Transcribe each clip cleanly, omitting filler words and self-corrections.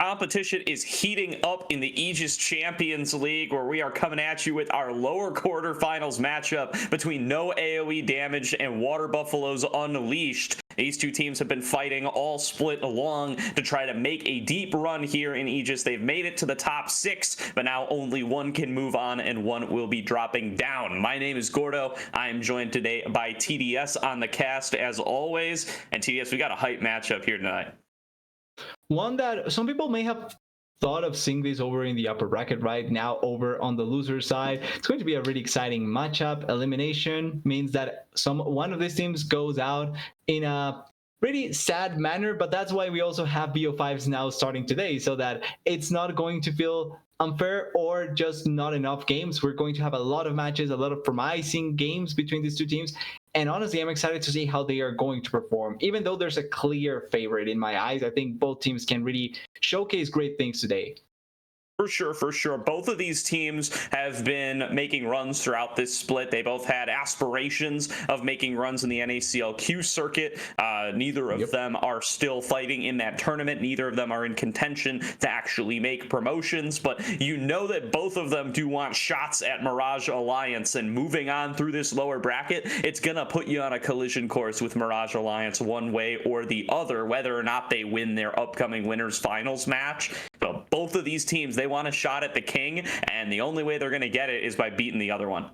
Competition is heating up in the Aegis Champions League, where we are coming at you with our lower quarterfinals matchup between No AOE Damage and Water Buffaloes Unleashed. These two teams have been fighting all split along to try to make a deep run here in Aegis. They've made it to the top 6, but now only one can move on and one will be dropping down. My name is Gordo. I am joined today by TDS on the cast as always. And TDS, we got a hype matchup here tonight. One that some people may have thought of seeing this over in the upper bracket right now over on the loser side. It's going to be a really exciting matchup. Elimination means that one of these teams goes out in a pretty sad manner, but that's why we also have BO5s now starting today, so that it's not going to feel unfair or just not enough games. We're going to have a lot of matches, a lot of promising games between these two teams. And honestly, I'm excited to see how they are going to perform. Even though there's a clear favorite in my eyes, I think both teams can really showcase great things today. For sure, for sure. Both of these teams have been making runs throughout this split. They both had aspirations of making runs in the NACLQ circuit. Neither of them are still fighting in that tournament. Neither of them are in contention to actually make promotions. But you know that both of them do want shots at Mirage Alliance. And moving on through this lower bracket, it's going to put you on a collision course with Mirage Alliance one way or the other, whether or not they win their upcoming winners finals match. So both of these teams, they want a shot at the king, and the only way they're going to get it is by beating the other one.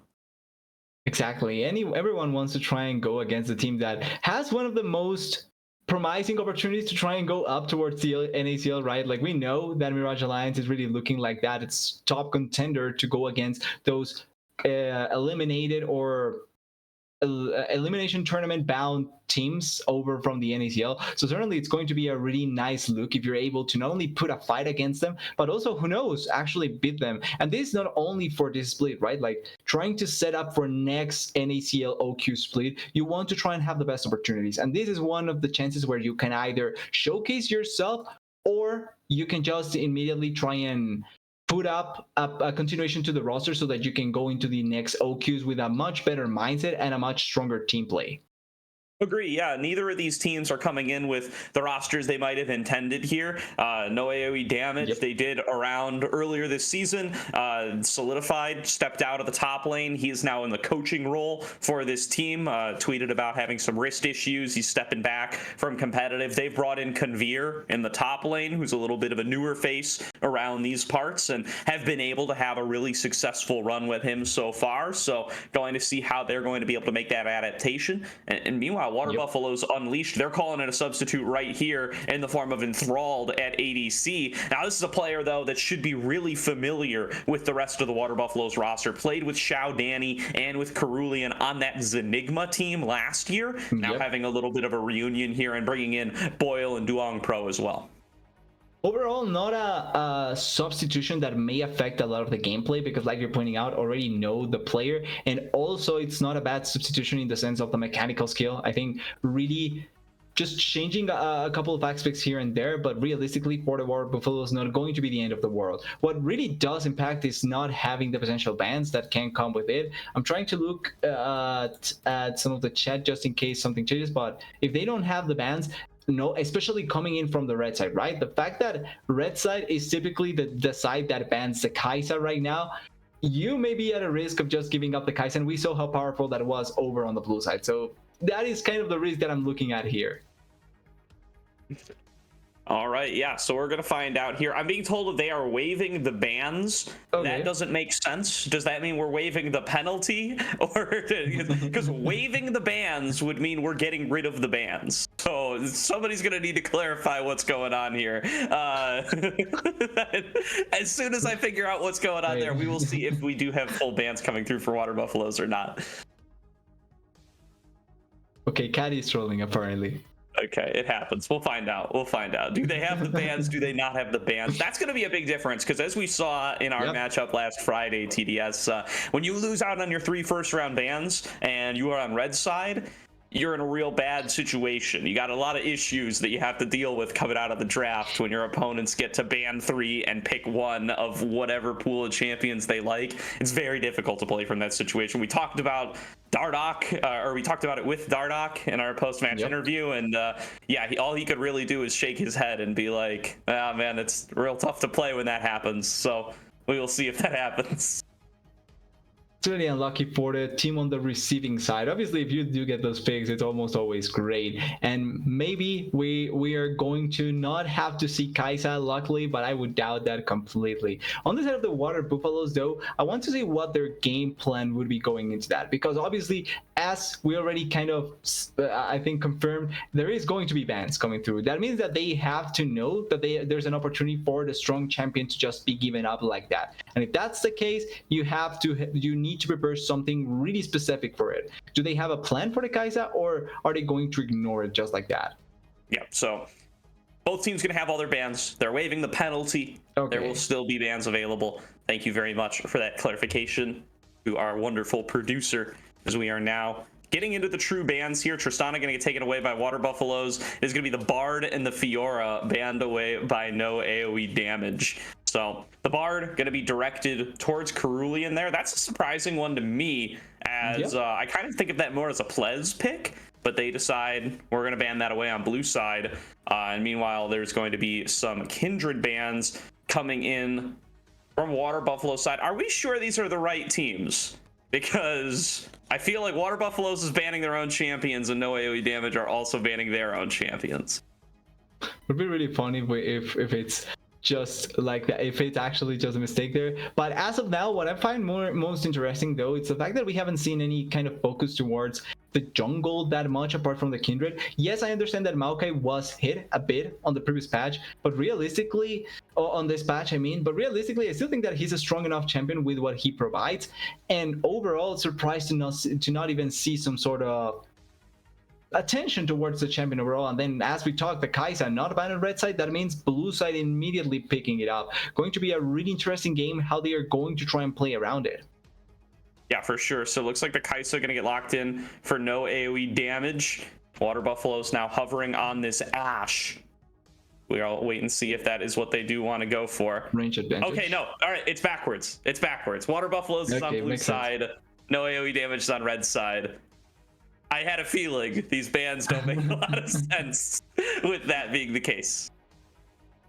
Exactly. Everyone wants to try and go against the team that has one of the most promising opportunities to try and go up towards the NACL, right? Like, we know that Mirage Alliance is really looking like that. It's top contender to go against those eliminated or elimination tournament bound teams over from the NACL. So certainly it's going to be a really nice look if you're able to not only put a fight against them, but also, who knows, actually beat them. And this is not only for this split, right? Like, trying to set up for next NACL OQ split, you want to try and have the best opportunities. And this is one of the chances where you can either showcase yourself, or you can just immediately try and put up a continuation to the roster so that you can go into the next OQs with a much better mindset and a much stronger team play. Agree. Yeah, neither of these teams are coming in with the rosters they might have intended here. No AOE damage. They did around earlier this season. Solidified, stepped out of the top lane. He is now in the coaching role for this team. Tweeted about having some wrist issues. He's stepping back from competitive. They've brought in Conveer in the top lane, who's a little bit of a newer face around these parts, and have been able to have a really successful run with him so far. So going to see how they're going to be able to make that adaptation. And meanwhile, Water Buffalo's Unleashed, they're calling it a substitute right here in the form of Enthralled at ADC. Now, this is a player, though, that should be really familiar with the rest of the Water Buffalo's roster. Played with Xiao Danny and with Cerulean on that Zenigma team last year. Now having a little bit of a reunion here and bringing in Boyle and Duong Pro as well. Overall, not a substitution that may affect a lot of the gameplay, because, like you're pointing out, already know the player. And also, it's not a bad substitution in the sense of the mechanical skill. I think really just changing a couple of aspects here and there, but realistically, for the Water Buffalo is not going to be the end of the world. What really does impact is not having the potential bans that can come with it. I'm trying to look at some of the chat just in case something changes, but if they don't have the bans, no, especially coming in from the red side, right? The fact that red side is typically the side that bans the Kai'Sa right now, you may be at a risk of just giving up the Kai'Sa, and we saw how powerful that was over on the blue side. So that is kind of the risk that I'm looking at here. All right, yeah, so we're going to find out here. I'm being told that they are waiving the bans. Okay. That doesn't make sense. Does that mean we're waiving the penalty? Or because waiving the bans would mean we're getting rid of the bans. So somebody's going to need to clarify what's going on here. As soon as I figure out what's going on there, we will see if we do have full bans coming through for Water Buffaloes or not. Okay, Caddy's trolling apparently. Okay, it happens. We'll find out. We'll find out. Do they have the bans? Do they not have the bans? That's going to be a big difference, because as we saw in our matchup last Friday, TDS, when you lose out on your 3 first-round bans and you are on red side, you're in a real bad situation. You got a lot of issues that you have to deal with coming out of the draft when your opponents get to ban 3 and pick 1 of whatever pool of champions they like. It's very difficult to play from that situation. We talked about Dardoch, or we talked about it with Dardoch in our post-match interview, and yeah, all he could really do is shake his head and be like, "Ah, man, it's real tough to play when that happens." So we will see if that happens. It's really unlucky for the team on the receiving side. Obviously, if you do get those picks, it's almost always great. And maybe we are going to not have to see Kai'Sa, luckily, but I would doubt that completely. On the side of the Water Buffaloes, though, I want to see what their game plan would be going into that. Because obviously, as we already kind of, I think, confirmed, there is going to be bans coming through. That means that they have to know that there's an opportunity for the strong champion to just be given up like that. And if that's the case, you need to prepare something really specific for it. Do they have a plan for the Kai'Sa, or are they going to ignore it just like that? Yeah, so both teams going to have all their bans. They're waiving the penalty. Okay. There will still be bans available. Thank you very much for that clarification to our wonderful producer, as we are now getting into the true bans here. Tristana going to get taken away by Water Buffaloes. It's going to be the Bard and the Fiora banned away by no AoE damage. So the Bard going to be directed towards Cerulean there. That's a surprising one to me, as I kind of think of that more as a Ples pick, but they decide we're going to ban that away on blue side. And meanwhile, there's going to be some Kindred bans coming in from Water Buffalo side. Are we sure these are the right teams? Because I feel like Water Buffaloes is banning their own champions and no AoE damage are also banning their own champions. It would be really funny if it's just like that, if it's actually just a mistake there. But as of now, what I find most interesting though, it's the fact that we haven't seen any kind of focus towards the jungle that much apart from the Kindred. Yes, I understand that Maokai was hit a bit on the previous patch, but realistically, on this patch I mean, but realistically I still think that he's a strong enough champion with what he provides, and overall surprised to not even see some sort of attention towards the champion overall. And then as we talk, the Kai'Sa not banned on red side, that means blue side immediately picking it up. Going to be a really interesting game how they are going to try and play around it. Yeah, for sure. So it looks like the Kai'Sa going to get locked in for no AoE damage. Water Buffalo's now hovering on this Ashe. We'll wait and see if that is what they do want to go for. Range advantage. Okay, no. All right, it's backwards. It's backwards. Water Buffalo's is on blue side. No AoE damage is on red side. I had a feeling these bans don't make a lot of sense with that being the case.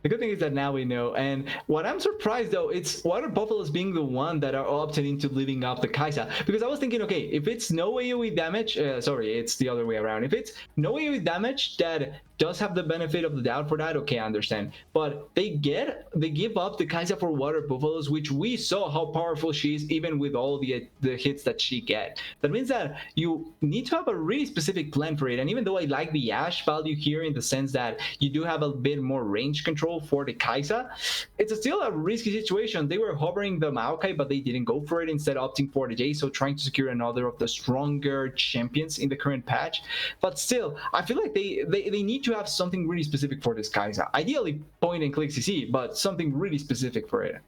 The good thing is that now we know, and what I'm surprised though, it's Water Buffaloes being the one that are opted into leaving up the Kai'Sa, because I was thinking, okay, if it's no AoE damage, sorry, it's the other way around. If it's no AoE damage that does have the benefit of the doubt for that, okay, I understand. But they give up the Kai'Sa for Water Buffaloes, which we saw how powerful she is even with all the hits that she get. That means that you need to have a really specific plan for it. And even though I like the Ashe value here in the sense that you do have a bit more range control for the Kai'Sa, it's still a risky situation. They were hovering the Maokai, but they didn't go for it, instead opting for the Jace, so trying to secure another of the stronger champions in the current patch. But still, I feel like they need to have something really specific for this Kai'Sa. Ideally point and click CC, but something really specific for it.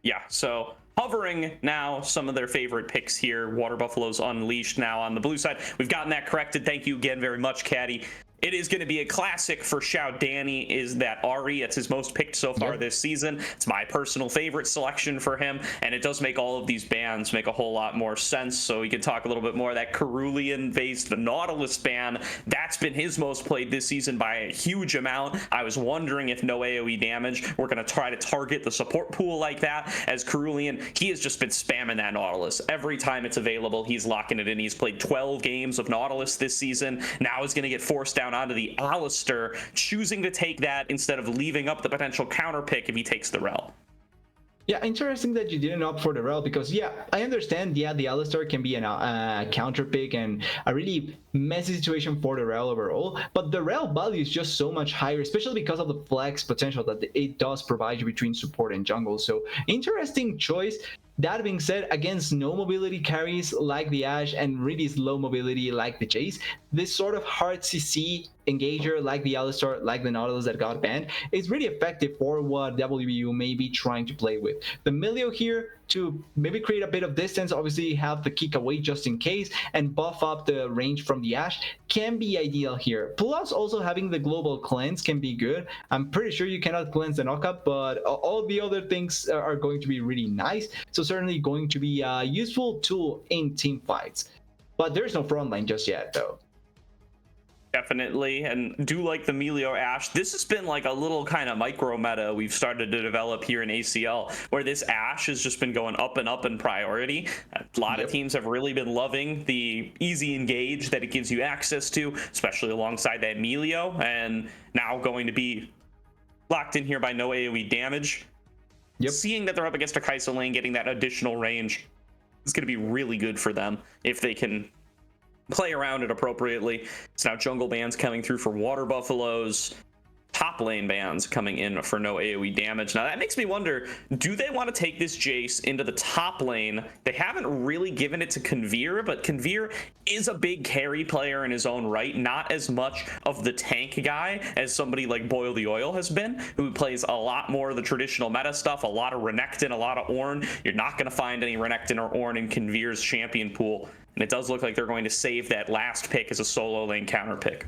Yeah, so hovering now, some of their favorite picks here. Water Buffalo's Unleashed now on the blue side. We've gotten that corrected. Thank you again very much, Caddy. It is going to be a classic for Xiao Danny, is that Ahri. It's his most picked so far this season. It's my personal favorite selection for him, and it does make all of these bans make a whole lot more sense. So we can talk a little bit more. That Cerulean-based Nautilus ban, that's been his most played this season by a huge amount. I was wondering if no AoE damage, we're going to try to target the support pool like that, as Cerulean, he has just been spamming that Nautilus. Every time it's available, he's locking it in. He's played 12 games of Nautilus this season. Now he's going to get forced down onto the Alistair, choosing to take that instead of leaving up the potential counter pick if he takes the Rel. Yeah, interesting that you didn't opt for the Rel, because yeah, I understand, yeah, the Alistair can be a counter pick and a really messy situation for the Rel overall, but the Rel value is just so much higher, especially because of the flex potential that it does provide you between support and jungle. So interesting choice. That being said, against no mobility carries like the Ashe and really slow mobility like the Jace, this sort of hard CC engager like the Alistair, like the Nautilus that got banned, is really effective for what WBU may be trying to play with. The Milio here to maybe create a bit of distance, obviously have the kick away just in case, and buff up the range from the Ashe can be ideal here. Plus also having the global cleanse can be good. I'm pretty sure you cannot cleanse the knockup, but all the other things are going to be really nice. So certainly going to be a useful tool in team fights. But there's no frontline just yet though. Definitely, and do like the Melio Ashe. This has been like a little kind of micro meta we've started to develop here in ACL, where this Ashe has just been going up and up in priority. A lot of teams have really been loving the easy engage that it gives you access to, especially alongside that Melio, and now going to be locked in here by no AoE damage. Seeing that they're up against a Kai'Sa lane, getting that additional range is going to be really good for them if they can play around it appropriately. It's now jungle bans coming through for Water Buffaloes. top lane bans coming in for no AoE damage. Now that makes me wonder, do they want to take this Jace into the top lane? They haven't really given it to Convir, but Convir is a big carry player in his own right, not as much of the tank guy as somebody like Boil the Oil has been, who plays a lot more of the traditional meta stuff, a lot of Renekton, a lot of Ornn. You're not going to find any Renekton or Ornn in Convir's champion pool, and it does look like they're going to save that last pick as a solo lane counter pick.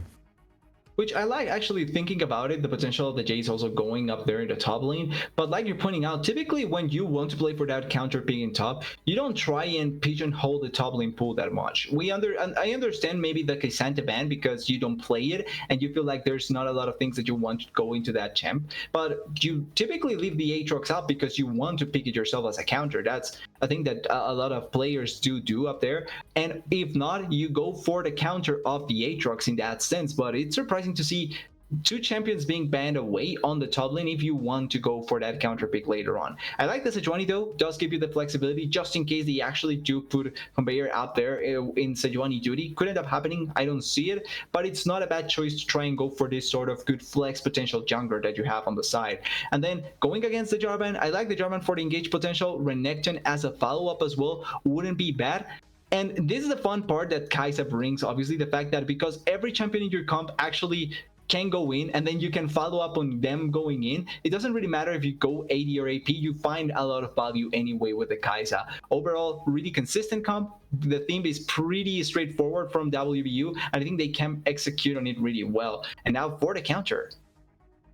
Which I like, actually thinking about it, the potential of the Jace also going up there in the top lane. But like you're pointing out, typically when you want to play for that counter pick in top, you don't try and pigeonhole the top lane pool that much. I understand maybe the K'Sante ban because you don't play it and you feel like there's not a lot of things that you want to go into that champ. But you typically leave the Aatrox out because you want to pick it yourself as a counter. That's a thing that a lot of players do up there. And if not, you go for the counter of the Aatrox in that sense. But it's surprising to see two champions being banned away on the top lane if you want to go for that counter pick later on. I like the Sejuani though, does give you the flexibility just in case they actually do put Conveyor out there in Sejuani duty. Could end up happening, I don't see it, but it's not a bad choice to try and go for this sort of good flex potential jungler that you have on the side. And then going against the Jarvan, I like the Jarvan for the engage potential. Renekton as a follow-up as well wouldn't be bad. And this is the fun part that Kai'Sa brings, obviously, the fact that because every champion in your comp actually can go in and then you can follow up on them going in, it doesn't really matter if you go AD or AP, you find a lot of value anyway with the Kai'Sa. Overall, really consistent comp. The theme is pretty straightforward from WBU, and I think they can execute on it really well. And now for the counter.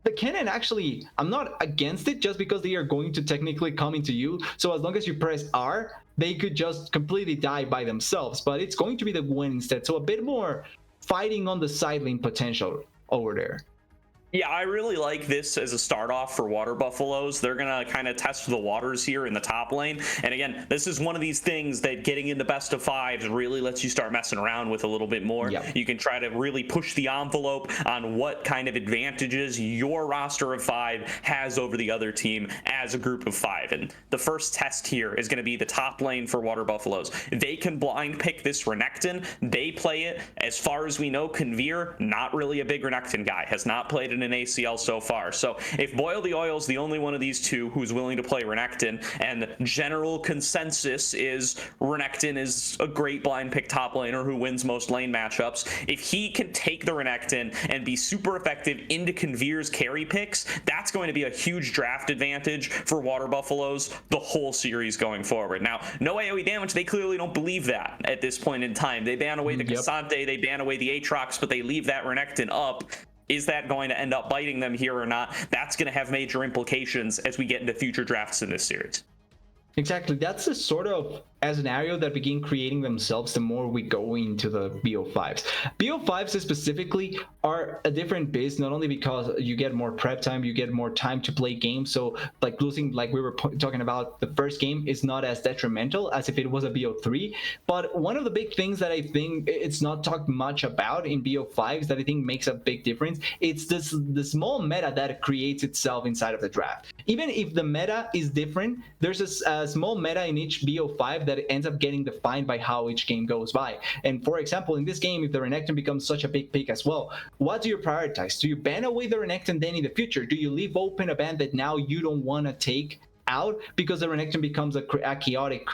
The cannon, actually, I'm not against it just because they are going to technically come into you. So as long as you press R, they could just completely die by themselves, but it's going to be the Gwen instead. So a bit more fighting on the side lane potential over there. Yeah, I really like this as a start off for Water Buffaloes. They're going to kind of test the waters here in the top lane. And again, this is one of these things that getting into best of fives really lets you start messing around with a little bit more. Yep. You can try to really push the envelope on what kind of advantages your roster of five has over the other team as a group of five. And the first test here is going to be the top lane for Water Buffaloes. They can blind pick this Renekton. They play it. As far as we know, Convir, not really a big Renekton guy, has not played it in ACL so far. So if Boil the Oil is the only one of these two who's willing to play Renekton, and general consensus is Renekton is a great blind pick top laner who wins most lane matchups, if he can take the Renekton and be super effective into Convir's carry picks, that's going to be a huge draft advantage for Water Buffaloes the whole series going forward. Now, no AoE damage, they clearly don't believe that at this point in time. They ban away the K'Sante, they ban away the Aatrox, but they leave that Renekton up. Is that going to end up biting them here or not? That's going to have major implications as we get into future drafts in this series. Exactly. That's the sort of scenario that begin creating themselves the more we go into the BO5s. BO5s specifically are a different beast, not only because you get more prep time, you get more time to play games. So like losing, like we were talking about, the first game is not as detrimental as if it was a BO3. But one of the big things that I think it's not talked much about in BO5s that I think makes a big difference, it's the small meta that creates itself inside of the draft. Even if the meta is different, there's a small meta in each BO5 that ends up getting defined by how each game goes by. And for example, in this game, if the Renekton becomes such a big pick as well, what do you prioritize? Do you ban away the Renekton then in the future? Do you leave open a ban that now you don't want to take out because the Renekton becomes a chaotic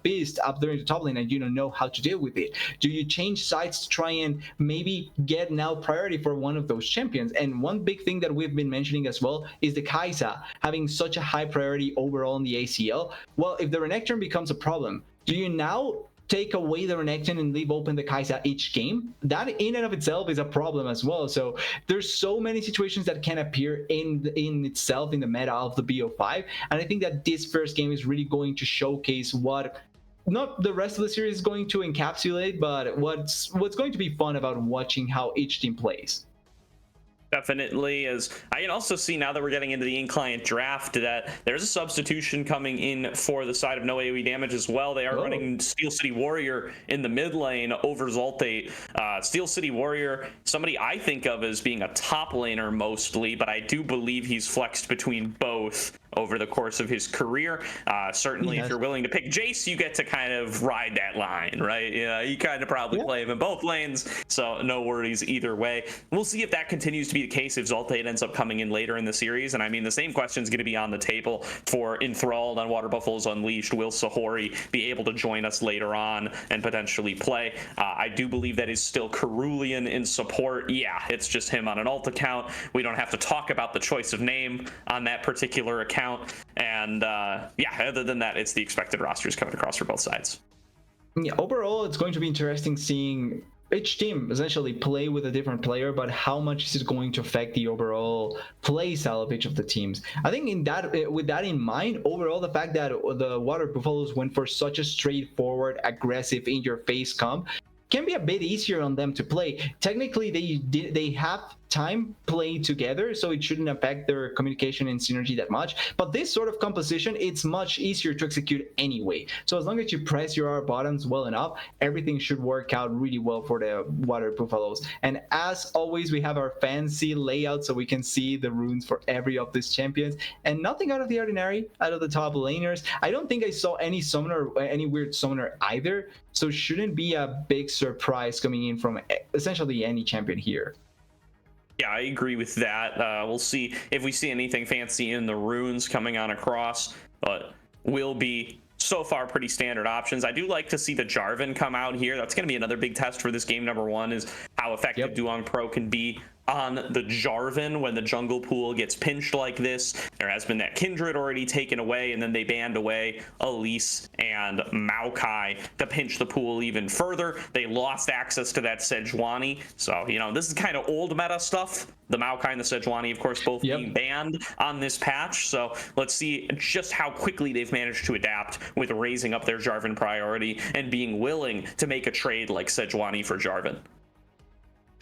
beast up there in the top lane and you don't know how to deal with it? Do you change sides to try and maybe get now priority for one of those champions? And one big thing that we've been mentioning as well is the Kai'Sa having such a high priority overall in the ACL. Well, if the Renekton becomes a problem, do you now take away the Renekton and leave open the Kai'Sa each game? That in and of itself is a problem as well. So there's so many situations that can appear in itself in the meta of the BO5, and I think that this first game is really going to showcase what not the rest of the series is going to encapsulate, but what's going to be fun about watching how each team plays. Definitely, as I can also see now that we're getting into the in-client draft that there's a substitution coming in for the side of no AoE damage as well. They are running Steel City Warrior in the mid lane over Zoltate. Steel City Warrior, somebody I think of as being a top laner mostly, but I do believe he's flexed between both over the course of his career. Certainly, if you're willing to pick Jace, you get to kind of ride that line, right? Yeah, you kind of probably play him in both lanes, so no worries either way. We'll see if that continues to be be the case if Zoltate ends up coming in later in the series. And I mean, the same question is going to be on the table for Enthralled on Water Buffaloes Unleashed. Will Sahori be able to join us later on and potentially play? I do believe that is still Cerulean in support. Yeah, it's just him on an alt account. We don't have to talk about the choice of name on that particular account. And yeah, other than that, it's the expected rosters coming across for both sides. Yeah, overall, it's going to be interesting seeing each team essentially play with a different player, but how much is it going to affect the overall play style of each of the teams? I think with that in mind, overall, the fact that the Water Buffaloes went for such a straightforward, aggressive, in-your-face comp can be a bit easier on them to play. Technically, they have time playing together, so it shouldn't affect their communication and synergy that much. But this sort of composition, it's much easier to execute anyway. So as long as you press your R buttons well enough, everything should work out really well for the Water Buffaloes. And as always, we have our fancy layout so we can see the runes for every of these champions. And nothing out of the ordinary out of the top laners. I don't think I saw any summoner, any weird summoner either. So shouldn't be a big surprise coming in from essentially any champion here. Yeah, I agree with that. We'll see if we see anything fancy in the runes coming on across, but will be so far pretty standard options. I do like to see the Jarvan come out here. That's going to be another big test for this game. Number one is how effective Duong Pro can be on the Jarvan when the jungle pool gets pinched like this. There has been that Kindred already taken away, and then they banned away Elise and Maokai to pinch the pool even further. They lost access to that Sejuani. So, you know, this is kind of old meta stuff. The Maokai and the Sejuani, of course, both being banned on this patch. So let's see just how quickly they've managed to adapt with raising up their Jarvan priority and being willing to make a trade like Sejuani for Jarvan.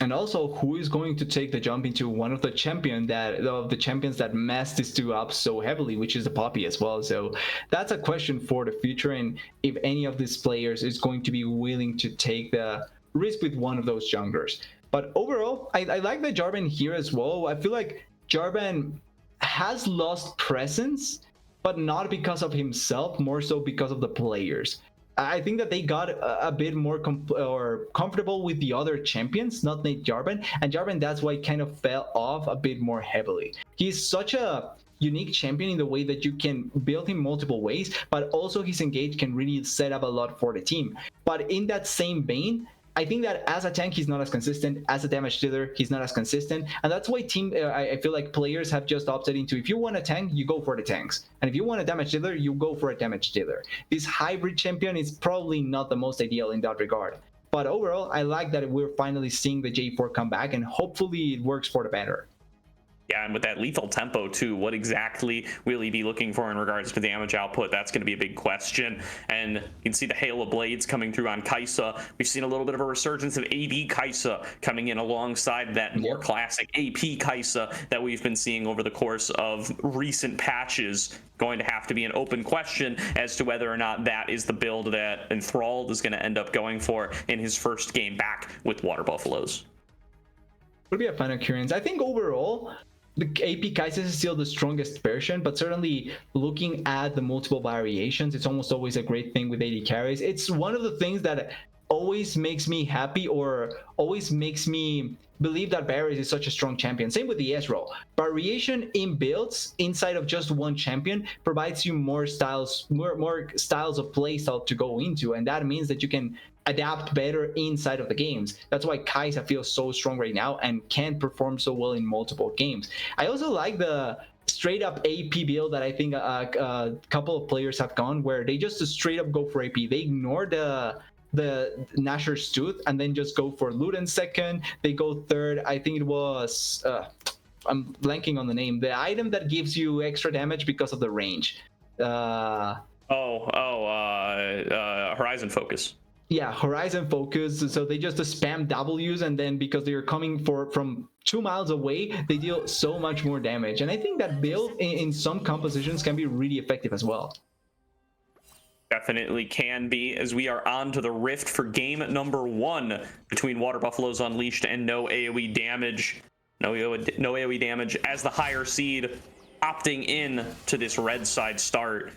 And also, who is going to take the jump into one of the champions that messed these two up so heavily, which is the Poppy as well. So that's a question for the future, and if any of these players is going to be willing to take the risk with one of those junglers. But overall, I like the Jarvan here as well. I feel like Jarvan has lost presence, but not because of himself, more so because of the players. I think that they got a bit more comfortable with the other champions, not Nate Jarvan, and Jarvan, that's why kind of fell off a bit more heavily. He's such a unique champion in the way that you can build him multiple ways, but also his engage can really set up a lot for the team. But in that same vein, I think that as a tank, he's not as consistent. As a damage dealer, he's not as consistent. And that's why I feel like players have just opted into, if you want a tank, you go for the tanks. And if you want a damage dealer, you go for a damage dealer. This hybrid champion is probably not the most ideal in that regard. But overall, I like that we're finally seeing the J4 come back, and hopefully it works for the better. Yeah, and with that lethal tempo too, what exactly will he be looking for in regards to damage output? That's going to be a big question. And you can see the hail of blades coming through on Kai'Sa. We've seen a little bit of a resurgence of AD Kai'Sa coming in alongside that more classic AP Kai'Sa that we've been seeing over the course of recent patches. Going to have to be an open question as to whether or not that is the build that Enthralled is going to end up going for in his first game back with Water Buffaloes. Would be a fun occurrence. I think overall, the AP Kai'Sa is still the strongest version, but certainly looking at the multiple variations, it's almost always a great thing with AD carries. It's one of the things that always makes me happy, or always makes me believe that Varus is such a strong champion. Same with the Ezreal. Variation in builds inside of just one champion provides you more styles, more styles of playstyle to go into, and that means that you can adapt better inside of the games. That's why Kai'Sa feels so strong right now and can perform so well in multiple games. I also like the straight up AP build that I think a couple of players have gone, where they just straight up go for AP. They ignore the Nashor's Tooth and then just go for Luden second. They go third. I think it was I'm blanking on the name. The item that gives you extra damage because of the range. Horizon Focus. Yeah, Horizon Focus. So they just spam W's, and then because they're coming from 2 miles away, they deal so much more damage. And I think that build in some compositions can be really effective as well. Definitely can be, as we are on to the Rift for game number 1 between Water Buffaloes Unleashed and No AOE Damage. No AOE Damage as the higher seed opting in to this red side start.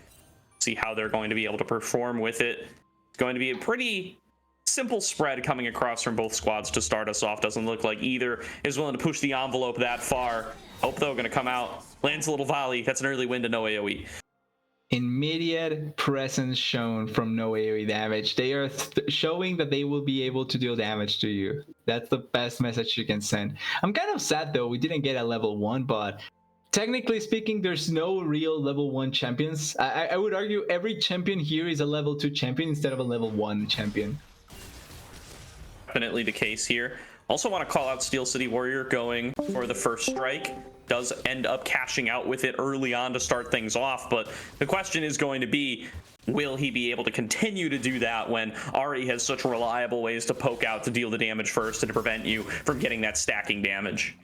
See how they're going to be able to perform with it. It's going to be a pretty simple spread coming across from both squads to start us off. Doesn't look like either is willing to push the envelope that far. Hope, though, going to come out, lands a little volley. That's an early win to no AoE. Immediate presence shown from no AoE damage. They are showing that they will be able to deal damage to you. That's the best message you can send. I'm kind of sad though, we didn't get a level 1, but technically speaking, there's no real level 1 champions. I would argue every champion here is a level 2 champion instead of a level 1 champion. Definitely the case here. Also want to call out Steel City Warrior going for the first strike. Does end up cashing out with it early on to start things off, but the question is going to be, will he be able to continue to do that when Ari has such reliable ways to poke out to deal the damage first and to prevent you from getting that stacking damage?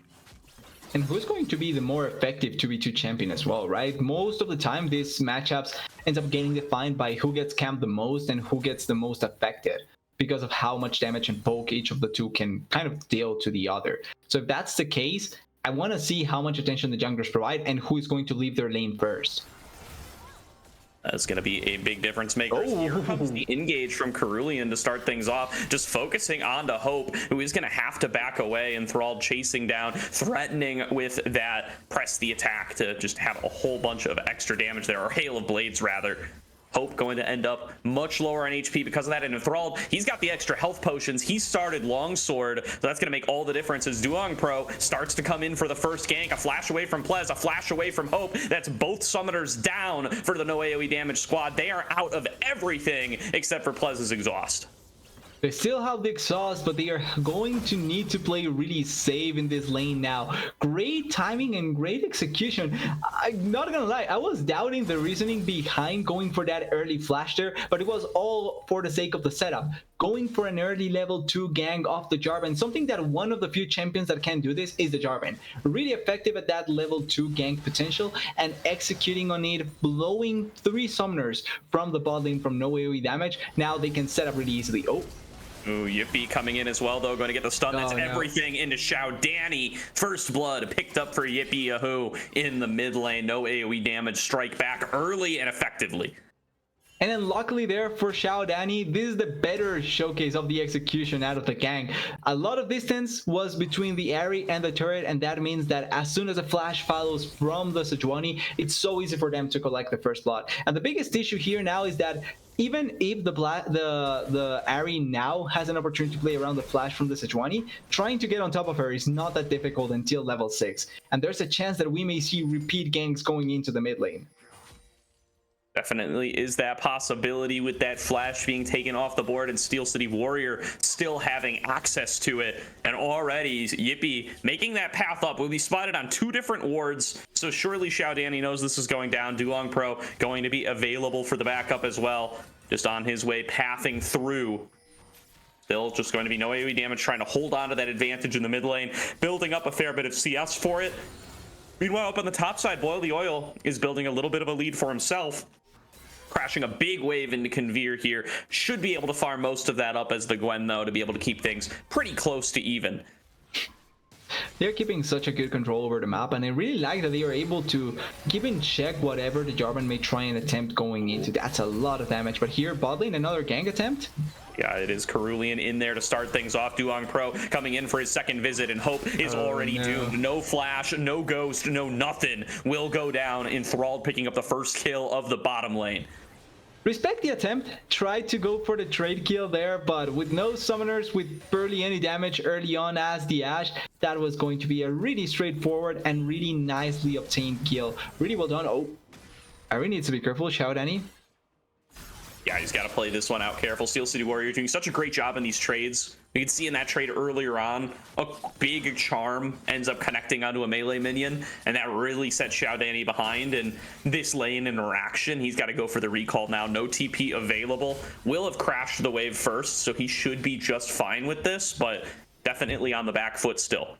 And who's going to be the more effective 2v2 champion as well, right? Most of the time, these matchups ends up getting defined by who gets camped the most and who gets the most affected, because of how much damage and poke each of the two can kind of deal to the other. So if that's the case, I want to see how much attention the junglers provide and who is going to leave their lane first. That's going to be a big difference maker. Oh. Here comes the engage from Cerulean to start things off, just focusing on to Hope, who is going to have to back away, and Thrall chasing down, threatening with that press the attack to just have a whole bunch of extra damage there, or Hail of Blades rather. Hope going to end up much lower on HP because of that. And Enthralled, he's got the extra health potions. He started Longsword, so that's going to make all the difference as Duong Pro starts to come in for the first gank. A flash away from Plez, a flash away from Hope. That's both summoners down for the no AoE damage squad. They are out of everything except for Plez's exhaust. They still have the exhaust, but they are going to need to play really safe in this lane now. Great timing and great execution. I'm not gonna lie, I was doubting the reasoning behind going for that early flash there, but it was all for the sake of the setup. Going for an early level 2 gang off the Jarvan, something that one of the few champions that can do this is the Jarvan. Really effective at that level 2 gang potential and executing on it, blowing 3 summoners from the bot lane from no AoE damage. Now they can set up really easily. Oh. Ooh, Yippee coming in as well, though, going to get the stun. That's everything into Xiao Danny. First blood picked up for Yippee Yahoo in the mid lane. No AoE damage. Strike back early and effectively. And then luckily there for Xiao Danny, this is the better showcase of the execution out of the gang. A lot of distance was between the Ahri and the turret, and that means that as soon as a flash follows from the Sejuani, it's so easy for them to collect the first blood. And the biggest issue here now is that even if the Ahri now has an opportunity to play around the flash from the Sejuani, trying to get on top of her is not that difficult until level 6. And there's a chance that we may see repeat ganks going into the mid lane. Definitely is that possibility with that flash being taken off the board and Steel City Warrior still having access to it. And already Yippee making that path up will be spotted on 2 different wards. So surely Xiao Danny knows this is going down. Duong Pro going to be available for the backup as well. Just on his way, pathing through. Still just going to be no AoE damage, trying to hold on to that advantage in the mid lane, building up a fair bit of CS for it. Meanwhile, up on the top side, Boil the Oil is building a little bit of a lead for himself. Crashing a big wave into Conveer here. Should be able to farm most of that up as the Gwen, though, to be able to keep things pretty close to even. They're keeping such a good control over the map, and I really like that they are able to keep in check whatever the Jarvan may try and attempt going into. That's a lot of damage, but here, bot lane, another gank attempt. Yeah, it is Cerulean in there to start things off. Duong Pro coming in for his second visit, and Hope is already doomed. No flash, no ghost, no nothing will go down. Enthralled picking up the first kill of the bottom lane. Respect the attempt, tried to go for the trade kill there, but with no summoners, with barely any damage early on as the Ashe, that was going to be a really straightforward and really nicely obtained kill. Really well done. Oh, Ahri needs to be careful. Xiao Danny. Yeah, he's got to play this one out careful. Steel City Warrior doing such a great job in these trades. You can see in that trade earlier on, a big charm ends up connecting onto a melee minion, and that really set Xiao Danny behind. And this lane interaction, he's got to go for the recall now. No TP available. Will have crashed the wave first, so he should be just fine with this, but definitely on the back foot still.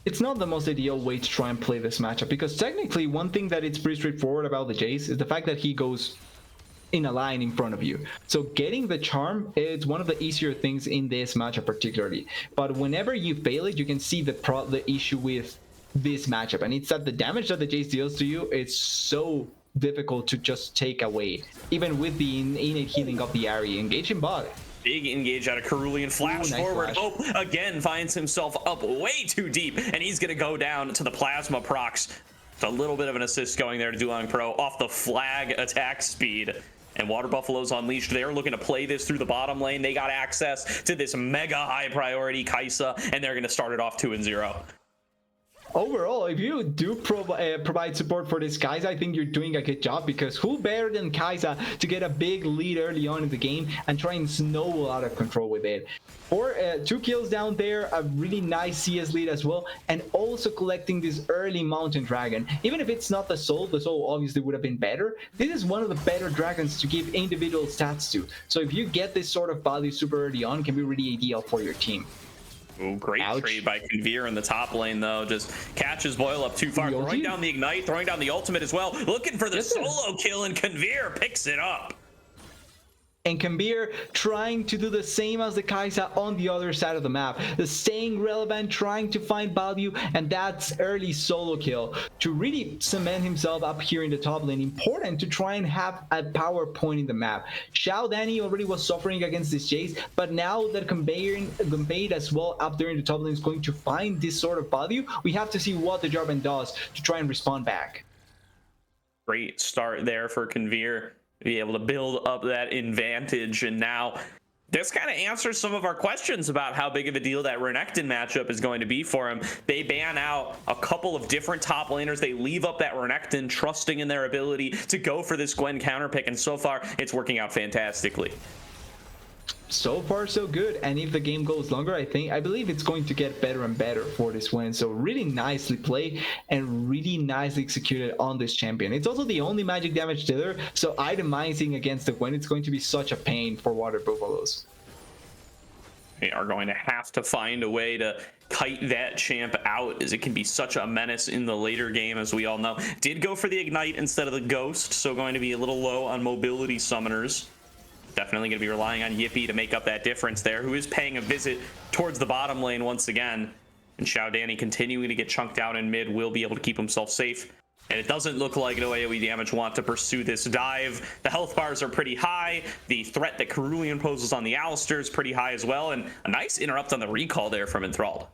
It's not the most ideal way to try and play this matchup, because technically one thing that it's pretty straightforward about the Jace is the fact that he goes in a line in front of you. So getting the charm is one of the easier things in this matchup particularly. But whenever you fail it, you can see the issue with this matchup, and it's that the damage that the Jace deals to you, it's so difficult to just take away, even with the innate healing of the Ahri. Engage in bot. Big engage out of Cerulean. Flash Ooh, nice forward. flash. Hope again finds himself up way too deep, and he's going to go down to the plasma procs. It's a little bit of an assist going there to Duong Pro off the flag attack speed. And Water Buffalo's unleashed. They're looking to play this through the bottom lane. They got access to this mega high priority Kai'Sa, and they're going to start it off 2-0. Overall, if you do provide support for these guys, I think you're doing a good job, because who better than Kai'Sa to get a big lead early on in the game and try and snowball out of control with it. Or 2 kills down there, a really nice CS lead as well, and also collecting this early Mountain Dragon. Even if it's not the soul obviously would have been better. This is one of the better dragons to give individual stats to. So if you get this sort of value super early on, can be really ideal for your team. Ooh, great trade by Conveer in the top lane, though. Just catches Boyle up too far. Throwing down the Ignite, throwing down the ultimate as well. Looking for the solo kill, and Conveer picks it up. And Conveer trying to do the same as the Kai'Sa on the other side of the map. The staying relevant, trying to find value, and that's early solo kill to really cement himself up here in the top lane. Important to try and have a power point in the map. Xiao Danny already was suffering against this chase, but now that Gambade as well up there in the top lane is going to find this sort of value, we have to see what the Jarvan does to try and respond back. Great start there for Conveer. Be able to build up that advantage, and now this kind of answers some of our questions about how big of a deal that Renekton matchup is going to be for him. They ban out a couple of different top laners. They leave up that Renekton, trusting in their ability to go for this Gwen counter pick, and so far it's working out fantastically. So far so good, and if the game goes longer, I believe it's going to get better and better for this win. So really nicely played and really nicely executed on this champion. It's also the only magic damage dealer, so itemizing against the Gwen, it's going to be such a pain for Water Buffaloes. They are going to have to find a way to kite that champ out, as it can be such a menace in the later game, as we all know. Did go for the Ignite instead of the Ghost, so going to be a little low on mobility summoners. Definitely going to be relying on Yippee to make up that difference there, who is paying a visit towards the bottom lane once again. And Xiao Danny continuing to get chunked out in mid, will be able to keep himself safe. And it doesn't look like no AOE damage want to pursue this dive. The health bars are pretty high. The threat that Cerulean poses on the Alistar is pretty high as well. And a nice interrupt on the recall there from Enthralled.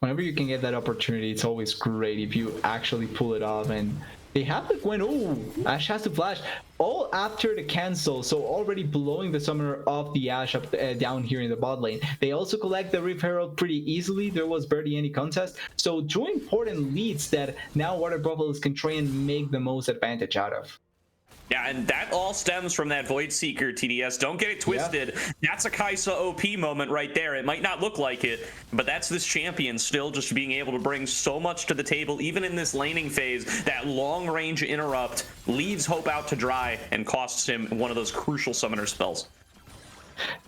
Whenever you can get that opportunity, it's always great if you actually pull it off. And they have the Gwen. Oh, Ashe has to flash all after the cancel, so already blowing the summoner of the Ashe up down here in the bot lane. They also collect the Rift Herald pretty easily. There was barely any contest, so two important leads that now Water Buffaloes can try and make the most advantage out of. Yeah, and that all stems from that Void Seeker, TDS. Don't get it twisted. Yeah. That's a Kai'Sa OP moment right there. It might not look like it, but that's this champion still just being able to bring so much to the table, even in this laning phase. That long-range interrupt leaves Hope out to dry and costs him one of those crucial summoner spells.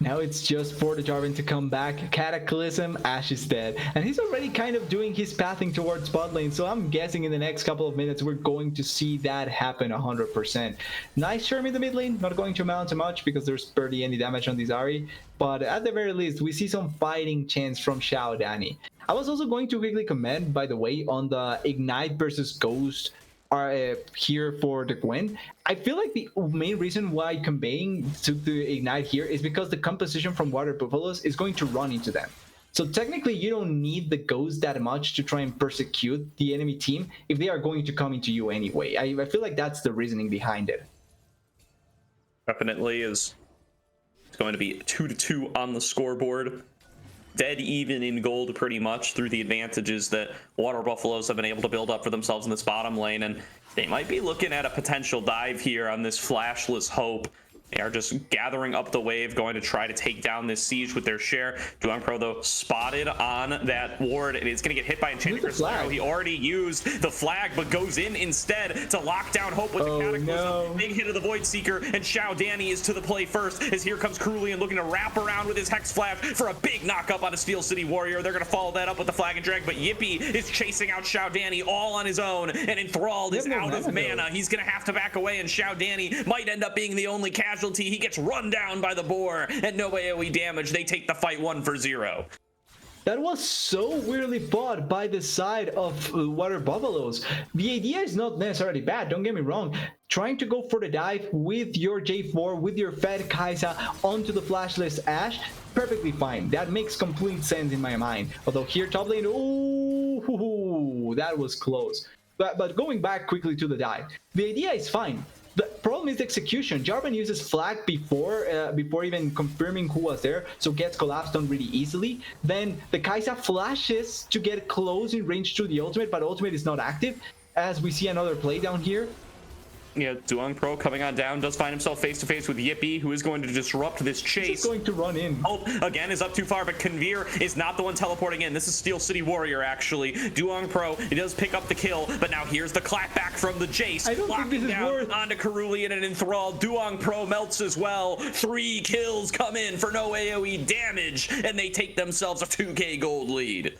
Now it's just for the Jarvan to come back. Cataclysm, Ashe is dead. And he's already kind of doing his pathing towards bot lane, so I'm guessing in the next couple of minutes we're going to see that happen 100%. Nice Sherm in the mid lane, not going to amount to much because there's barely any damage on this Ahri. But at the very least, we see some fighting chance from Xiao Danny. I was also going to quickly comment, by the way, on the Ignite versus Ghost are here for the Gwen. I feel like the main reason why conveying took the Ignite here is because the composition from Water Buffaloes is going to run into them. So technically you don't need the Ghost that much to try and persecute the enemy team if they are going to come into you anyway. I feel like that's the reasoning behind it. Definitely is. It's going to be 2-2 on the scoreboard. Dead even in gold pretty much through the advantages that Water Buffaloes have been able to build up for themselves in this bottom lane, and they might be looking at a potential dive here on this flashless Hope. They are just gathering up the wave, going to try to take down this siege with their share. Duong Pro, though, spotted on that ward, and it's going to get hit by Enchanted Crystal. He already used the flag, but goes in instead to lock down Hope with the Cataclysm. No. Big hit of the Void Seeker, and Xiao Danny is to the play first, as here comes Cerulean looking to wrap around with his Hex Flash for a big knock-up on a Steel City Warrior. They're going to follow that up with the Flag and Drag, but Yippee is chasing out Xiao Danny all on his own, and Enthralled is out of mana. He's going to have to back away, and Xiao Danny might end up being the only casualty. He gets run down by the boar, and no AOE damage. They take the fight 1-0. That was so weirdly fought by the side of Water Buffaloes. The idea is not necessarily bad, don't get me wrong. Trying to go for the dive with your J4, with your Fed Kaisa onto the flashless Ashe, perfectly fine. That makes complete sense in my mind. Although here top lane, oh, that was close. But going back quickly to the dive, the idea is fine. The problem is the execution. Jarvan uses flag before even confirming who was there, so gets collapsed on really easily. Then the Kaisa flashes to get close in range to the ultimate, but ultimate is not active, as we see another play down here. Yeah, Duong Pro coming on down, does find himself face to face with Yippee, who is going to disrupt this chase. He's going to run in. Oh, again, is up too far, but Conveer is not the one teleporting in. This is Steel City Warrior, actually. Duong Pro, he does pick up the kill, but now here's the clapback from the Jace. I don't think this is worth. Onto Cerulean and Enthralled. Duong Pro melts as well. 3 kills come in for no AOE damage, and they take themselves a 2k gold lead.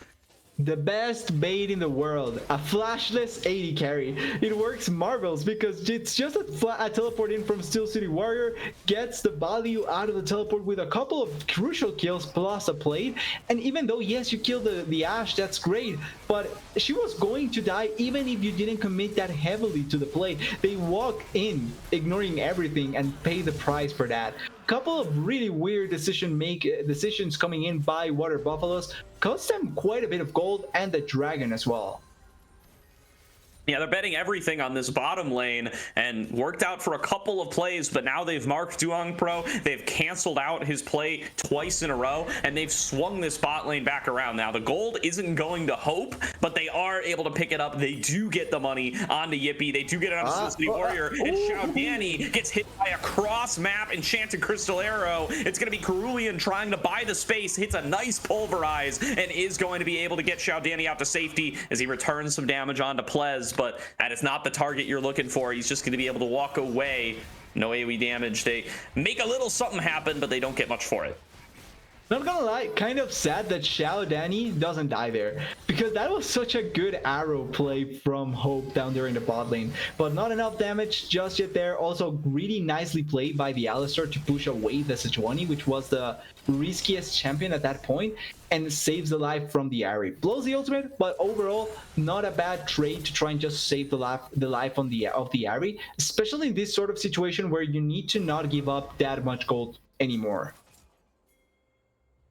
The best bait in the world, a flashless 80 carry. It works marvels because it's just a teleport in from Steel City Warrior, gets the value out of the teleport with a couple of crucial kills plus a plate. And even though, yes, you killed the Ashe, that's great, but she was going to die even if you didn't commit that heavily to the plate. They walk in, ignoring everything, and pay the price for that. Couple of really weird decisions coming in by Water Buffaloes cost them quite a bit of gold and the dragon as well. Yeah, they're betting everything on this bottom lane and worked out for a couple of plays, but now they've marked Duong Pro. They've canceled out his play twice in a row, and they've swung this bot lane back around. Now, the gold isn't going to Hope, but they are able to pick it up. They do get the money onto Yippee. They do get it onto Steel City Warrior, and Xiao Danny gets hit by a cross-map Enchanted Crystal Arrow. It's going to be Cerulean trying to buy the space, hits a nice pulverize, and is going to be able to get Xiao Danny out to safety as he returns some damage onto Plez. But that is not the target you're looking for. He's just going to be able to walk away. No AoE damage. They make a little something happen, but they don't get much for it. Not gonna lie, kind of sad that Xiao Danny doesn't die there, because that was such a good arrow play from Hope down there in the bot lane, but not enough damage just yet there. Also really nicely played by the Alistar to push away the Sejuani, which was the riskiest champion at that point, and saves the life from the Ahri. Blows the ultimate, but overall not a bad trade to try and just save the life of the Ahri, especially in this sort of situation where you need to not give up that much gold anymore.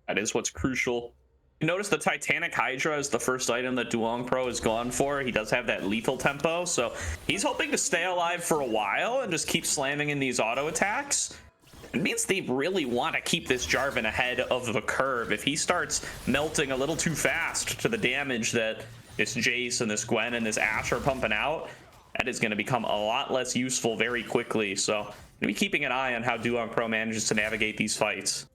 That is what's crucial. You notice the Titanic Hydra is the first item that Duong Pro has gone for. He does have that lethal tempo, so he's hoping to stay alive for a while and just keep slamming in these auto attacks. It means they really want to keep this Jarvan ahead of the curve. If he starts melting a little too fast to the damage that this Jace and this Gwen and this Ashe are pumping out, that is going to become a lot less useful very quickly. So I'm going to be keeping an eye on how Duong Pro manages to navigate these fights.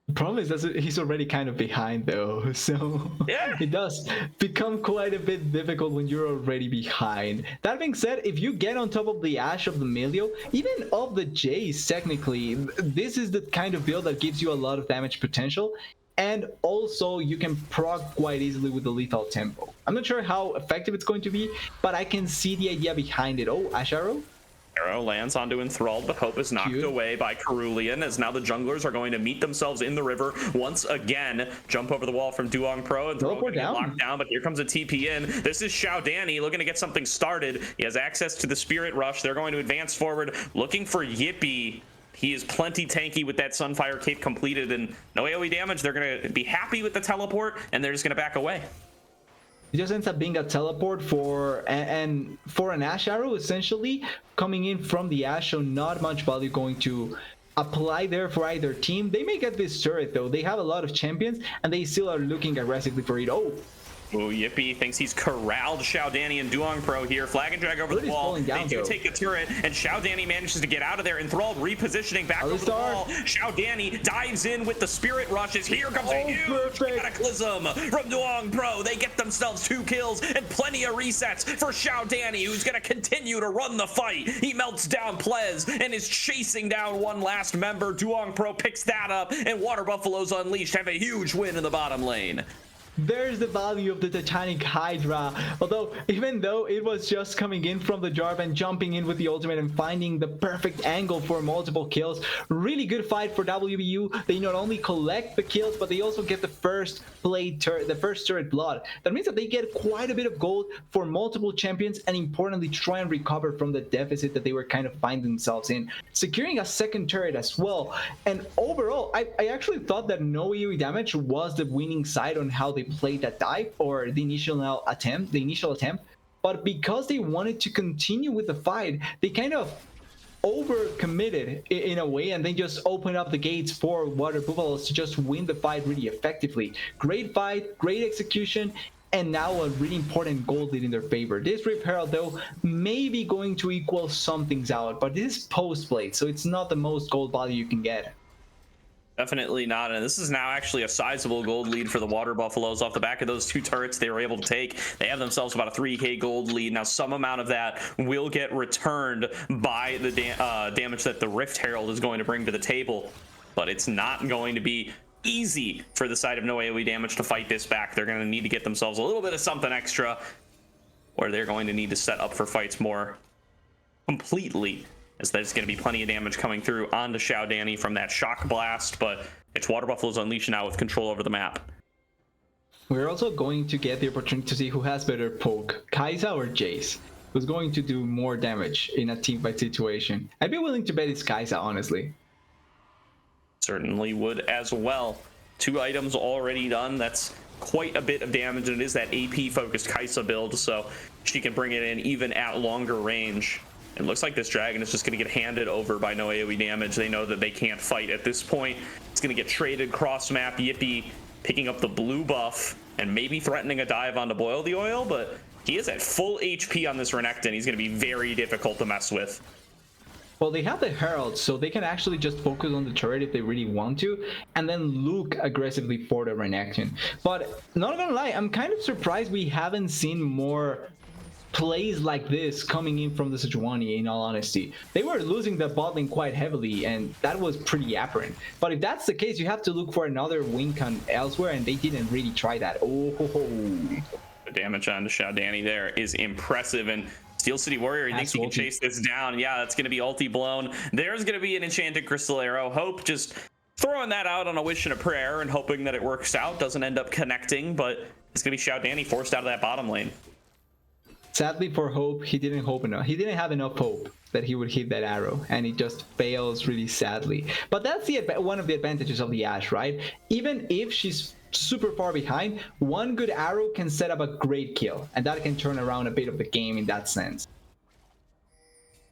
The problem is that he's already kind of behind though, so yeah, it does become quite a bit difficult when you're already behind. That being said, if you get on top of the Ashe, of the Melio, even of the Jace, technically, this is the kind of build that gives you a lot of damage potential, and also you can proc quite easily with the lethal tempo. I'm not sure how effective it's going to be, but I can see the idea behind it. Oh, Ashe Arrow? Arrow lands onto Enthralled, but Hope is knocked away by Cerulean, as now the junglers are going to meet themselves in the river once again. Jump over the wall from Duong Pro, and Enthralled going to get locked down, but here comes a TP in. This is Xiao Danny looking to get something started. He has access to the Spirit Rush. They're going to advance forward, looking for Yippee. He is plenty tanky with that Sunfire Cape completed, and no AoE damage. They're going to be happy with the teleport, and they're just going to back away. It just ends up being a teleport for an Ashe Arrow, essentially coming in from the Ashe, so not much value going to apply there for either team. They may get this turret though. They have a lot of champions and they still are looking aggressively for it. Oh, Yippee thinks he's corralled Xiao Danny and Duong Pro here. Flag and drag over the wall. They do take the turret, and Xiao Danny manages to get out of there. Enthralled repositioning back over the wall. Xiao Danny dives in with the Spirit Rushes. Here comes a huge cataclysm from Duong Pro. They get themselves 2 kills and plenty of resets for Xiao Danny, who's going to continue to run the fight. He melts down Plez and is chasing down one last member. Duong Pro picks that up, and Water Buffaloes Unleashed have a huge win in the bottom lane. There's the value of the Titanic Hydra. Although, even though it was just coming in from the Jarv and jumping in with the ultimate and finding the perfect angle for multiple kills, really good fight for WBU. They not only collect the kills, but they also get the first turret blood. That means that they get quite a bit of gold for multiple champions, and importantly, try and recover from the deficit that they were kind of finding themselves in, securing a second turret as well. And overall, I actually thought that no AoE damage was the winning side on how they played that dive or the initial attempt. But because they wanted to continue with the fight, they kind of over-committed in a way, and then just opened up the gates for Water Buffaloes to just win the fight really effectively. Great fight, great execution, and now a really important gold lead in their favor. This Rip Herald, though, may be going to equal some things out, but this is post-plate, so it's not the most gold value you can get. Definitely not, and this is now actually a sizable gold lead for the Water Buffaloes off the back of those 2 turrets they were able to take. They have themselves about a 3k gold lead. Now, some amount of that will get returned by the damage that the Rift Herald is going to bring to the table, but it's not going to be easy for the side of no AoE damage to fight this back. They're going to need to get themselves a little bit of something extra, or they're going to need to set up for fights more completely, as there's going to be plenty of damage coming through onto Xiao Danny from that shock blast, but it's Water Buffaloes Unleashed now with control over the map. We're also going to get the opportunity to see who has better poke, Kai'Sa or Jace, who's going to do more damage in a teamfight situation. I'd be willing to bet it's Kai'Sa, honestly. Certainly would as well. 2 items already done. That's quite a bit of damage, and it is that AP focused Kai'Sa build, so she can bring it in even at longer range. It looks like this dragon is just going to get handed over by no AoE damage. They know that they can't fight at this point. It's going to get traded cross map. Yippee picking up the blue buff and maybe threatening a dive onto Boil the Oil, but he is at full HP on this Renekton. He's going to be very difficult to mess with. Well, they have the Herald, so they can actually just focus on the turret if they really want to, and then look aggressively for the Renekton. But not gonna lie, I'm kind of surprised we haven't seen more plays like this coming in from the Sejuani, in all honesty. They were losing the bot lane quite heavily, and that was pretty apparent. But if that's the case, you have to look for another win con elsewhere, and they didn't really try that. Oh, the damage on Xiao Danny there is impressive, and Steel City Warrior, he thinks he can chase this down. Yeah, that's going to be ulti blown. There's going to be an Enchanted Crystal Arrow. Hope just throwing that out on a wish and a prayer and hoping that it works out. Doesn't end up connecting, but it's going to be Xiao Danny forced out of that bottom lane. Sadly for Hope, he didn't hope enough. He didn't have enough hope that he would hit that arrow, and it just fails really sadly. But that's one of the advantages of the Ashe, right? Even if she's super far behind, one good arrow can set up a great kill, and that can turn around a bit of the game in that sense.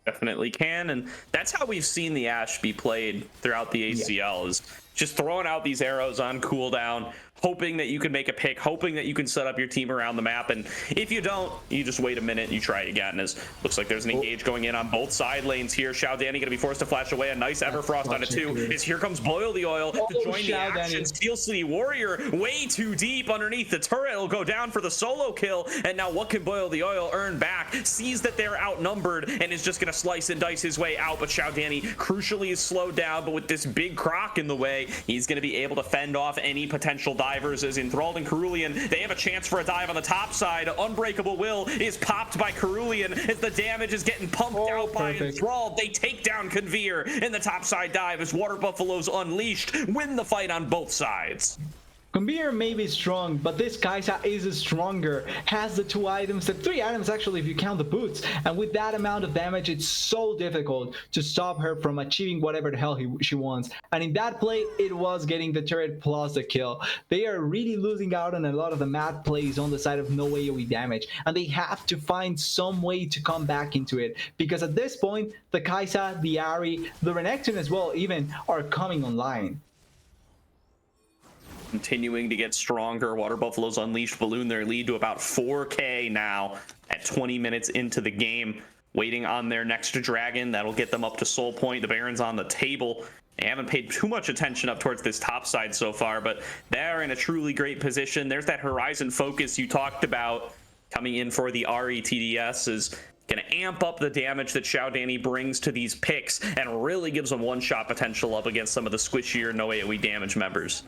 Definitely can, and that's how we've seen the Ashe be played throughout the ACL, is just throwing out these arrows on cooldown, hoping that you can make a pick, hoping that you can set up your team around the map, and if you don't, you just wait a minute and you try it again. As looks like there's an engage going in on both side lanes here. Xiao Danny gonna be forced to flash away. A nice Everfrost on it too. Is here comes Boil the Oil to join the action. Steel City Warrior way too deep underneath the turret. It'll go down for the solo kill, and now what can Boil the Oil earn back? Sees that they're outnumbered and is just gonna slice and dice his way out, but Xiao Danny crucially is slowed down, but with this big croc in the way, he's gonna be able to fend off any potential divers. As Enthralled and Cerulean, they have a chance for a dive on the top side. Unbreakable Will is popped by Cerulean as the damage is getting pumped out by Enthralled. They take down Conveer in the top side dive as Water Buffaloes Unleashed win the fight on both sides. Conveer may be strong, but this Kai'Sa is stronger, has the 2 items, the 3 items actually if you count the boots, and with that amount of damage, it's so difficult to stop her from achieving whatever the hell she wants. And in that play, it was getting the turret plus the kill. They are really losing out on a lot of the mad plays on the side of no AoE damage, and they have to find some way to come back into it, because at this point, the Kai'Sa, the Ahri, the Renekton as well even, are coming online. Continuing to get stronger. Water Buffaloes Unleashed balloon their lead to about 4k now at 20 minutes into the game, waiting on their next dragon. That'll get them up to soul point. The Baron's on the table. They haven't paid too much attention up towards this top side so far, but they're in a truly great position. There's that Horizon focus you talked about coming in for the RE TDS, is gonna amp up the damage that Xiao Danny brings to these picks and really gives them one-shot potential up against some of the squishier no AoE damage members.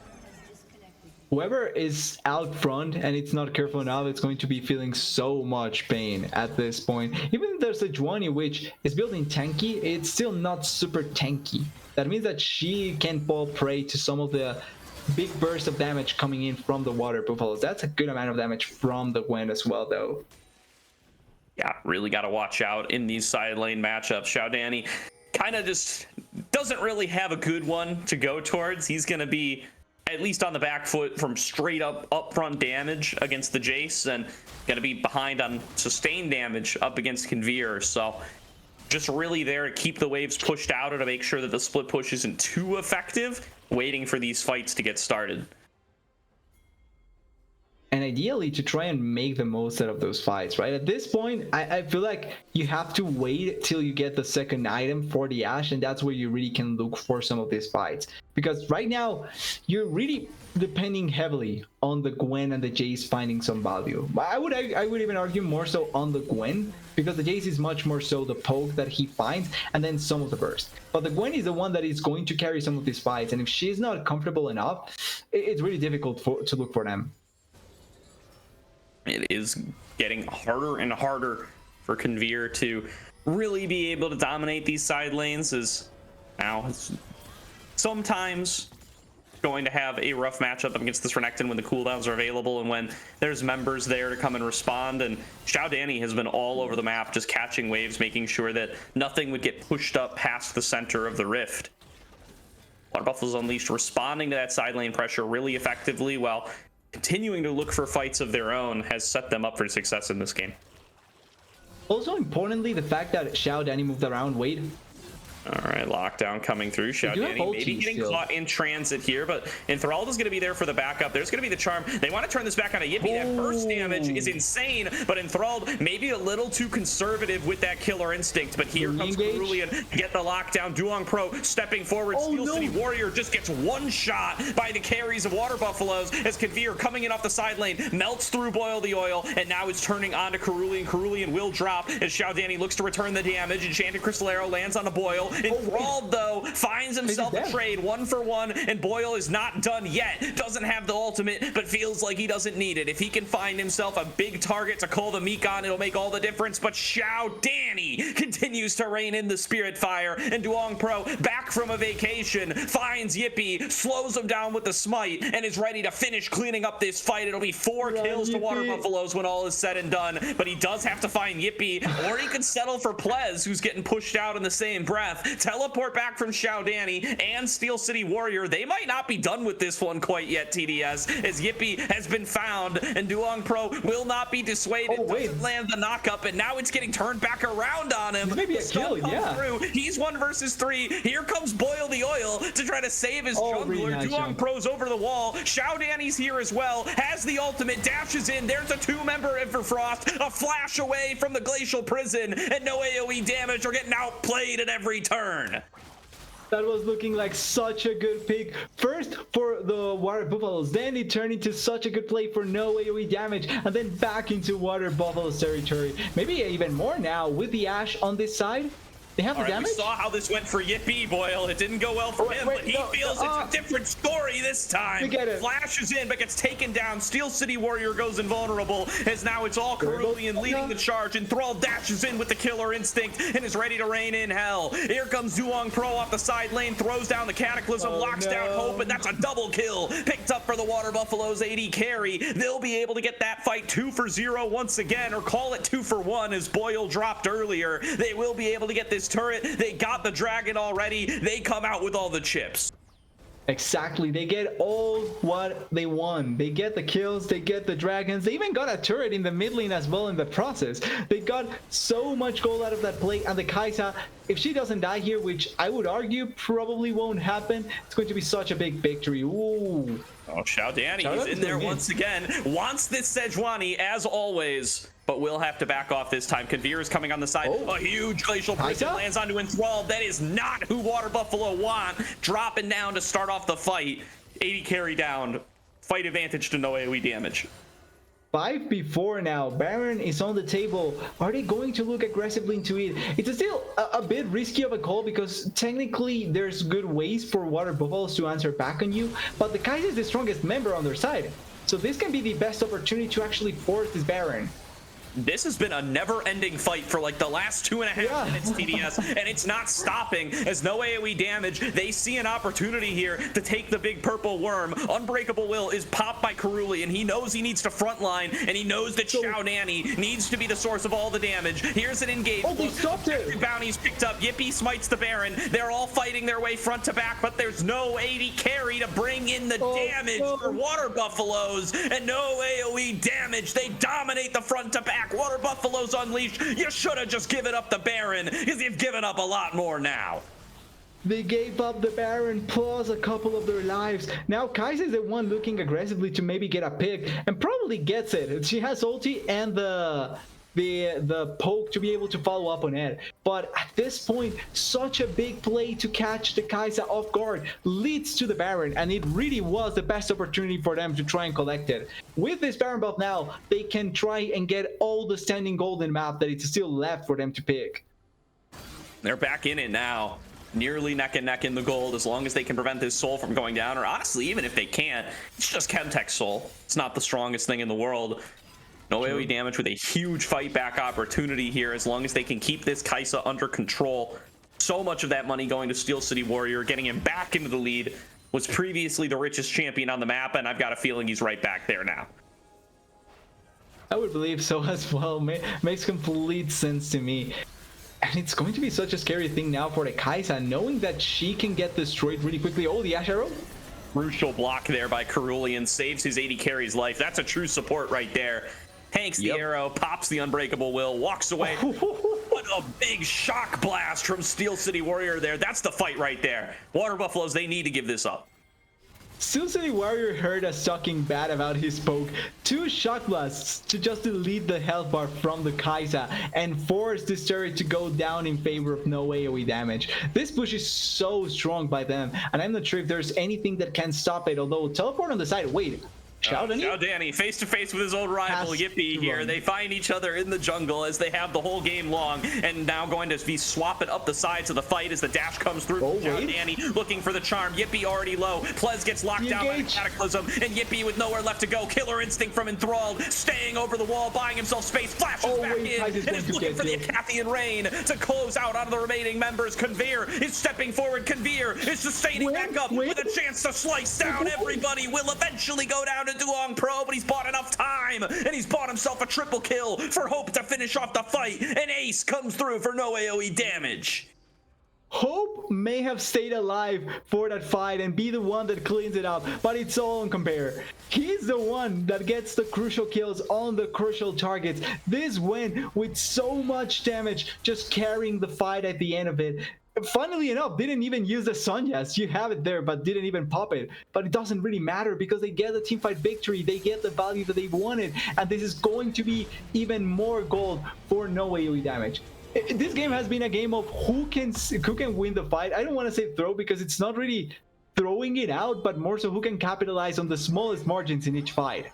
whoever is out front and it's not careful enough, it's going to be feeling so much pain at this point. Even if there's a Juani which is building tanky, it's still not super tanky. That means that she can fall prey to some of the big bursts of damage coming in from the water buffaloes. That's a good amount of damage from the Gwen as well, though. Yeah, really got to watch out in these side lane matchups. Xiaodani kind of just doesn't really have a good one to go towards. He's going to be at least on the back foot from straight up upfront damage against the Jace, and going to be behind on sustained damage up against Conveer. So just really there to keep the waves pushed out or to make sure that the split push isn't too effective, waiting for these fights to get started. And ideally to try and make the most out of those fights, right? At this point, I feel like you have to wait till you get the second item for the Ashe, and that's where you really can look for some of these fights. Because right now, you're really depending heavily on the Gwen and the Jace finding some value. I would even argue more so on the Gwen, because the Jace is much more so the poke that he finds, and then some of the burst. But the Gwen is the one that is going to carry some of these fights, and if she's not comfortable enough, it's really difficult to look for them. It is getting harder and harder for Conveer to really be able to dominate these side lanes, as now it's sometimes going to have a rough matchup against this Renekton when the cooldowns are available and when there's members there to come and respond. And Xiaodani has been all over the map, just catching waves, making sure that nothing would get pushed up past the center of the rift. Water Buffaloes Unleashed responding to that side lane pressure really effectively, while continuing to look for fights of their own has set them up for success in this game. Also importantly, the fact that Xiaodani moved around Wade. All right, lockdown coming through. Xiaodani maybe getting caught in transit here, but Enthralled is going to be there for the backup. There's going to be the charm. They want to turn this back on a Yippee. That burst damage is insane, but Enthralled maybe a little too conservative with that killer instinct. But here comes Cerulean to get the lockdown. Duong Pro stepping forward. Steel City Warrior just gets one shot by the carries of Water Buffaloes as Conveer coming in off the side lane melts through Boil the Oil, and now is turning onto Cerulean. Cerulean will drop as Xiaodani looks to return the damage. Enchanted Crystal Arrow lands on the Boil. Enthralled, though, finds himself a trade 1-for-1, and Boyle is not done yet. Doesn't have the ultimate, but feels like he doesn't need it. If he can find himself a big target to call the meek on, it'll make all the difference. But Xiaodani continues to rein in the Spirit Fire, and Duong Pro, back from a vacation, finds Yippee, slows him down with the smite, and is ready to finish cleaning up this fight. It'll be 4 kills to Water Buffaloes when all is said and done, but he does have to find Yippee, or he could settle for Plez, who's getting pushed out in the same breath. Teleport back from Xiaodani and Steel City Warrior. They might not be done with this one quite yet, TDS, as Yippee has been found, and Duong Pro will not be dissuaded. Doesn't land the knockup, and now it's getting turned back around on him. Maybe a kill, yeah. Through. He's 1 versus 3. Here comes Boil the Oil to try to save his jungler. Really nice Duong Pro's over the wall. Xiaodani's here as well. Has the ultimate, dashes in. There's a 2-member Everfrost, a flash away from the Glacial Prison, and no AOE damage. Are getting outplayed at every turn. That was looking like such a good pick. First for the Water Buffaloes, then it turned into such a good play for no AoE damage, and then back into Water Buffaloes territory. Maybe even more now with the Ashe on this side. They have the damage? We saw how this went for Yippee, Boyle. It didn't go well for him, but he feels it's a different story this time. Flashes in, but gets taken down. Steel City Warrior goes invulnerable, as now it's all Cerulean leading the charge. Enthralled dashes in with the killer instinct and is ready to reign in hell. Here comes Duong Pro off the side lane, throws down the Cataclysm, locks down Hope, and that's a double kill. Picked up for the Water Buffaloes AD carry. They'll be able to get that fight 2-for-0 once again, or call it 2-for-1 as Boyle dropped earlier. They will be able to get this turret. They got the dragon already. They come out with all the chips. Exactly. They get all what they want. They get the kills, they get the dragons. They even got a turret in the mid lane as well in the process. They got so much gold out of that play, and the Kai'Sa, if she doesn't die here, which I would argue probably won't happen, it's going to be such a big victory. Ooh. Oh, Xiaodani is in there once again. Wants this Sejuani as always, but will have to back off this time. Conveer is coming on the side. A huge Glacial Prison lands onto Enthralled. That is not who Water Buffalo want. Dropping down to start off the fight. 80 carry down. Fight advantage to no AoE damage. 5 before now. Baron is on the table. Are they going to look aggressively into it? It's still a bit risky of a call because technically there's good ways for Water Buffaloes to answer back on you, but the Kai'Sa is the strongest member on their side. So this can be the best opportunity to actually force this Baron. This has been a never-ending fight for like the last 2.5 minutes, TDS, and it's not stopping. As no AOE damage, they see an opportunity here to take the big purple worm. Unbreakable Will is popped by Karuli, and he knows he needs to frontline, and he knows that Xiao Nanny needs to be the source of all the damage. Here's an engage. Oh, they stopped it. Bounty's picked up. Yippee smites the Baron. They're all fighting their way front to back, but there's no AD carry to bring in the damage for Water Buffaloes, and no AOE damage. They dominate the front to back. Water Buffaloes unleashed. You should have just given up the Baron, because you've given up a lot more now. They gave up the Baron plus a couple of their lives. Now Kai'Sa is the one looking aggressively to maybe get a pick, and probably gets it. She has ulti and the poke to be able to follow up on it. But at this point, such a big play to catch the Kai'Sa off guard leads to the Baron, and it really was the best opportunity for them to try and collect it. With this Baron buff now, they can try and get all the standing golden map that is still left for them to pick. They're back in it now. Nearly neck and neck in the gold, as long as they can prevent this soul from going down, or honestly, even if they can't, it's just Chemtech's soul. It's not the strongest thing in the world. No AOE damage with a huge fight back opportunity here, as long as they can keep this Kai'Sa under control. So much of that money going to Steel City Warrior, getting him back into the lead. Was previously the richest champion on the map, and I've got a feeling he's right back there now. I would believe so as well. Makes complete sense to me. And it's going to be such a scary thing now for the Kai'Sa, knowing that she can get destroyed really quickly. Oh, the Ash Arrow. Crucial block there by Cerulean, saves his AD carry's life. That's a true support right there. Hanks the arrow, pops the Unbreakable Will, walks away. What a big shock blast from Steel City Warrior there. That's the fight right there. Water Buffaloes, they need to give this up. Steel City Warrior heard us talking bad about his poke. 2 shock blasts to just delete the health bar from the Kai'Sa and force this turret to go down in favor of no AOE damage. This push is so strong by them, and I'm not sure if there's anything that can stop it, although teleport on the side, wait. Xiao Danny face to face with his old rival Yippee here. They find each other in the jungle as they have the whole game long, and now going to be swapping up the sides of the fight as the dash comes through. Xiao Danny looking for the charm. Yippee already low. Plez gets locked down by the Cataclysm, and Yippee with nowhere left to go. Killer Instinct from Enthralled, staying over the wall, buying himself space, flashes back in, and is looking for the Acathian Rain to close out on the remaining members. Conveer is stepping forward. Conveer is sustaining back up with a chance to slice down everybody. Will eventually go down to Duong Pro, but he's bought enough time, and he's bought himself a triple kill for Hope to finish off the fight, and Ace comes through for no AOE damage. Hope may have stayed alive for that fight and be the one that cleans it up, but it's all on Compare. He's the one that gets the crucial kills on the crucial targets. This win with so much damage, just carrying the fight at the end of it. Funnily enough, didn't even use the Sun. Yes, you have it there, but didn't even pop it. But it doesn't really matter because they get the teamfight victory. They get the value that they wanted, and this is going to be even more gold for no AOE damage. This game has been a game of who can win the fight. I don't want to say throw because it's not really throwing it out, but more so who can capitalize on the smallest margins in each fight.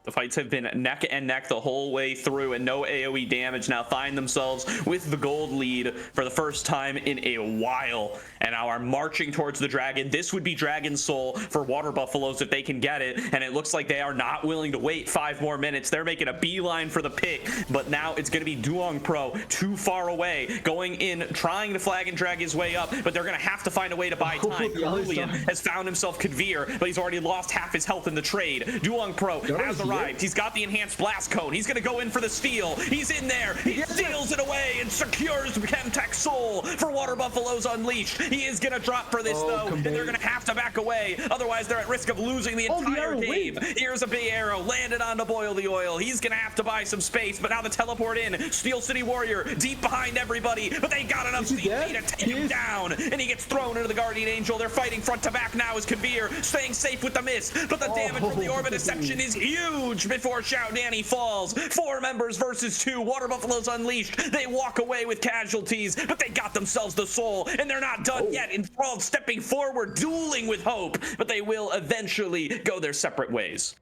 The fights have been neck and neck the whole way through, and no AOE damage now find themselves with the gold lead for the first time in a while, and now are marching towards the dragon. This would be Dragon Soul for Water Buffaloes if they can get it, and it looks like they are not willing to wait 5 more minutes. They're making a beeline for the pick, but now it's going to be Duong Pro too far away, going in, trying to flag and drag his way up, but they're going to have to find a way to buy time. Cerulean has found himself Conveer, but he's already lost half his health in the trade. Duong Pro has arrived. He's got the enhanced blast cone. He's gonna go in for the steal. He's in there. He steals it away and secures Chemtech Soul for Water Buffaloes Unleashed. He is gonna drop for this though, and they're gonna have to back away. Otherwise, they're at risk of losing the entire game. Here's a big arrow landed on to Boil the Oil. He's gonna have to buy some space, but now the teleport in. Steel City Warrior deep behind everybody, but they got enough CP to take him down, and he gets thrown into the Guardian Angel. They're fighting front to back now as Conveer staying safe with the miss, but the damage from the Orb of Deception is huge. Before Xiao Danny falls, 4 members versus 2. Water Buffaloes Unleashed. They walk away with casualties, but they got themselves the soul, and they're not done yet. Enthralled stepping forward, dueling with Hope, but they will eventually go their separate ways.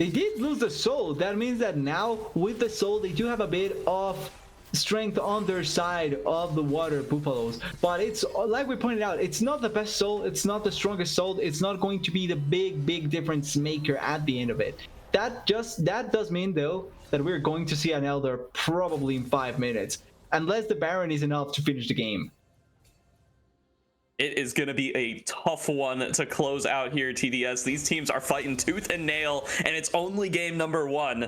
They did lose the soul. That means that now with the soul, they do have a bit of strength on their side of the water buffaloes. But it's like we pointed out, it's not the best soul. It's not the strongest soul. It's not going to be the big difference maker at the end of it. That does mean though that we're going to see an Elder probably in 5 minutes, unless the Baron is enough to finish the game. It is going to be a tough one to close out here, TDS. These teams are fighting tooth and nail, and it's only game number 1.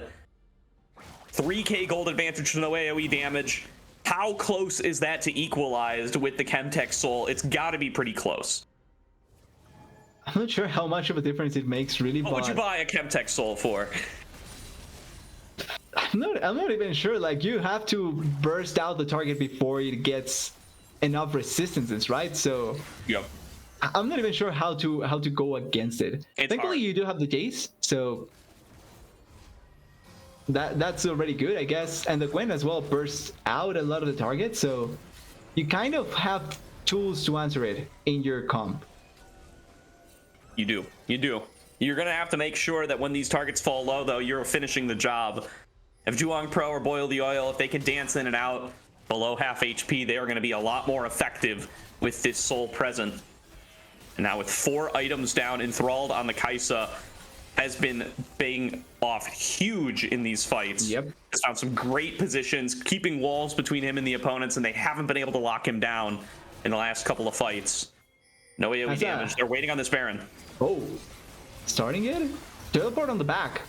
3k gold advantage to no AoE damage. How close is that to equalized with the Chemtech Soul? It's got to be pretty close. I'm not sure how much of a difference it makes, really. What would you buy a Chemtech Soul for? I'm not even sure. Like, you have to burst out the target before it gets enough resistances, right? So yep. I'm not even sure how to go against it. Thankfully, you do have the Jace, so that's already good, I guess. And the Gwen as well bursts out a lot of the targets, so you kind of have tools to answer it in your comp. You do. You're gonna have to make sure that when these targets fall low, though, you're finishing the job. If Zhuang Pro or Boil the Oil, if they can dance in and out below half HP, they are going to be a lot more effective with this soul present. And now with 4 items down, Enthralled on the Kaisa has been paying off huge in these fights. Yep. Has found some great positions, keeping walls between him and the opponents, and they haven't been able to lock him down in the last couple of fights. No AoE damage. They're waiting on this Baron. Oh, starting it? Teleport on the back.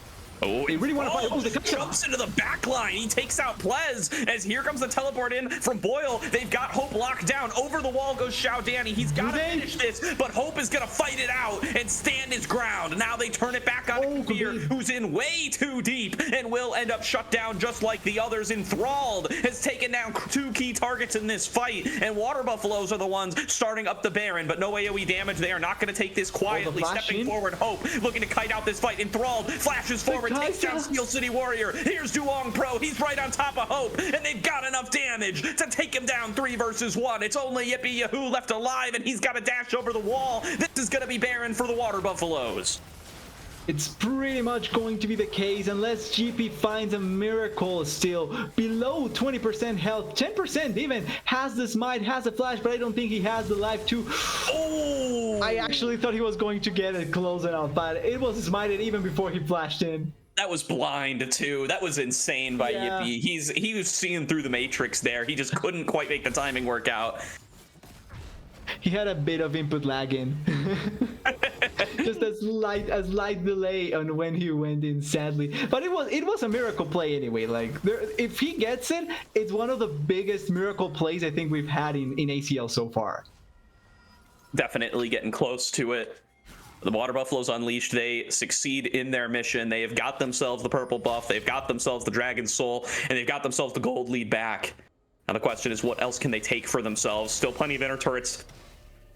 Oh, they really want to fight. Oh, he jumps into the back line. He takes out Plez as here comes the teleport in from Boyle. They've got Hope locked down. Over the wall goes Xiao Danny. He's got to finish this, but Hope is going to fight it out and stand his ground. Now they turn it back on Kabir, who's in way too deep and will end up shut down just like the others. Enthralled has taken down 2 key targets in this fight, and Water Buffaloes are the ones starting up the Baron, but no AoE damage. They are not going to take this quietly. Stepping forward, Hope looking to kite out this fight. Enthralled flashes forward, takes down Steel City Warrior. Here's Duong Pro. He's right on top of Hope, and they've got enough damage to take him down 3 versus 1. It's only Yippee Yahoo left alive, and he's got to dash over the wall. This is going to be Baron for the Water Buffaloes. It's pretty much going to be the case unless GP finds a miracle still. Below 20% health, 10% even, has the smite, has a flash, but I don't think he has the life too. Oh! I actually thought he was going to get it close enough, but it was smited even before he flashed in. That was blind too. That was insane by Yippee. He was seeing through the matrix there. He just couldn't quite make the timing work out. He had a bit of input lagging. Just a slight delay on when he went in, sadly. But it was a miracle play anyway. Like, if he gets it, it's one of the biggest miracle plays I think we've had in ACL so far. Definitely getting close to it. The Water Buffaloes Unleashed, they succeed in their mission. They have got themselves the purple buff, they've got themselves the Dragon Soul, and they've got themselves the gold lead back. Now the question is, what else can they take for themselves? Still plenty of inner turrets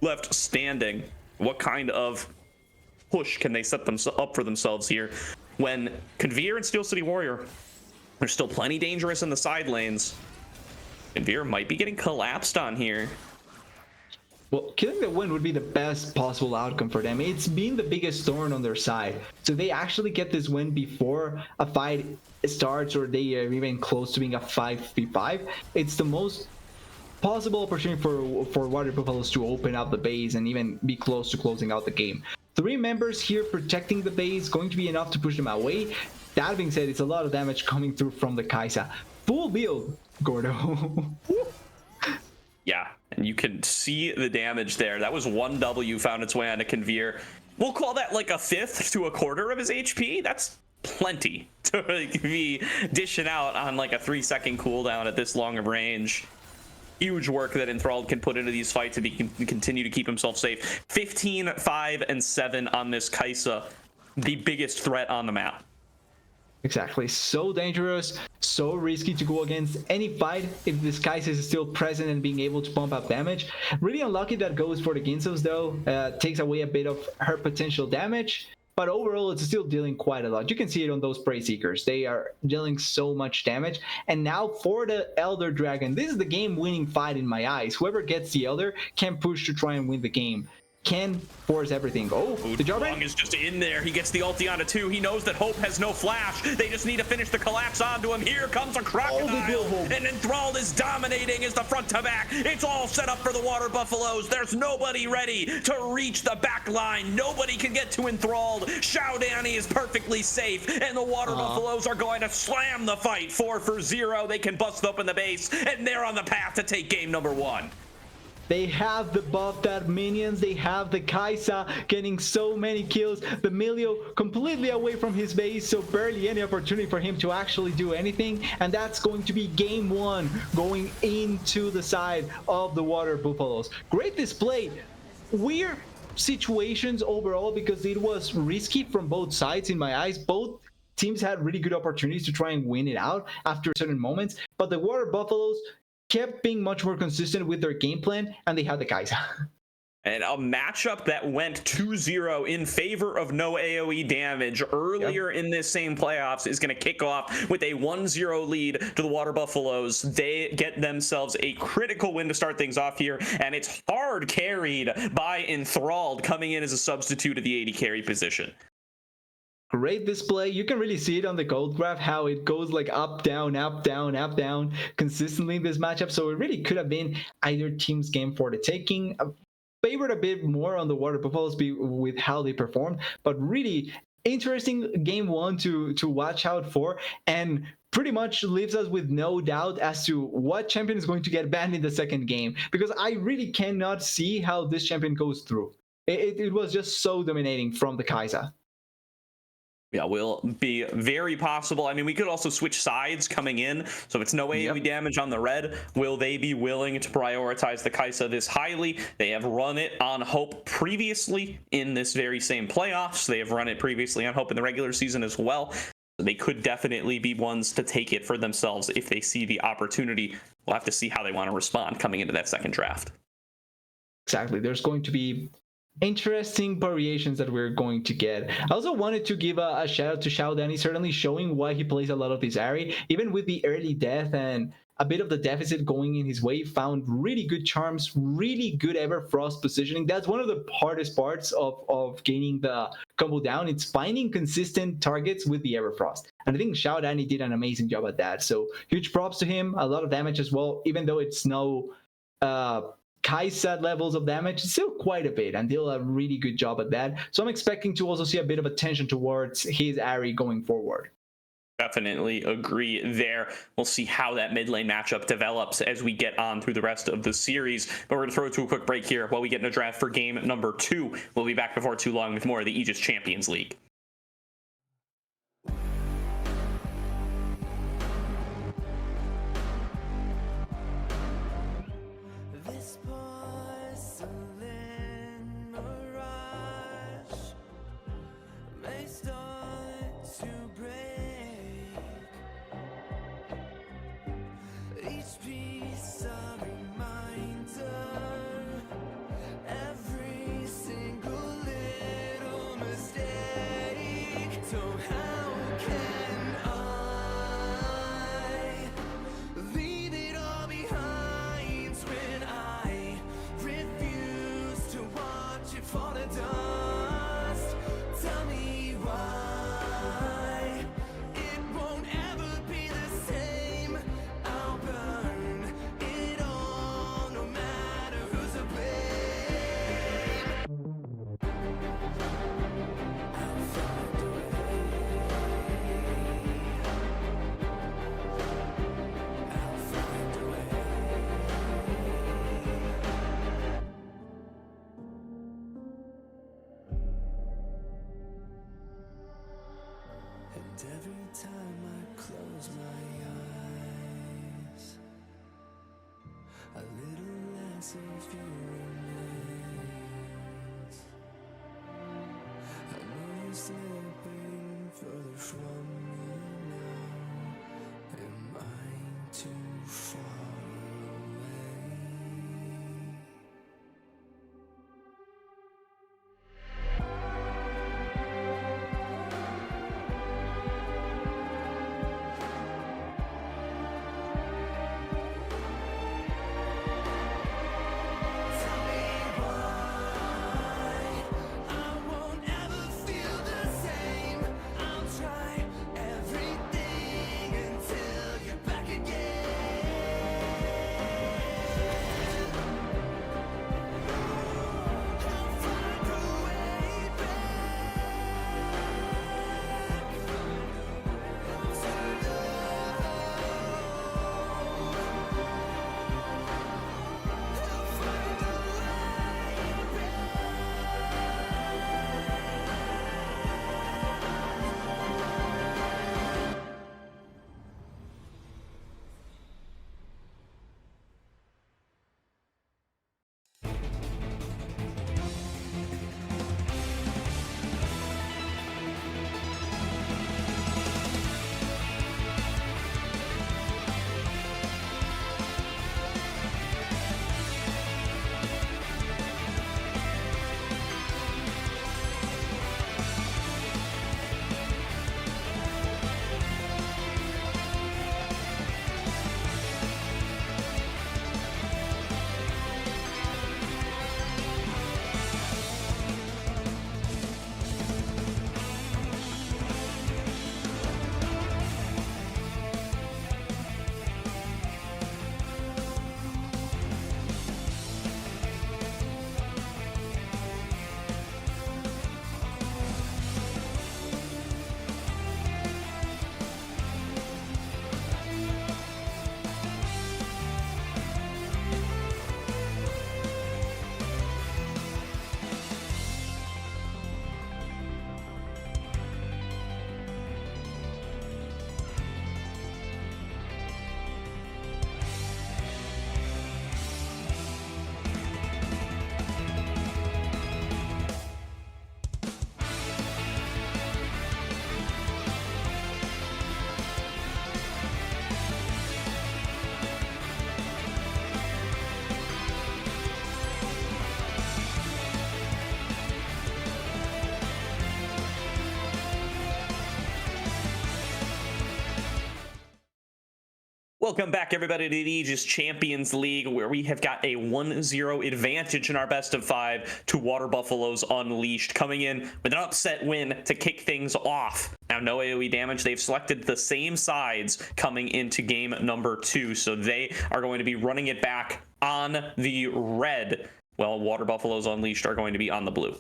left standing. What kind of push can they set them up for themselves here when Conveer and Steel City Warrior are still plenty dangerous in the side lanes? Conveer might be getting collapsed on here. Well, killing the win would be the best possible outcome for them. It's been the biggest thorn on their side. So they actually get this win before a fight starts, or they are even close to being a 5v5. It's the most possible opportunity for Water Buffaloes to open up the base and even be close to closing out the game. 3 members here protecting the base, going to be enough to push them away. That being said, it's a lot of damage coming through from the Kaisa. Full build, Gordo. Yeah, and you can see the damage there. That was 1 W found its way onto Conveer. We'll call that like 1/5 to 1/4 of his HP. That's plenty to be dishing out on like a 3-second cooldown at this long of range. Huge work that Enthralled can put into these fights if he can continue to keep himself safe. 15, 5, and 7 on this Kaisa, the biggest threat on the map. Exactly. So dangerous, so risky to go against any fight if this Kaisa is still present and being able to pump up damage. Really unlucky that goes for the Ginsos though. Takes away a bit of her potential damage. But overall, it's still dealing quite a lot. You can see it on those Prey Seekers. They are dealing so much damage. And now for the Elder Dragon, this is the game-winning fight in my eyes. Whoever gets the Elder can push to try and win the game. can force everything. Oh, the Jawbreaker is just in there. He gets the ulti onto 2. He knows that Hope has no flash. They just need to finish the collapse onto him. Here comes a crocodile. And Enthralled is dominating as the front to back. It's all set up for the Water Buffaloes. There's nobody ready to reach the back line. Nobody can get to Enthralled. Xiao Danny is perfectly safe. And the Water Buffaloes are going to slam the fight 4-0. They can bust open the base. And they're on the path to take game number 1. They have the buff that minions, they have the Kai'Sa getting so many kills, the Milio completely away from his base, so barely any opportunity for him to actually do anything, and that's going to be game 1 going into the side of the Water Buffaloes. Great display. Weird situations overall because it was risky from both sides in my eyes. Both teams had really good opportunities to try and win it out after certain moments, but the Water Buffaloes kept being much more consistent with their game plan, and they had the Kai'Sa. And a matchup that went 2-0 in favor of no AOE damage earlier in this same playoffs is going to kick off with a 1-0 lead to the Water Buffaloes. They get themselves a critical win to start things off here, and it's hard carried by Enthralled coming in as a substitute of the AD carry position. Great display. You can really see it on the gold graph how it goes like up, down, up, down, up, down consistently in this matchup. So it really could have been either team's game for the taking. Favored a bit more on the Water Buffaloes with how they performed, but really interesting game 1 to watch out for, and pretty much leaves us with no doubt as to what champion is going to get banned in the second game, because I really cannot see how this champion goes through. It was just so dominating from the Kai'Sa. Yeah, will be very possible. I mean, we could also switch sides coming in. So if it's no AoE damage on the red, will they be willing to prioritize the Kai'Sa this highly? They have run it on Hope previously in this very same playoffs. They have run it previously on Hope in the regular season as well. So they could definitely be ones to take it for themselves if they see the opportunity. We'll have to see how they want to respond coming into that second draft. Exactly. There's going to be interesting variations that we're going to get. I also wanted to give a shout out to Xiao Danny, certainly showing why he plays a lot of this Ahri, even with the early death and a bit of the deficit going in his way, found really good charms, really good Everfrost positioning. That's one of the hardest parts of gaining the combo down. It's finding consistent targets with the Everfrost. And I think Xiao Danny did an amazing job at that. So huge props to him. A lot of damage as well, even though it's no Kai'Sa levels of damage, it's still quite a bit, and they'll have a really good job at that. So I'm expecting to also see a bit of attention towards his Ahri going forward. Definitely agree there. We'll see how that mid lane matchup develops as we get on through the rest of the series. But we're going to throw it to a quick break here while we get in a draft for game number 2. We'll be back before too long with more of the Aegis Champions League. Every time I close my eyes, a little less of you remains. I know you're slipping further from me now. Am I too far away? Welcome back, everybody, to the Aegis Champions League, where we have got a 1-0 advantage in our best of 5 to Water Buffaloes Unleashed, coming in with an upset win to kick things off. Now, no AOE damage. They've selected the same sides coming into game number 2, so they are going to be running it back on the red, while Water Buffaloes Unleashed are going to be on the blue.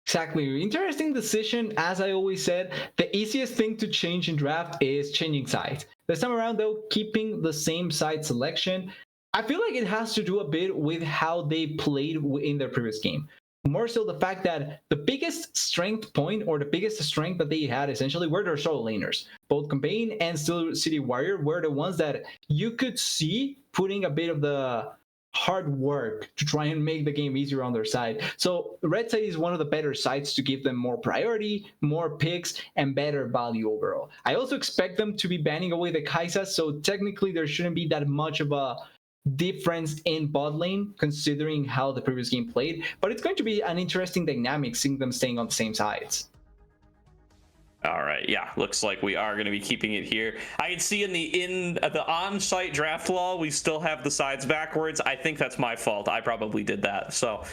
Exactly. Interesting decision. As I always said, the easiest thing to change in draft is changing sides. This time around, though, keeping the same side selection, I feel like it has to do a bit with how they played in their previous game. More so the fact that the biggest strength point, or the biggest strength that they had essentially, were their solo laners. Both Campaign and Steel City Warrior were the ones that you could see putting a bit of the hard work to try and make the game easier on their side. So red side is one of the better sides to give them more priority, more picks, and better value overall. I also expect them to be banning away the Kaisa, so technically there shouldn't be that much of a difference in bot lane considering how the previous game played, but it's going to be an interesting dynamic seeing them staying on the same sides. All right, yeah, looks like we are going to be keeping it here. I can see in the on-site draft law, we still have the sides backwards. I think that's my fault. I probably did that. So,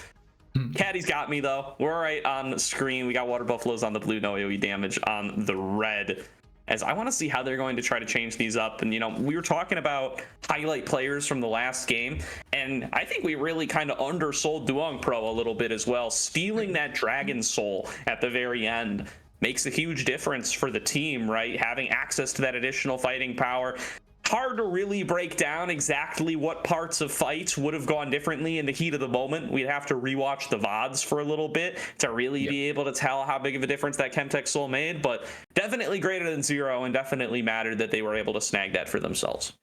Caddy's got me, though. We're right on the screen. We got Water Buffaloes on the blue, no AOE damage on the red. As I want to see how they're going to try to change these up. And, you know, we were talking about highlight players from the last game, and I think we really kind of undersold Duong Pro a little bit as well. Stealing that Dragon Soul at the very end makes a huge difference for the team, right? Having access to that additional fighting power. Hard to really break down exactly what parts of fights would have gone differently in the heat of the moment. We'd have to rewatch the VODs for a little bit to really be able to tell how big of a difference that Chemtech Soul made, but definitely greater than 0, and definitely mattered that they were able to snag that for themselves.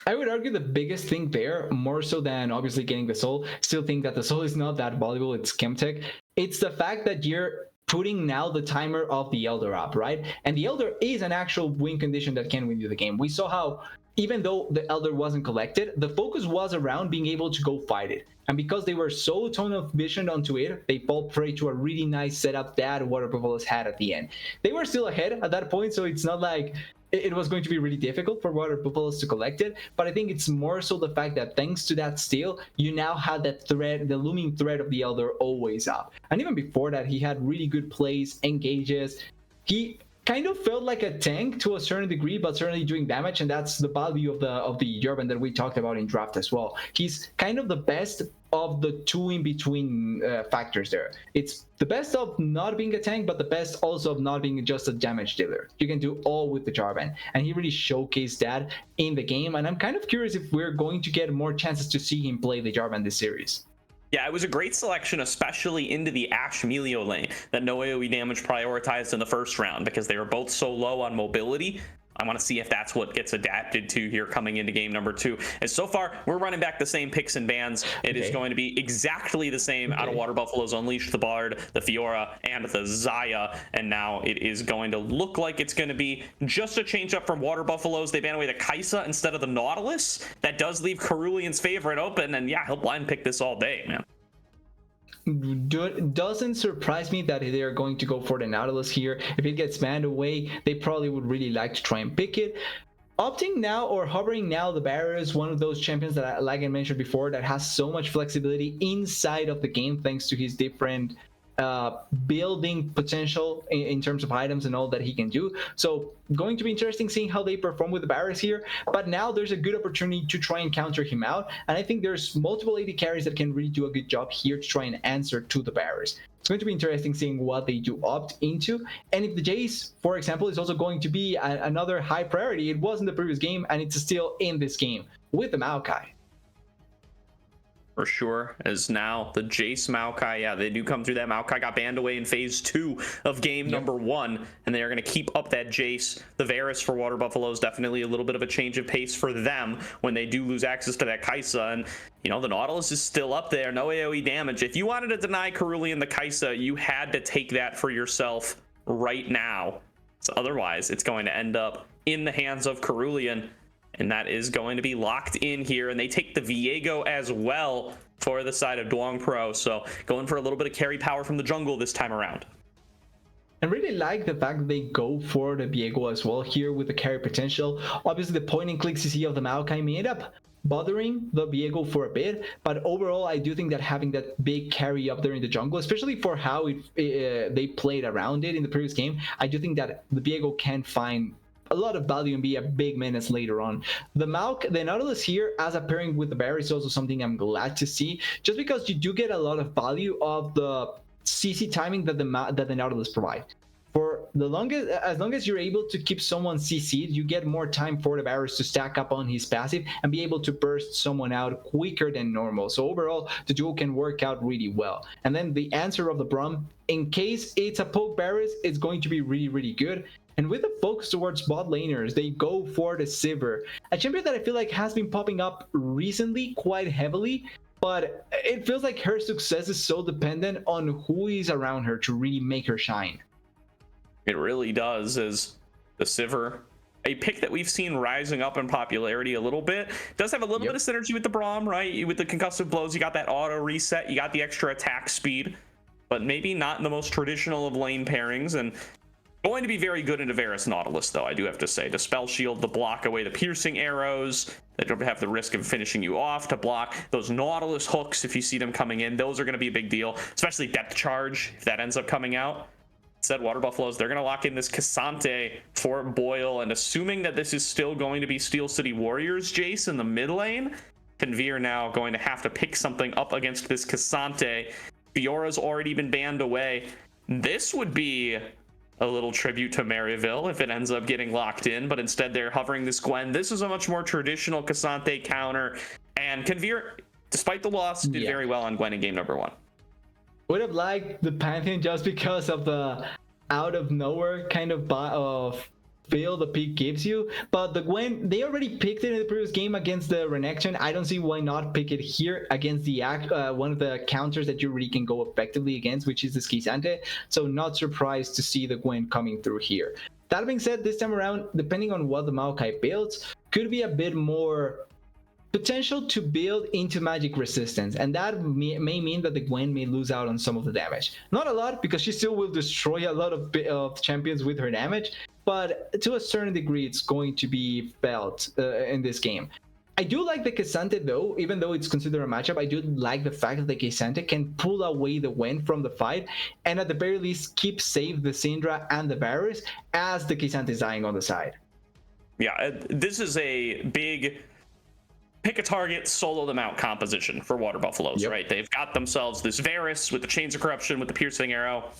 I would argue the biggest thing there, more so than obviously getting the soul, still think that the soul is not that valuable, it's Chemtech. It's the fact that you're putting now the timer of the Elder up, right? And the Elder is an actual win condition that can win you the game. We saw how, even though the Elder wasn't collected, the focus was around being able to go fight it. And because they were so tunnel visioned onto it, they fall prey to a really nice setup that Water Buffaloes had at the end. They were still ahead at that point, so it's not like it was going to be really difficult for Water Buffaloes to collect it, but I think it's more so the fact that thanks to that steal, you now had that thread, the looming thread of the Elder always up. And even before that, he had really good plays, engages. He kind of felt like a tank to a certain degree, but certainly doing damage, and that's the value of the Urban that we talked about in draft as well. He's kind of the best of the two in between factors there. It's the best of not being a tank, but the best also of not being just a damage dealer. You can do all with the Jarvan, and he really showcased that in the game, and I'm kind of curious if we're going to get more chances to see him play the Jarvan this series. Yeah, it was a great selection, especially into the Ashe Melio lane that no AOE damage prioritized in the first round because they were both so low on mobility. I want to see if that's what gets adapted to here coming into game number 2. And so far, we're running back the same picks and bans. It is going to be exactly the same out of Water Buffaloes Unleashed, the Bard, the Fiora, and the Xayah. And now it is going to look like it's going to be just a change up from Water Buffaloes. They ban away the Kaisa instead of the Nautilus. That does leave Cerulean's favorite open. And yeah, he'll blind pick this all day, man. Doesn't surprise me that they're going to go for the Nautilus here. If it gets banned away, they probably would really like to try and pick it. Opting now or hovering now, the Barrier is one of those champions that, like I mentioned before, that has so much flexibility inside of the game thanks to his different building potential in terms of items and all that he can do. So going to be interesting seeing how they perform with the Barriers here, but now there's a good opportunity to try and counter him out, and I think there's multiple AD carries that can really do a good job here to try and answer to the Barriers. It's going to be interesting seeing what they do opt into, and if the Jace, for example, is also going to be another high priority. It was in the previous game and it's still in this game with the Maokai. For sure, as now the Jace Maokai, yeah, they do come through that. Maokai got banned away in phase 2 of game number 1, and they are going to keep up that Jace. The Varus for Water Buffaloes, definitely a little bit of a change of pace for them when they do lose access to that Kaisa. And, you know, the Nautilus is still up there, no AOE damage. If you wanted to deny Cerulean the Kaisa, you had to take that for yourself right now. So otherwise, it's going to end up in the hands of Cerulean. And that is going to be locked in here. And they take the Viego as well for the side of Duong Pro. So going for a little bit of carry power from the jungle this time around. And really like the fact that they go for the Viego as well here with the carry potential. Obviously, the point and click CC of the Maokai may end up bothering the Viego for a bit, but overall, I do think that having that big carry up there in the jungle, especially for how they played around it in the previous game, I do think that the Viego can find a lot of value and be a big menace later on. The Nautilus here as a pairing with the Bear is also something I'm glad to see, just because you do get a lot of value of the CC timing that the Nautilus provide. For the longest, as long as you're able to keep someone CC'd, you get more time for the Varus to stack up on his passive and be able to burst someone out quicker than normal. So overall, the duo can work out really well. And then the answer of the Braum, in case it's a poke Varus, it's going to be really, really good. And with the focus towards bot laners, they go for the Sivir, a champion that I feel like has been popping up recently quite heavily, but it feels like her success is so dependent on who is around her to really make her shine. It really does, as the Sivir, a pick that we've seen rising up in popularity a little bit, does have a little bit of synergy with the Braum, right? With the concussive blows, you got that auto reset, you got the extra attack speed, but maybe not in the most traditional of lane pairings, and going to be very good into Varus Nautilus, though, I do have to say. To spell shield, to block away the piercing arrows that don't have the risk of finishing you off, to block those Nautilus hooks if you see them coming in. Those are going to be a big deal, especially depth charge if that ends up coming out. Said Water Buffaloes, they're going to lock in this Cassante for Boyle, and assuming that this is still going to be Steel City Warriors, Jace, in the mid lane, Conveer now going to have to pick something up against this Cassante. Fiora's already been banned away. This would be a little tribute to Maryville if it ends up getting locked in, but instead they're hovering this Gwen. This is a much more traditional Cassante counter, and Conveer, despite the loss, did very well on Gwen in game number 1. Would have liked the Pantheon just because of the out of nowhere kind of feel the pick gives you, but the Gwen, they already picked it in the previous game against the Renekton. I don't see why not pick it here against the one of the counters that you really can go effectively against, which is the Skisante. So not surprised to see the Gwen coming through here. That being said, this time around, depending on what the Maokai builds, could be a bit more potential to build into magic resistance, and that may mean that the Gwen may lose out on some of the damage. Not a lot, because she still will destroy a lot of champions with her damage, but to a certain degree it's going to be felt in this game. I do like the Cassante though, even though it's considered a matchup. I do like the fact that the Cassante can pull away the win from the fight, and at the very least keep safe the Syndra and the Varus as the Cassante is dying on the side. Yeah, this is a big pick a target, solo them out composition for Water Buffaloes, right? They've got themselves this Varus with the Chains of Corruption, with the Piercing Arrow.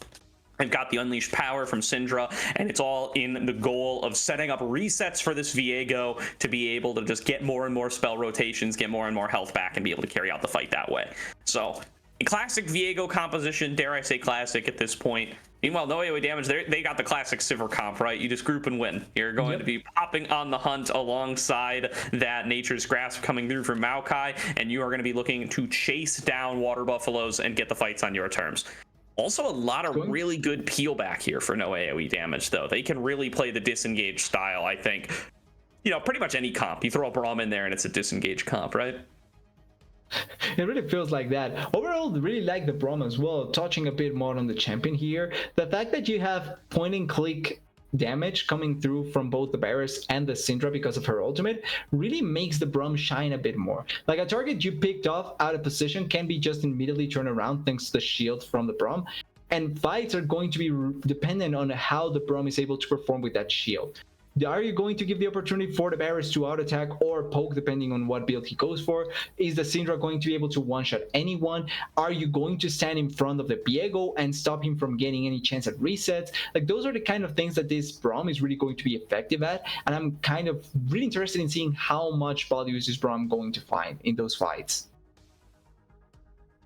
They've got the Unleashed Power from Syndra, and it's all in the goal of setting up resets for this Viego to be able to just get more and more spell rotations, get more and more health back, and be able to carry out the fight that way. So, in classic Viego composition, dare I say classic at this point. Meanwhile, no AOE damage, they got the classic Sivir comp, right? You just group and win. You're going to be popping on the hunt alongside that Nature's Grasp coming through from Maokai, and you are going to be looking to chase down Water Buffaloes and get the fights on your terms. Also, a lot of really good peel back here for no AOE damage, though. They can really play the disengage style, I think. You know, pretty much any comp. You throw a Braum in there and it's a disengage comp, right? It really feels like that. Overall, really like the Braum as well. Touching a bit more on the champion here, the fact that you have point and click damage coming through from both the Varus and the Syndra because of her ultimate really makes the Braum shine a bit more. Like a target you picked off out of position can be just immediately turned around thanks to the shield from the Braum, and fights are going to be dependent on how the Braum is able to perform with that shield. Are you going to give the opportunity for the Varus to auto attack or poke depending on what build he goes for? Is the Syndra going to be able to one-shot anyone? Are you going to stand in front of the Viego and stop him from getting any chance at resets? Like, those are the kind of things that this Braum is really going to be effective at, and I'm kind of really interested in seeing how much value is this Braum going to find in those fights.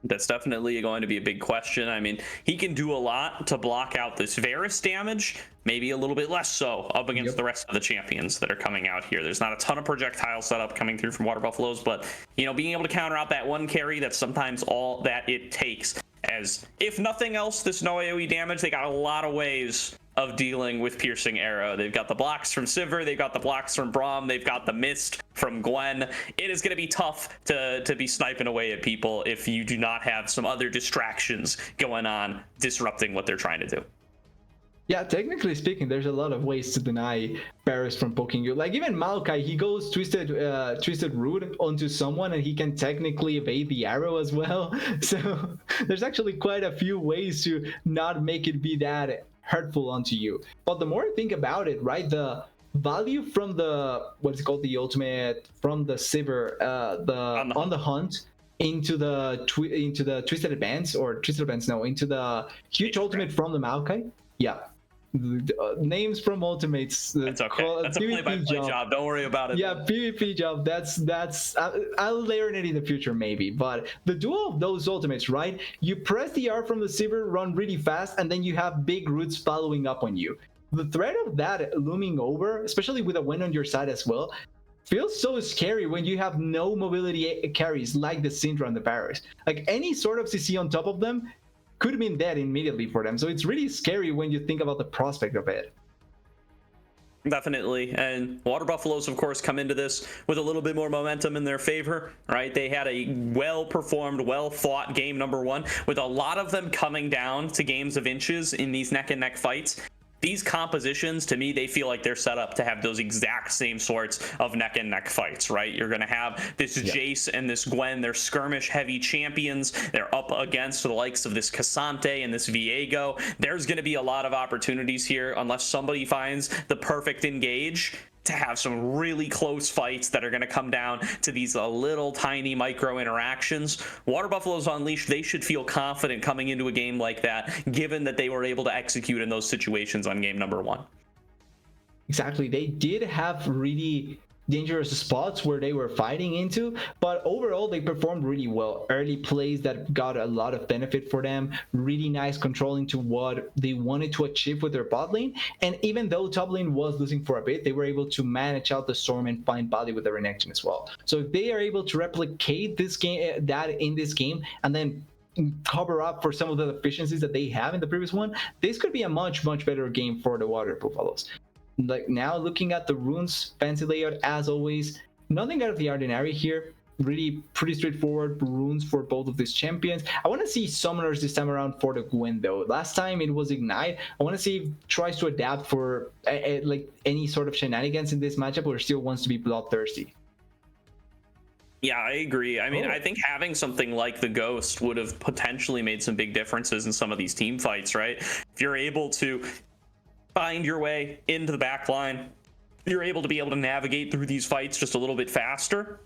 That's definitely going to be a big question. I mean, he can do a lot to block out this Varus damage, maybe a little bit less so up against the rest of the champions that are coming out here. There's not a ton of projectile setup coming through from Water Buffaloes, but, you know, being able to counter out that one carry, that's sometimes all that it takes. As, if nothing else, this no AoE damage, they got a lot of ways of dealing with Piercing Arrow. They've got the blocks from Sivir, they've got the blocks from Braum, they've got the Mist from Gwen. It is going to be tough to be sniping away at people if you do not have some other distractions going on, disrupting what they're trying to do. Yeah, technically speaking, there's a lot of ways to deny Paris from poking you. Like even Maokai, he goes twisted root onto someone, and he can technically evade the arrow as well. So there's actually quite a few ways to not make it be that hurtful onto you. But the more I think about it, right, the value from the what's it called, the ultimate from the Sivir, on the hunt into the twisted advance, or twisted advance, no, into the huge ultimate from the Maokai. Yeah, names from ultimates. That's okay. That's a play-by-play job. Don't worry about it. Yeah, PvP job. That's I'll learn it in the future maybe. But the duo of those ultimates, right? You press the R from the Sivir, run really fast, and then you have big roots following up on you. The threat of that looming over, especially with a win on your side as well, feels so scary when you have no mobility carries like the Syndra and the Varus. Like any sort of CC on top of them could have been dead immediately for them. So it's really scary when you think about the prospect of it. Definitely. And Water Buffaloes, of course, come into this with a little bit more momentum in their favor, right? They had a well-performed, well-fought game number one, with a lot of them coming down to games of inches in these neck-and-neck fights. These compositions, to me, they feel like they're set up to have those exact same sorts of neck and neck fights, right? You're going to have this Jace and this Gwen. They're skirmish heavy champions. They're up against the likes of this Cassante and this Viego. There's going to be a lot of opportunities here, unless somebody finds the perfect engage, to have some really close fights that are going to come down to these little tiny micro interactions. Water Buffaloes Unleashed, they should feel confident coming into a game like that, given that they were able to execute in those situations on game number one. Exactly. They did have really dangerous spots where they were fighting into, but overall they performed really well. Early plays that got a lot of benefit for them, really nice control into what they wanted to achieve with their bot lane, and even though top lane was losing for a bit, they were able to manage out the storm and find value with their renection as well. So if they are able to replicate this game, that in this game, and then cover up for some of the deficiencies that they have in the previous one, this could be a much better game for the Water Buffaloes. Like now looking at the runes, fancy layout as always, nothing out of the ordinary here. Really pretty straightforward runes for both of these champions. I want to see summoners this time around for the Gwen though. Last time it was Ignite. I want to see if it tries to adapt for like any sort of shenanigans in this matchup, or still wants to be bloodthirsty. Yeah, I agree. I mean, I think having something like the Ghost would have potentially made some big differences in some of these team fights, right? If you're able to find your way into the back line, you're able to navigate through these fights just a little bit faster,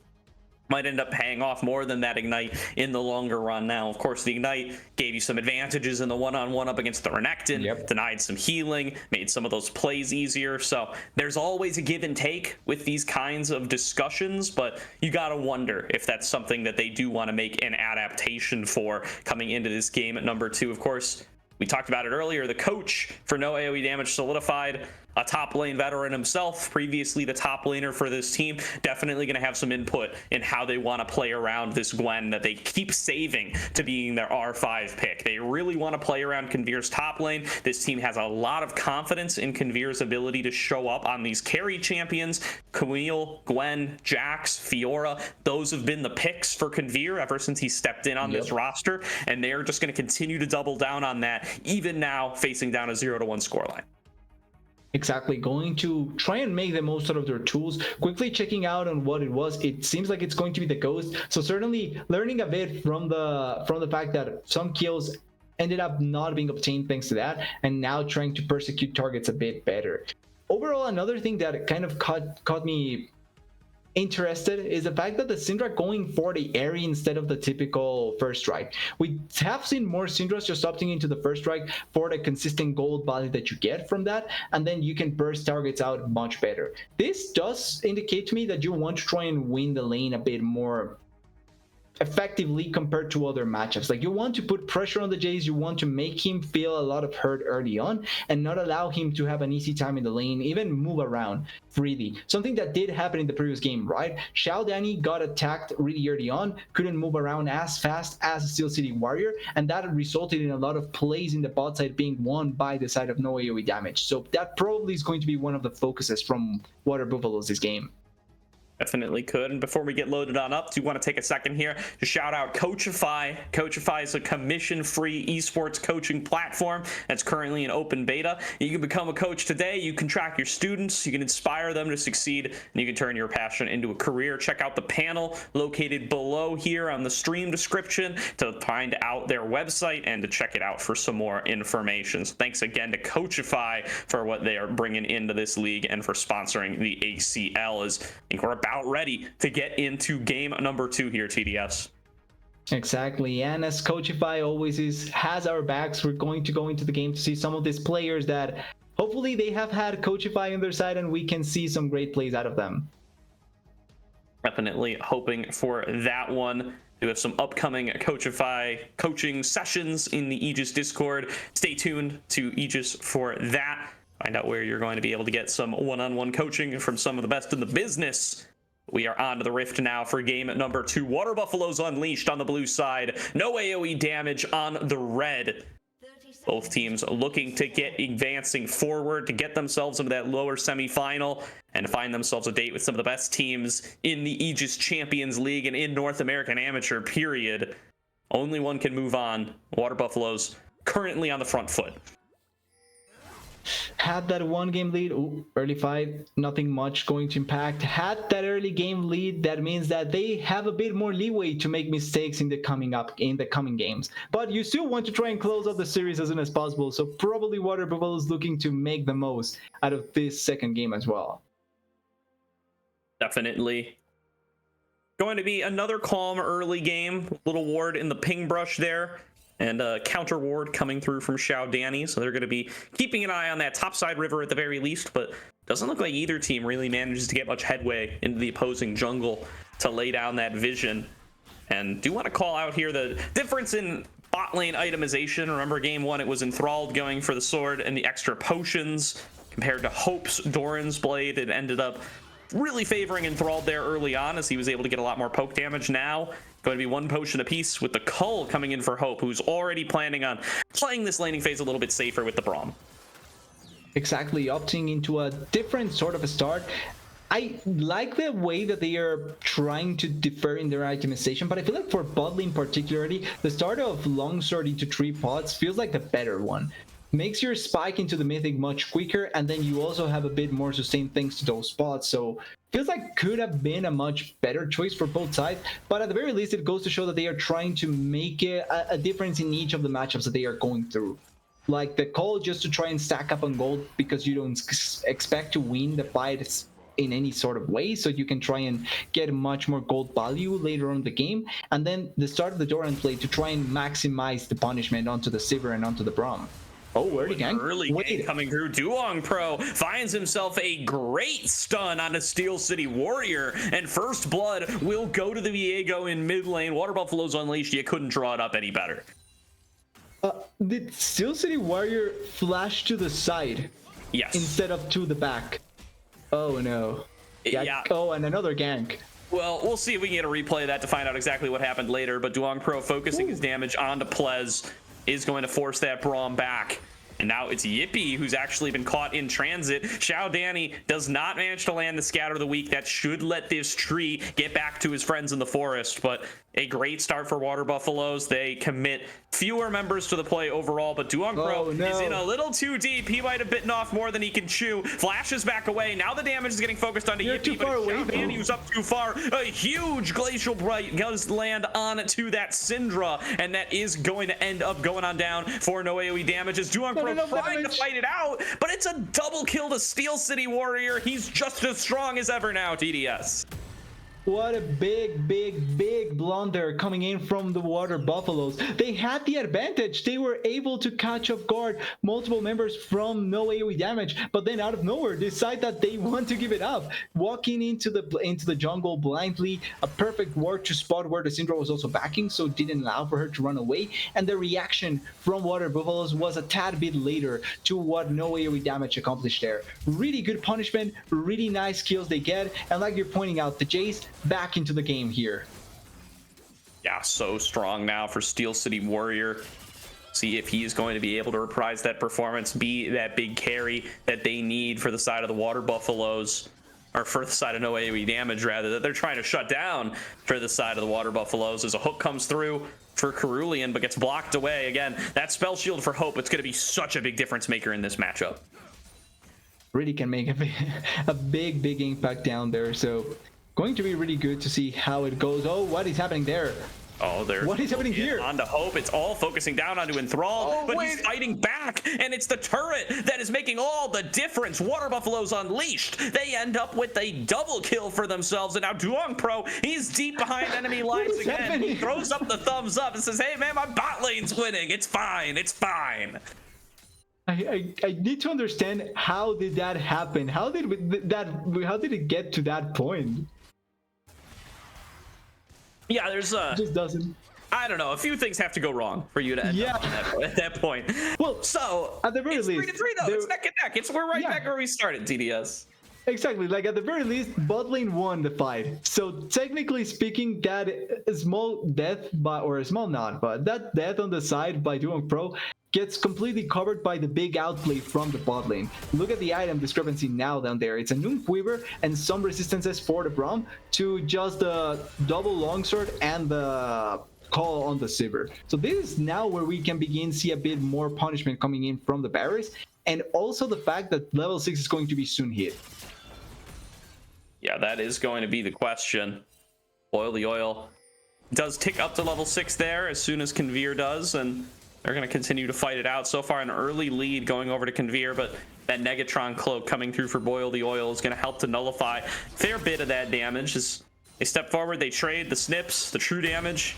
might end up paying off more than that Ignite in the longer run. Now, of course, the Ignite gave you some advantages in the one-on-one up against the Renekton, denied some healing, made some of those plays easier. So there's always a give and take with these kinds of discussions, but you gotta wonder if that's something that they do want to make an adaptation for coming into this game at number two. Of course, we talked about it earlier, the coach for no AoE damage solidified, a top lane veteran himself, previously the top laner for this team, definitely going to have some input in how they want to play around this Gwen that they keep saving to being their R5 pick. They really want to play around Convere's top lane. This team has a lot of confidence in Convere's ability to show up on these carry champions. Camille, Gwen, Jax, Fiora, those have been the picks for Convere ever since he stepped in on this roster, and they're just going to continue to double down on that, even now facing down a 0-1 scoreline. Exactly, going to try and make the most out of their tools. Quickly checking out on what it was, it seems like it's going to be the Ghost. So certainly learning a bit from the fact that some kills ended up not being obtained thanks to that, and now trying to persecute targets a bit better. Overall, another thing that kind of caught me interested is the fact that the Syndra going for the Airy instead of the typical first strike. We have seen more Syndras just opting into the first strike for the consistent gold value that you get from that, and then you can burst targets out much better. This does indicate to me that you want to try and win the lane a bit more effectively compared to other matchups. Like, you want to put pressure on the Jays, you want to make him feel a lot of hurt early on and not allow him to have an easy time in the lane, even move around freely. Something that did happen in the previous game, right? Xiao Danny got attacked really early on, couldn't move around as fast as a Steel City Warrior, and that resulted in a lot of plays in the bot side being won by the side of no AoE damage. So that probably is going to be one of the focuses from Water Buffaloes this game. Definitely could. And before we get loaded on up, do want to take a second here to shout out Coachify. Coachify is a commission-free esports coaching platform that's currently in open beta. You can become a coach today. You can track your students. You can inspire them to succeed, and you can turn your passion into a career. Check out the panel located below here on the stream description to find out their website and to check it out for some more information. So thanks again to Coachify for what they are bringing into this league and for sponsoring the ACL. I think we're about ready to get into game number 2 here, TDS. Exactly, and as Coachify always has our backs, we're going to go into the game to see some of these players that hopefully they have had Coachify on their side and we can see some great plays out of them. Definitely hoping for that one. We have some upcoming Coachify coaching sessions in the Aegis Discord. Stay tuned to Aegis for that. Find out where you're going to be able to get some one-on-one coaching from some of the best in the business. We are on to the Rift now for game number 2. Water Buffaloes unleashed on the blue side. No AOE damage on the red. Both teams looking to get advancing forward to get themselves into that lower semifinal and find themselves a date with some of the best teams in the Aegis Champions League and in North American Amateur, period. Only one can move on. Water Buffaloes currently on the front foot. Had that one game lead, early fight, nothing much going to impact. Had that early game lead, that means that they have a bit more leeway to make mistakes in the coming games. But you still want to try and close out the series as soon as possible, so probably Water Buffalo is looking to make the most out of this second game as well. Definitely. Going to be another calm early game. Little ward in the ping brush there. And a counter ward coming through from Xiao Danny, so they're going to be keeping an eye on that topside river at the very least, but doesn't look like either team really manages to get much headway into the opposing jungle to lay down that vision. And do want to call out here the difference in bot lane itemization. Remember game 1, it was Enthralled going for the sword and the extra potions, compared to Hope's Doran's Blade. It ended up really favoring Enthralled there early on as he was able to get a lot more poke damage. Now going to be 1 potion apiece with the Cull coming in for Hope, who's already planning on playing this laning phase a little bit safer with the Braum. Exactly, opting into a different sort of a start. I like the way that they are trying to differ in their itemization, but I feel like for bot lane particularly, the start of Longsword into 3 pots feels like the better one. Makes your spike into the mythic much quicker, and then you also have a bit more sustain thanks to those spots. So feels like could have been a much better choice for both sides, but at the very least it goes to show that they are trying to make a difference in each of the matchups that they are going through. Like the call just to try and stack up on gold because you don't expect to win the fight in any sort of way, so you can try and get much more gold value later on in the game, and then the start of the Doran play to try and maximize the punishment onto the Sivir and onto the Braum. Oh, early gang. Early gang coming through. Duong Pro finds himself a great stun on a Steel City Warrior, and first blood will go to the Viego in mid lane. Water Buffaloes unleashed. You couldn't draw it up any better. Did Steel City Warrior flash to the side? Yes. Instead of to the back. Oh no. Yeah. Oh, and another gank. Well, we'll see if we can get a replay of that to find out exactly what happened later, but Duong Pro focusing his damage onto Plez is going to force that Braum back. And now it's Yippee who's actually been caught in transit. Xiao Danny does not manage to land the Scatter of the Week. That should let this tree get back to his friends in the forest. But a great start for Water Buffaloes. They commit fewer members to the play overall, but Duong Pro is in a little too deep. He might have bitten off more than he can chew. Flashes back away. Now the damage is getting focused onto Yippee, but Xiao Danny was up too far. A huge Glacial Blight does land on to that Syndra, and that is going to end up going on down for no AoE damage as Duong Pro trying to fight it out, but it's a double kill to Steel City Warrior. He's just as strong as ever now, TDS. What a big blunder coming in from the Water Buffaloes. They had the advantage. They were able to catch off guard multiple members from no AoE damage, but then out of nowhere decide that they want to give it up. Walking into the jungle blindly, a perfect ward to spot where the Syndra was also backing, so it didn't allow for her to run away. And the reaction from Water Buffaloes was a tad bit later to what no AoE damage accomplished there. Really good punishment, really nice kills they get, and like you're pointing out, the Jace back into the game here. Yeah, so strong now for Steel City Warrior. See if he is going to be able to reprise that performance, be that big carry that they need for the side of the Water Buffaloes. or for the side of no AoE damage rather, that they're trying to shut down for the side of the Water Buffaloes as a hook comes through for Cerulean but gets blocked away. Again, that spell shield for Hope, it's going to be such a big difference maker in this matchup. Really can make a big impact down there. So going to be really good to see how it goes. Oh, what is happening there? Oh, there's what is happening here? Onto Hope. It's all focusing down onto Enthralled, but he's fighting back, and it's the turret that is making all the difference. Water Buffaloes unleashed. They end up with a double kill for themselves, and now Duong Pro, he's deep behind enemy lines again. He throws up the thumbs up and says, hey man, my bot lane's winning. It's fine. It's fine. I need to understand, how did that happen? How did it get to that point? Yeah, there's It just doesn't. I don't know. A few things have to go wrong for you to end up at that point. Well, so at the very it's least, 3-3 though. It's neck and neck. We're right back where we started, TDS. Exactly. Like at the very least, bot lane won the fight. So technically speaking, that small death or a small not, but that death on the side by Duong Pro gets completely covered by the big outplay from the bot lane. Look at the item discrepancy now down there. It's a Noon Quiver and some resistances for the Braum to just the double longsword and the call on the Sivir. So this is now where we can begin see a bit more punishment coming in from the Barris, and also the fact that level 6 is going to be soon hit. Yeah, that is going to be the question. Boil the Oil does tick up to level 6 there as soon as Conveer does, and they're going to continue to fight it out. So far, an early lead going over to Conveer, but that Negatron cloak coming through for Boil the Oil is going to help to nullify a fair bit of that damage. As they step forward, they trade the snips, the true damage.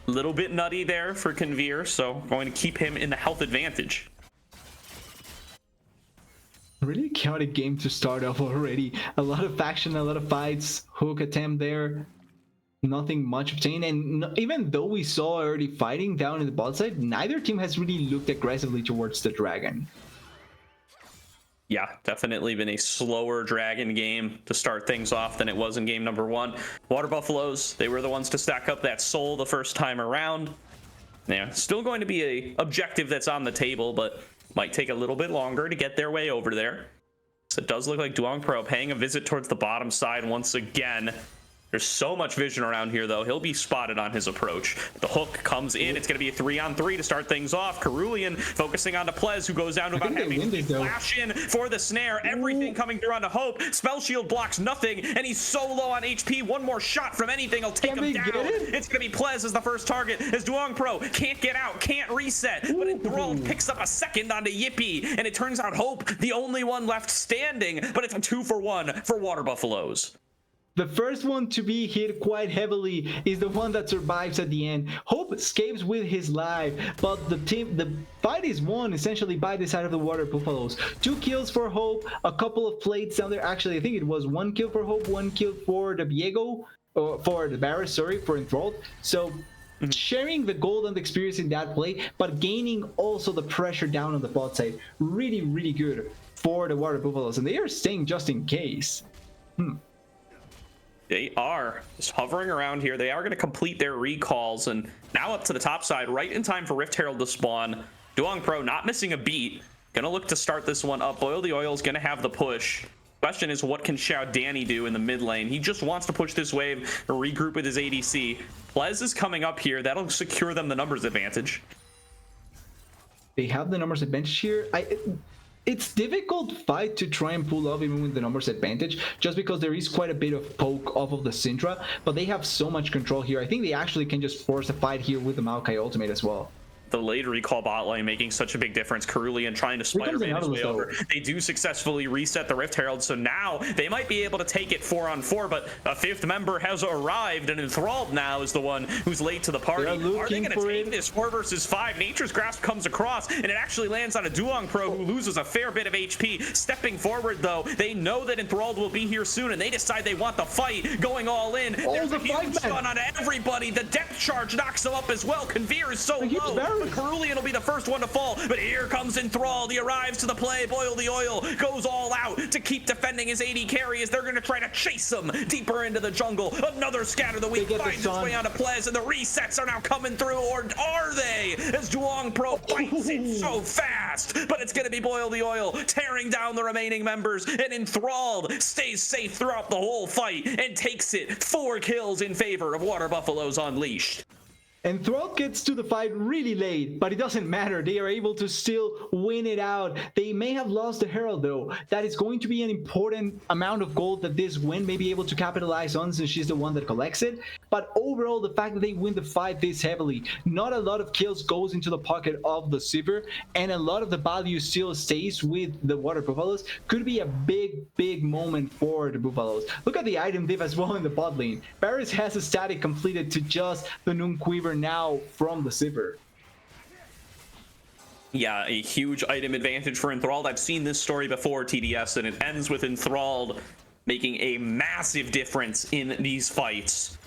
A little bit nutty there for Conveer, so going to keep him in the health advantage. Really chaotic game to start off already. A lot of faction, a lot of fights, hook attempt there. Nothing much obtained, and even though we saw already fighting down in the bot side, neither team has really looked aggressively towards the dragon. Yeah, definitely been a slower dragon game to start things off than it was in game number 1. Water Buffaloes, they were the ones to stack up that soul the first time around. Yeah, still going to be a objective that's on the table, but might take a little bit longer to get their way over there. So it does look like Duong Pro paying a visit towards the bottom side once again. There's so much vision around here, though. He'll be spotted on his approach. The hook comes in. It's going to be a 3-on-3 to start things off. Cerulean focusing on Plez, who goes down to about having to flash in for the snare. Everything coming through onto Hope. Spell shield blocks nothing, and he's so low on HP. One more shot from anything will take him down. It's going to be Plez as the first target, as Duong Pro can't get out, can't reset, but Enthralled picks up a second onto Yippee, and it turns out Hope, the only one left standing, but it's a 2-for-1 for Water Buffaloes. The first one to be hit quite heavily is the one that survives at the end. Hope escapes with his life, but the fight is won essentially by the side of the Water Buffaloes. 2 kills for Hope, a couple of plates down there. Actually, I think it was 1 kill for Hope, 1 kill for the Viego, or for the Barris, sorry, for Enthralled. So sharing the gold and the experience in that play, but gaining also the pressure down on the bot side. Really, really good for the Water Buffaloes, and they are staying just in case. They are just hovering around here. They are going to complete their recalls, and now up to the top side, right in time for Rift Herald to spawn. Duong Pro not missing a beat. Going to look to start this one up. Boil the Oil is going to have the push. Question is, what can Xiao Danny do in the mid lane? He just wants to push this wave or regroup with his ADC. Plez is coming up here. That'll secure them the numbers advantage. They have the numbers advantage here. It's difficult fight to try and pull off even with the numbers advantage, just because there is quite a bit of poke off of the Syndra, but they have so much control here. I think they actually can just force a fight here with the Maokai ultimate as well. The late recall bot lane making such a big difference. Cerulean trying to Spider-Man his way over. They do successfully reset the Rift Herald, so now they might be able to take it 4-on-4, but a 5th member has arrived, and Enthralled now is the one who's late to the party. Are they going to take this 4 versus 5? Nature's Grasp comes across, and it actually lands on a Duong Pro who loses a fair bit of HP. Stepping forward, though, they know that Enthralled will be here soon, and they decide they want the fight, going all in. There's a huge stun on everybody. The depth charge knocks them up as well. Conveer is so low. but Cerulean will be the first one to fall. But here comes Enthralled. He arrives to the play. Boil the Oil goes all out to keep defending his AD carry as they're going to try to chase him deeper into the jungle. Another Scatter the Weak finds its way onto Plez, and the resets are now coming through, or are they? As Duong Pro fights it so fast, but it's going to be Boil the Oil tearing down the remaining members, and Enthralled stays safe throughout the whole fight and takes it 4 kills in favor of Water Buffaloes Unleashed. Enthralled gets to the fight really late, but it doesn't matter. They are able to still win it out. They may have lost the Herald, though. That is going to be an important amount of gold that this win may be able to capitalize on, since she's the one that collects it. But overall, the fact that they win the fight this heavily, not a lot of kills goes into the pocket of the Sivir, and a lot of the value still stays with the Water Buffaloes, could be a big moment for the Buffaloes. Look at the item div as well in the bot lane. Paris has a static completed to just the Noon Quiver now from the Sivir. Yeah, a huge item advantage for Enthralled. I've seen this story before, TDS, and it ends with Enthralled making a massive difference in these fights.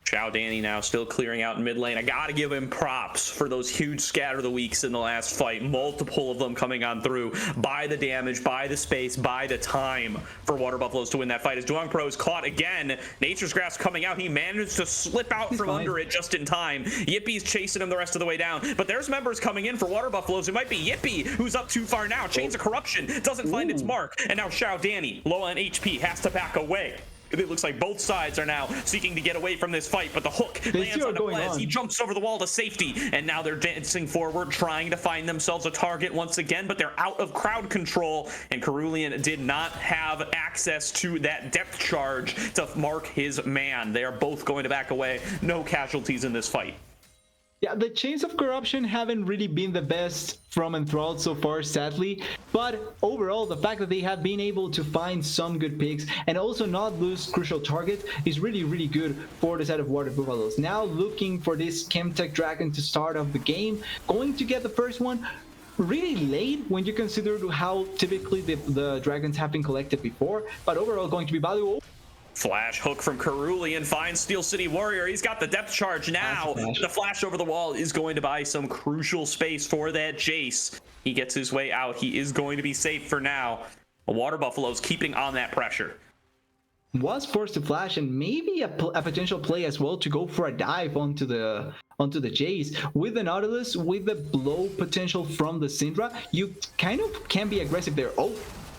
Xiao Danny now still clearing out in mid lane. I gotta give him props for those huge Scatter the Weaks in the last fight. Multiple of them coming on through. Buy the damage, buy the space, buy the time for Water Buffaloes to win that fight. As Duong Pro is caught again, Nature's Grasp coming out. He managed to slip out from under it just in time. Yippy's chasing him the rest of the way down. But there's members coming in for Water Buffaloes. It might be Yippy, who's up too far now. Chains of Corruption doesn't find its mark. And now Xiao Danny, low on HP, has to back away. It looks like both sides are now seeking to get away from this fight, but the hook lands on Plez. He jumps over the wall to safety, and now they're dancing forward, trying to find themselves a target once again, but they're out of crowd control, and Cerulean did not have access to that depth charge to mark his man. They are both going to back away. No casualties in this fight. Yeah, the Chains of Corruption haven't really been the best from Enthralled so far, sadly. But overall, the fact that they have been able to find some good picks and also not lose crucial targets is really good for the side of Water Buffaloes. Now looking for this Chemtech Dragon to start off the game. Going to get the first one really late when you consider how typically the dragons have been collected before. But overall, going to be valuable. Flash hook from Cerulean finds Steel City Warrior. He's got the depth charge now. The flash over the wall is going to buy some crucial space for that Jace. He gets his way out. He is going to be safe for now. Water Buffalo's keeping on that pressure. Was forced to flash, and maybe a potential play as well to go for a dive onto the Jace. With the Nautilus, with the blow potential from the Syndra, you kind of can be aggressive there. Oh,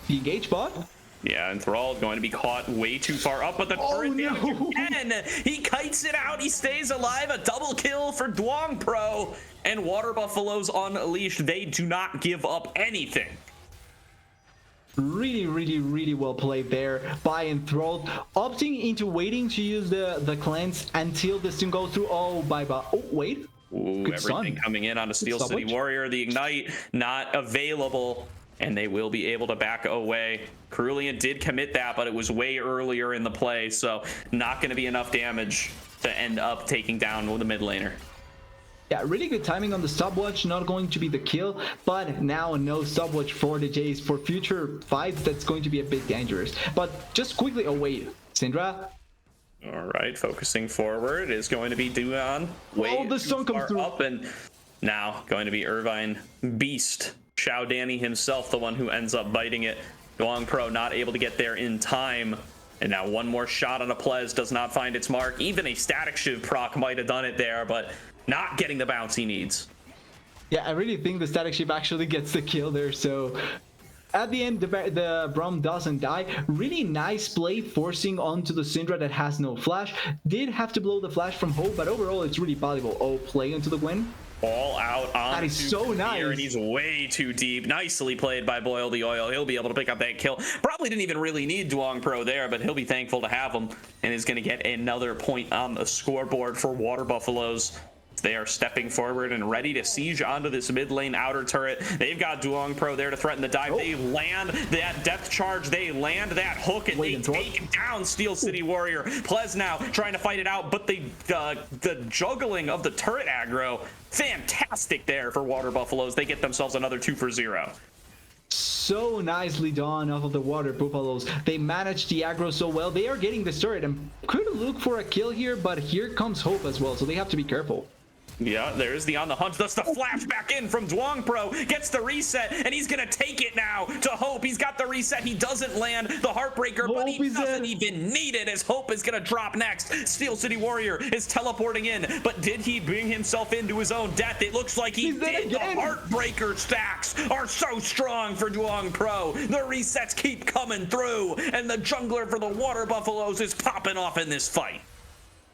the engage bot. Yeah, Enthralled going to be caught way too far up, but the turret damage again. He kites it out. He stays alive. A double kill for Duong Pro. And Water Buffaloes Unleashed. They do not give up anything. Really well played there by Enthralled, opting into waiting to use the cleanse until this thing goes through. Oh, bye-bye. Oh, wait. Ooh, everything coming in on a Steel City Warrior. The Ignite not available, and they will be able to back away. Cerulean did commit that, but it was way earlier in the play, so not going to be enough damage to end up taking down the mid laner. Yeah, really good timing on the stopwatch, not going to be the kill, but now no stopwatch for the Jace. For future fights, that's going to be a bit dangerous. But just quickly, oh wait, Syndra? All right, focusing forward is going to be Duon. Way the stun comes through. Up, and now going to be Irvine Beast. Xiao Danny himself, the one who ends up biting it. Duong Pro not able to get there in time. And now one more shot on a Plez does not find its mark. Even a Static Shiv proc might have done it there, but not getting the bounce he needs. Yeah, I really think the Static Shiv actually gets the kill there, so at the end, the Braum doesn't die. Really nice play, forcing onto the Syndra that has no flash. Did have to blow the flash from Hope, but overall it's really valuable. Oh, play into the Gwen. All out on that is so nice, and he's way too deep. Nicely played by Boil the Oil. He'll be able to pick up that kill. Probably didn't even really need Duong Pro there, but he'll be thankful to have him, and is going to get another point on the scoreboard for Water Buffaloes. They are stepping forward and ready to siege onto this mid lane outer turret. They've got Duong Pro there to threaten the dive. They land that depth charge. They land that hook, and they take down Steel City Warrior. Plez now trying to fight it out, but the juggling of the turret aggro, fantastic there for Water Buffaloes. They get themselves another 2 for 0. So nicely done off of the Water Buffaloes. They managed the aggro so well. They are getting this turret and could look for a kill here, but here comes Hope as well, so they have to be careful. Yeah, there's the on the hunt. That's the flash back in from Duong Pro. Gets the reset, and he's going to take it now to Hope. He's got the reset. He doesn't land the Heartbreaker, but he doesn't even need it, as Hope is going to drop next. Steel City Warrior is teleporting in, but did he bring himself into his own death? It looks like he did. The Heartbreaker stacks are so strong for Duong Pro. The resets keep coming through, and the jungler for the Water Buffaloes is popping off in this fight.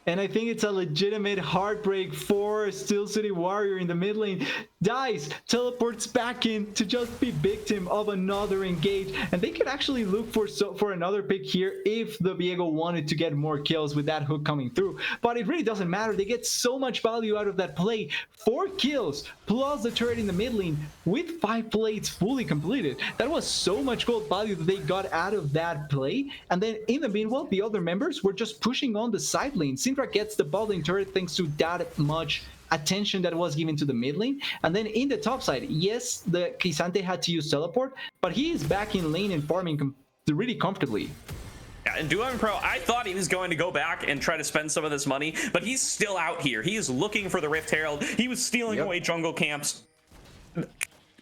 And I think it's a legitimate heartbreak for Steel City Warrior in the mid lane. Dies, teleports back in to just be victim of another engage. And they could actually look for another pick here if the Viego wanted to get more kills with that hook coming through. But it really doesn't matter. They get so much value out of that play. 4 kills plus the turret in the mid lane with 5 plates fully completed. That was so much gold value that they got out of that play. And then in the meanwhile, the other members were just pushing on the side lane. Syndra gets the bot lane turret thanks to that much attention that was given to the mid lane. And then in the top side, yes, the Kisante had to use teleport, but he is back in lane and farming really comfortably. Yeah, and Duong Pro, I thought he was going to go back and try to spend some of this money, but he's still out here. He is looking for the Rift Herald. He was stealing away jungle camps.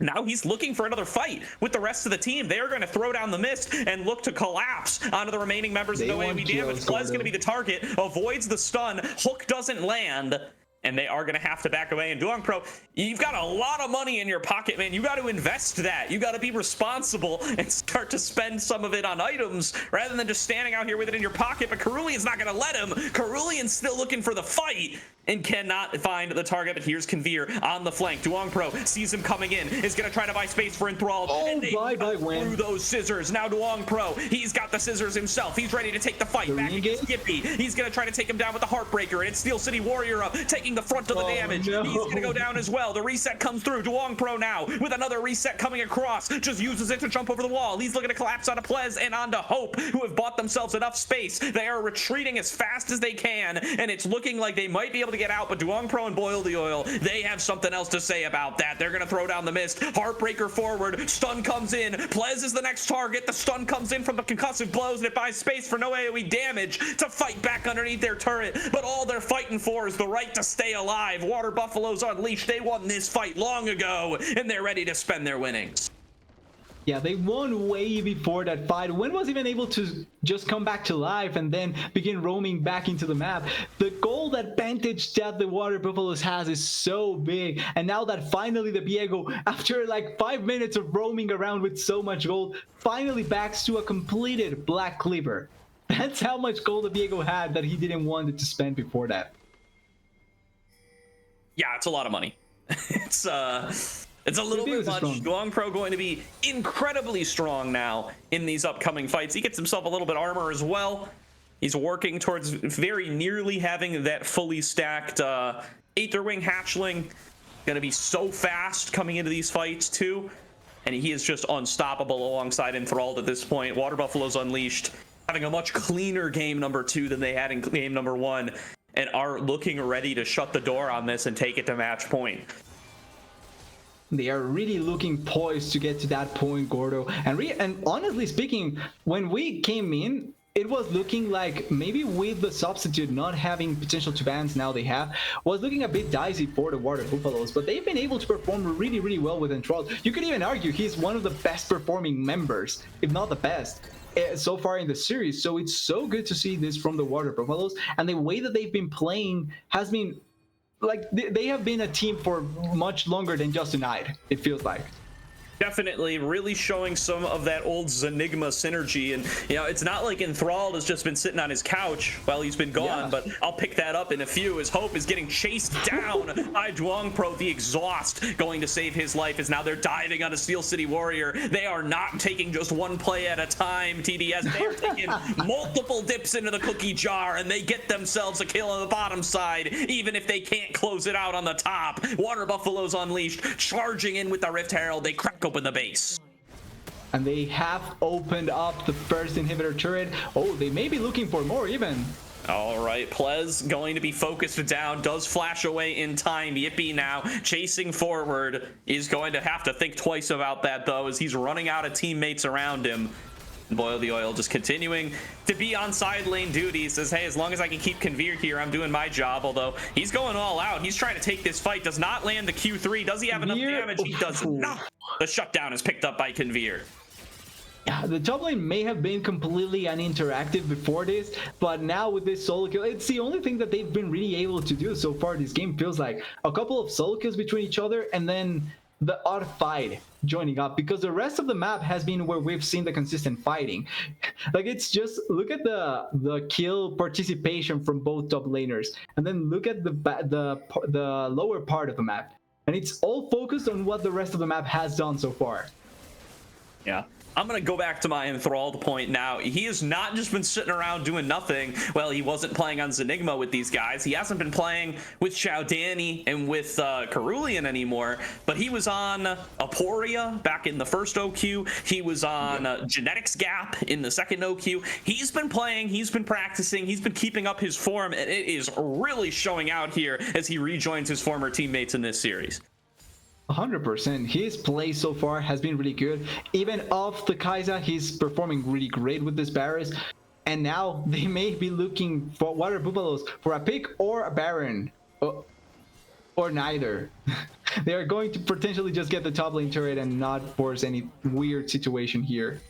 Now he's looking for another fight with the rest of the team. They are going to throw down the mist and look to collapse onto the remaining members of the AOE damage. Plez going to be the target, avoids the stun. Hook doesn't land, and they are going to have to back away. And Duong Pro, you've got a lot of money in your pocket, man. You got to invest that. You got to be responsible and start to spend some of it on items rather than just standing out here with it in your pocket. But Cerulean's not going to let him. Cerulean's still looking for the fight and cannot find the target. But here's Conveer on the flank. Duong Pro sees him coming in, is going to try to buy space for Enthralled. And they through those scissors. Now Duong Pro, he's got the scissors himself. He's ready to take the fight back against Skippy. He's going to try to take him down with the Heartbreaker, and it's Steel City Warrior up, taking the front of the damage. No. He's going to go down as well. The reset comes through. Duong Pro now with another reset coming across. Just uses it to jump over the wall. He's looking to collapse onto Plez and onto Hope, who have bought themselves enough space. They are retreating as fast as they can, and it's looking like they might be able to get out, but Duong Pro and Boil the Oil, they have something else to say about that. They're going to throw down the mist. Heartbreaker forward. Stun comes in. Plez is the next target. The stun comes in from the concussive blows, and it buys space for no AOE damage to fight back underneath their turret. But all they're fighting for is the right to stay alive. Water Buffaloes Unleashed. They won this fight long ago, and they're ready to spend their winnings. Yeah, they won way before that fight. When was even able to just come back to life and then begin roaming back into the map? The gold advantage that the Water Buffaloes has is so big. And now that finally the Viego, after like 5 minutes of roaming around with so much gold, finally backs to a completed Black Cleaver. That's how much gold the Viego had that he didn't want it to spend before that. Yeah, it's a lot of money. It's a little bit much. Duong Pro going to be incredibly strong now in these upcoming fights. He gets himself a little bit armor as well. He's working towards very nearly having that fully stacked Aetherwing Hatchling. Going to be so fast coming into these fights too. And he is just unstoppable alongside Enthralled at this point. Water Buffaloes Unleashed having a much cleaner game number 2 than they had in game number 1. And are looking ready to shut the door on this and take it to match point. They are really looking poised to get to that point, Gordo. And honestly speaking, when we came in, it was looking like maybe with the substitute not having potential to bans now they have, was looking a bit dicey for the Water Buffaloes, but they've been able to perform really, really well with Enthralled. You could even argue he's one of the best performing members, if not the best, so far in the series. So it's so good to see this from the Water Buffaloes, and the way that they've been playing has been like they have been a team for much longer than just a night, it feels like. Definitely really showing some of that old Zenigma synergy. And, you know, it's not like Enthralled has just been sitting on his couch while he's been gone, but I'll pick that up in a few as Hope is getting chased down by Duong Pro. The exhaust going to save his life as now they're diving on a Steel City Warrior. They are not taking just one play at a time, TDS. They are taking multiple dips into the cookie jar, and they get themselves a kill on the bottom side, even if they can't close it out on the top. Water Buffaloes Unleashed, charging in with the Rift Herald. They crack open the base. And they have opened up the first inhibitor turret. Oh, they may be looking for more even. All right, Plez going to be focused down, does flash away in time. Yippee now chasing forward, is going to have to think twice about that though, as he's running out of teammates around him. Boil the Oil just continuing to be on side lane duty. Says, hey, as long as I can keep Conveer here, I'm doing my job. Although he's going all out. He's trying to take this fight. Does not land the Q3. Does he have enough damage? He does not. The shutdown is picked up by Conveer. Yeah, the top lane may have been completely uninteractive before this, but now with this solo kill, it's the only thing that they've been really able to do so far. This game feels like a couple of solo kills between each other and then the odd fight joining up, because the rest of the map has been where we've seen the consistent fighting. Like, it's just, look at the kill participation from both top laners, and then look at the lower part of the map, and it's all focused on what the rest of the map has done so far. Yeah. I'm going to go back to my enthralled point now. He has not just been sitting around doing nothing. Well, he wasn't playing on Zenigma with these guys. He hasn't been playing with Xiaodani and with Cerulean anymore, but he was on Aporia back in the first OQ. He was on Genetics Gap in the second OQ. He's been playing, he's been practicing, he's been keeping up his form, and it is really showing out here as he rejoins his former teammates in this series. 100%. His play so far has been really good. Even off the Kai'Sa, he's performing really great with this Varus. And now they may be looking for Water Buffaloes for a pick or a Baron. Or neither. They are going to potentially just get the top lane turret and not force any weird situation here.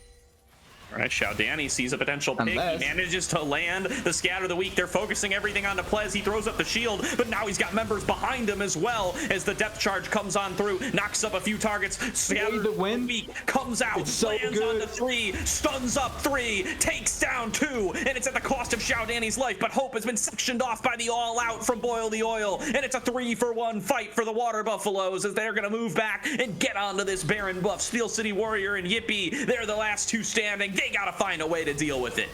All right, Xiaodani sees a potential pick. He manages to land the Scatter of the Week. They're focusing everything on Plez. He throws up the shield, but now he's got members behind him as well as the depth charge comes on through, knocks up a few targets. Scatter of the Week comes out, lands on the 3, stuns up 3, takes down 2, and it's at the cost of Xiaodani's life, but Hope has been sectioned off by the All Out from Boil the Oil, and it's a 3-for-1 fight for the Water Buffaloes as they're going to move back and get onto this Baron buff. Steel City Warrior and Yippee, they're the last two standing. They gotta find a way to deal with it.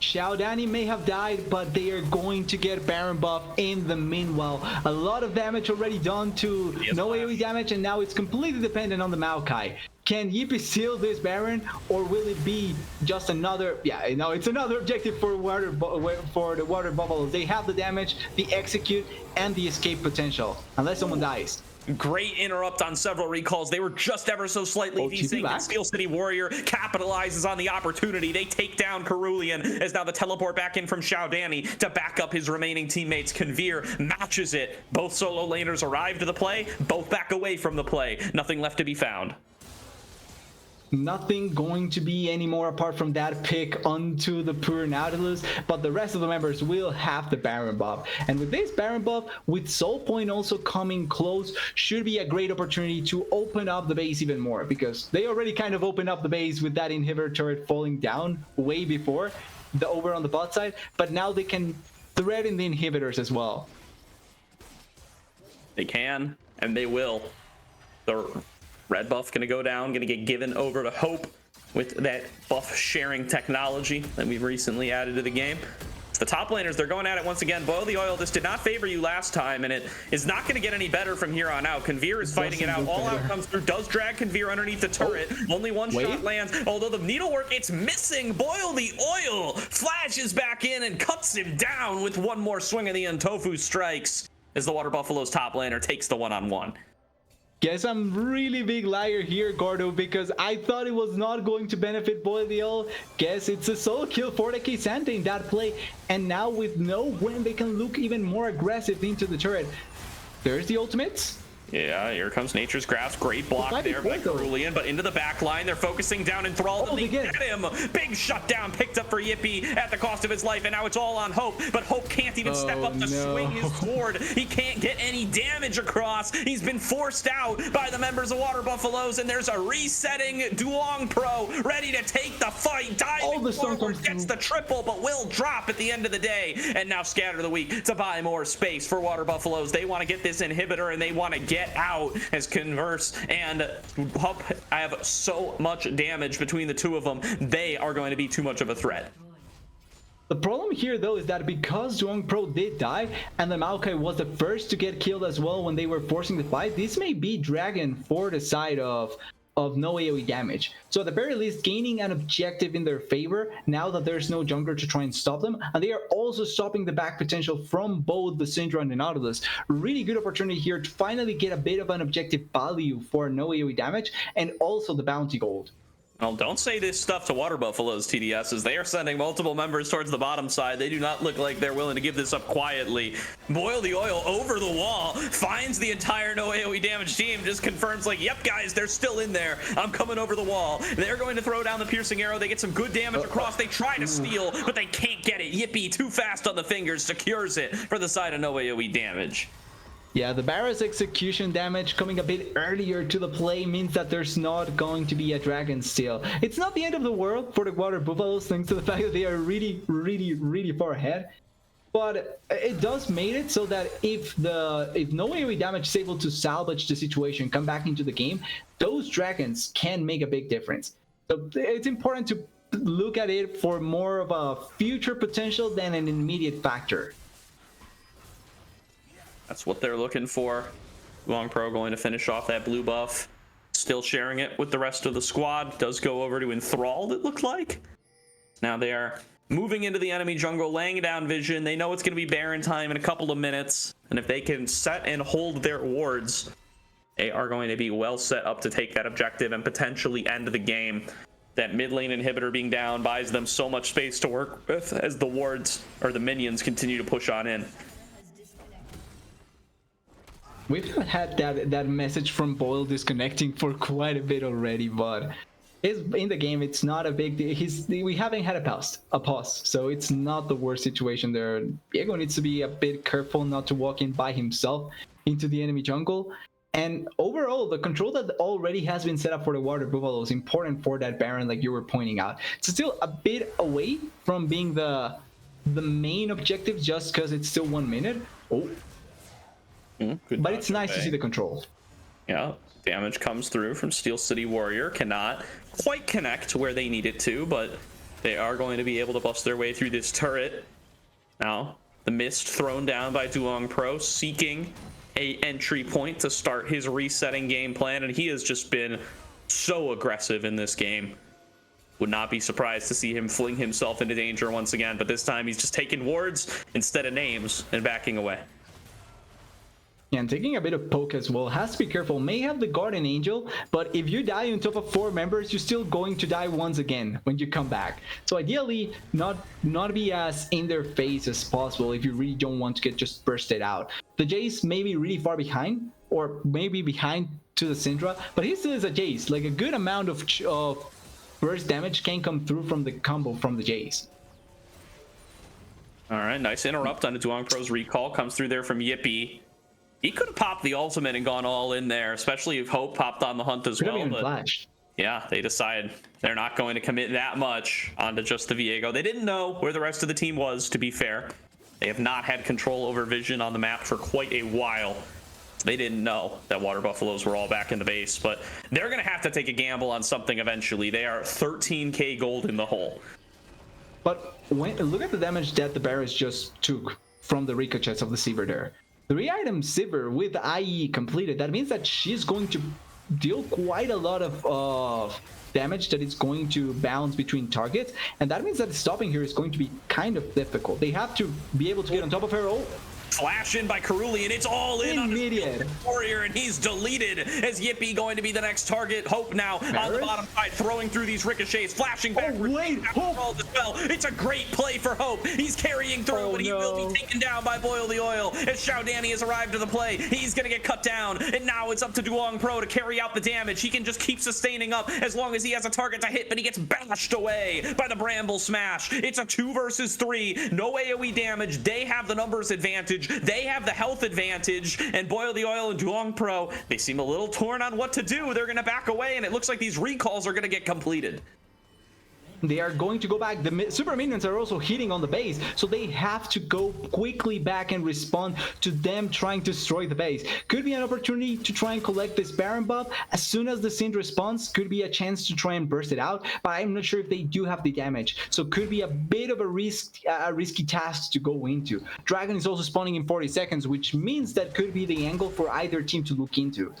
Xiaodani may have died, but they are going to get Baron buff in the meanwhile. A lot of damage already done to no AoE damage, and now it's completely dependent on the Maokai. Can Yippee seal this Baron, or will it be just another? Yeah, no, it's another objective for the Water Buffaloes. They have the damage, the execute, and the escape potential, unless someone dies. Great interrupt on several recalls. They were just ever so slightly desync. Steel City Warrior capitalizes on the opportunity. They take down Cerulean as now the teleport back in from Xiaodani to back up his remaining teammates. Conveer matches it. Both solo laners arrive to the play, both back away from the play. Nothing left to be found. Nothing going to be anymore apart from that pick onto the poor Nautilus, but the rest of the members will have the Baron buff. And with this Baron buff, with Soul Point also coming close, should be a great opportunity to open up the base even more, because they already kind of opened up the base with that inhibitor turret falling down way before the over on the bot side, but now they can thread in the inhibitors as well. They can, and they will. The red buff gonna go down, gonna get given over to Hope with that buff sharing technology that we've recently added to the game. It's the top laners, they're going at it once again. Boil the Oil, this did not favor you last time, and it is not gonna get any better from here on out. Conveer is fighting it out. All Out comes through, does drag Conveer underneath the turret. Only one shot lands, although the needlework, it's missing. Boil the Oil flashes back in and cuts him down with one more swing of the Untofu strikes as the Water Buffalo's top laner takes the one-on-one. Guess I'm really big liar here, Gordo, because I thought it was not going to benefit Boil the Oil. Guess it's a solo kill for the K'Sante in that play, and now with no win, they can look even more aggressive into the turret. There's the ultimates. Yeah, here comes Nature's Grasp. Great block there by Cerulean, but into the back line. They're focusing down Enthralled, and they get him. Big shutdown picked up for Yippee at the cost of his life, and now it's all on Hope, but Hope can't even step up to swing his sword. He can't get any damage across. He's been forced out by the members of Water Buffaloes, and there's a resetting Duong Pro ready to take the fight. Diving forward, gets the triple, but will drop at the end of the day. And now Scatter the Week to buy more space for Water Buffaloes. They want to get this inhibitor, and they want to get out as Converse and Hope have so much damage between the two of them. They are going to be too much of a threat. The problem here, though, is that because Duong Pro did die and the Maokai was the first to get killed as well when they were forcing the fight, this may be Dragon for the side of no AoE damage. So at the very least, gaining an objective in their favor now that there's no jungler to try and stop them, and they are also stopping the back potential from both the Syndra and the Nautilus. Really good opportunity here to finally get a bit of an objective value for no AoE damage and also the bounty gold. Well, don't say this stuff to Water Buffaloes, TDS, as they are sending multiple members towards the bottom side. They do not look like they're willing to give this up quietly. Boil the Oil over the wall, finds the entire no AoE damage team, just confirms like, yep, guys, they're still in there. I'm coming over the wall. They're going to throw down the piercing arrow. They get some good damage across. They try to steal, but they can't get it. Yippee, too fast on the fingers, secures it for the side of no AoE damage. Yeah, the Barra's execution damage coming a bit earlier to the play means that there's not going to be a Dragon Steel. It's not the end of the world for the Water Buffaloes thanks to the fact that they are really far ahead. But it does make it so that if no AoE damage is able to salvage the situation, come back into the game, those dragons can make a big difference. So it's important to look at it for more of a future potential than an immediate factor. That's what they're looking for. Long Pro going to finish off that blue buff. Still sharing it with the rest of the squad. Does go over to Enthralled, it looked like. Now they are moving into the enemy jungle, laying down vision. They know it's going to be Baron time in a couple of minutes. And if they can set and hold their wards, they are going to be well set up to take that objective and potentially end the game. That mid lane inhibitor being down buys them so much space to work with as the wards or the minions continue to push on in. We've had that message from Boyle disconnecting for quite a bit already, but in the game it's not a big deal. We haven't had a pause, so it's not the worst situation there. Diego needs to be a bit careful not to walk in by himself into the enemy jungle. And overall, the control that already has been set up for the Water Buffalo is important for that Baron, like you were pointing out. It's still a bit away from being the main objective just because it's still 1 minute. Oh. But it's nice to see the control. Yeah, damage comes through from Steel City Warrior. Cannot quite connect where they need it to, but they are going to be able to bust their way through this turret. Now, the mist thrown down by Duong Pro, seeking a entry point to start his resetting game plan, and he has just been so aggressive in this game. Would not be surprised to see him fling himself into danger once again, but this time he's just taking wards instead of names and backing away. And taking a bit of poke as well. Has to be careful. May have the Guardian Angel, but if you die on top of 4 members, you're still going to die once again when you come back. So ideally, not be as in their face as possible if you really don't want to get just bursted out. The Jace may be really far behind, or maybe behind to the Syndra, but he still is a Jace. Like a good amount of burst damage can come through from the combo from the Jace. All right, nice interrupt on the Duong Pro's recall. Comes through there from Yippee. He could have popped the ultimate and gone all in there, especially if Hope popped on the hunt as well. But yeah, they decide they're not going to commit that much onto just the Viego. They didn't know where the rest of the team was, to be fair. They have not had control over vision on the map for quite a while. They didn't know that Water Buffaloes were all back in the base, but they're going to have to take a gamble on something eventually. They are 13k gold in the hole. But look at the damage that the Barracks just took from the ricochets of the Sivir there. 3-item Sivir with IE completed. That means that she's going to deal quite a lot of damage that is going to bounce between targets, and that means that stopping here is going to be kind of difficult. They have to be able to get on top of her. Oh, Flash in by Karuli, and it's all in on his Warrior, and he's deleted as Yippee going to be the next target. Hope now on the bottom side, throwing through these ricochets, flashing backwards. Oh, wait, Hope! It's a great play for Hope. He's carrying through, but he will be taken down by Boil the Oil as Xiao Danny has arrived to the play. He's going to get cut down, and now it's up to Duong Pro to carry out the damage. He can just keep sustaining up as long as he has a target to hit, but he gets bashed away by the Bramble Smash. It's a 2 versus 3. No AoE damage. They have the numbers advantage. They have the health advantage, and Boil the Oil and Duong Pro, they seem a little torn on what to do. They're going to back away, and it looks like these recalls are going to get completed. They are going to go back. The super minions are also hitting on the base, so they have to go quickly back and respond to them trying to destroy the base. Could be an opportunity to try and collect this Baron buff. As soon as the Syndra responds, could be a chance to try and burst it out, but I'm not sure if they do have the damage, so could be a bit of a risky task to go into. Dragon is also spawning in 40 seconds, which means that could be the angle for either team to look into.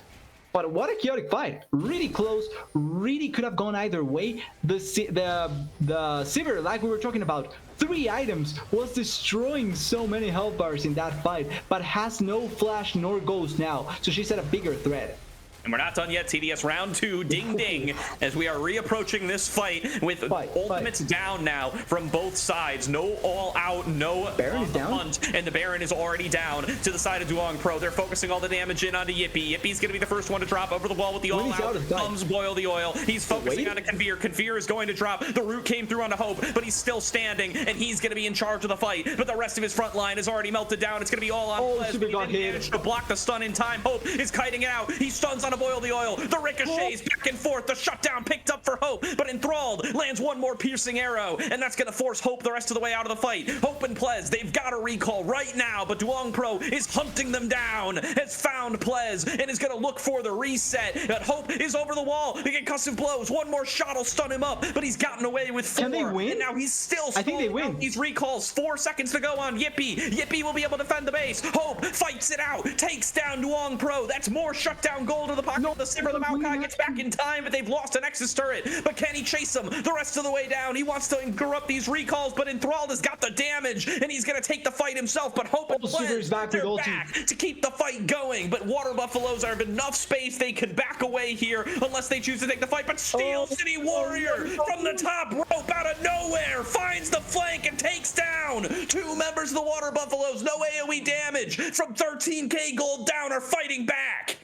But what a chaotic fight. Really close, really could have gone either way. The Sivir, like we were talking about, 3 items, was destroying so many health bars in that fight, but has no flash nor ghost now, so she's at a bigger threat. And we're not done yet. TDS round 2, ding ding, as we are reapproaching this fight with ultimates down now from both sides. No all out, no Baron is down, hunt, and the Baron is already down to the side of Duong Pro. They're focusing all the damage in onto Yippee. Yippie's gonna be the first one to drop over the wall with the all out. Comes Boil the Oil. He's focusing on a Conveer. Conveer is going to drop. The root came through onto Hope, but he's still standing, and he's gonna be in charge of the fight. But the rest of his front line is already melted down. It's gonna be all on Plez. He didn't manage to block the stun in time. Hope is kiting it out. He stuns on a Boil the Oil. The ricochets back and forth. The shutdown picked up for Hope, but Enthralled lands one more piercing arrow, and that's going to force Hope the rest of the way out of the fight. Hope and Plez, they've got a recall right now, but Duong Pro is hunting them down, has found Plez, and is going to look for the reset. But Hope is over the wall. They get concussive blows. One more shot will stun him up, but he's gotten away with 4. Can they win? And now he's still I think they win. These recalls. 4 seconds to go on Yippee. Yippee will be able to defend the base. Hope fights it out, takes down Duong Pro. That's more shutdown gold to the pocket of the Sivir. The Maokai gets back in time, but they've lost a Nexus turret. But can he chase him the rest of the way down? He wants to interrupt these recalls, but Enthralled has got the damage, and he's going to take the fight himself. But Hope and Plez, they're back to keep the fight going. But Water Buffaloes have enough space. They can back away here unless they choose to take the fight. But Steel City Warrior from the top rope out of nowhere finds the flank and takes down 2 members of the Water Buffaloes. No AOE damage from 13k gold down, are fighting back.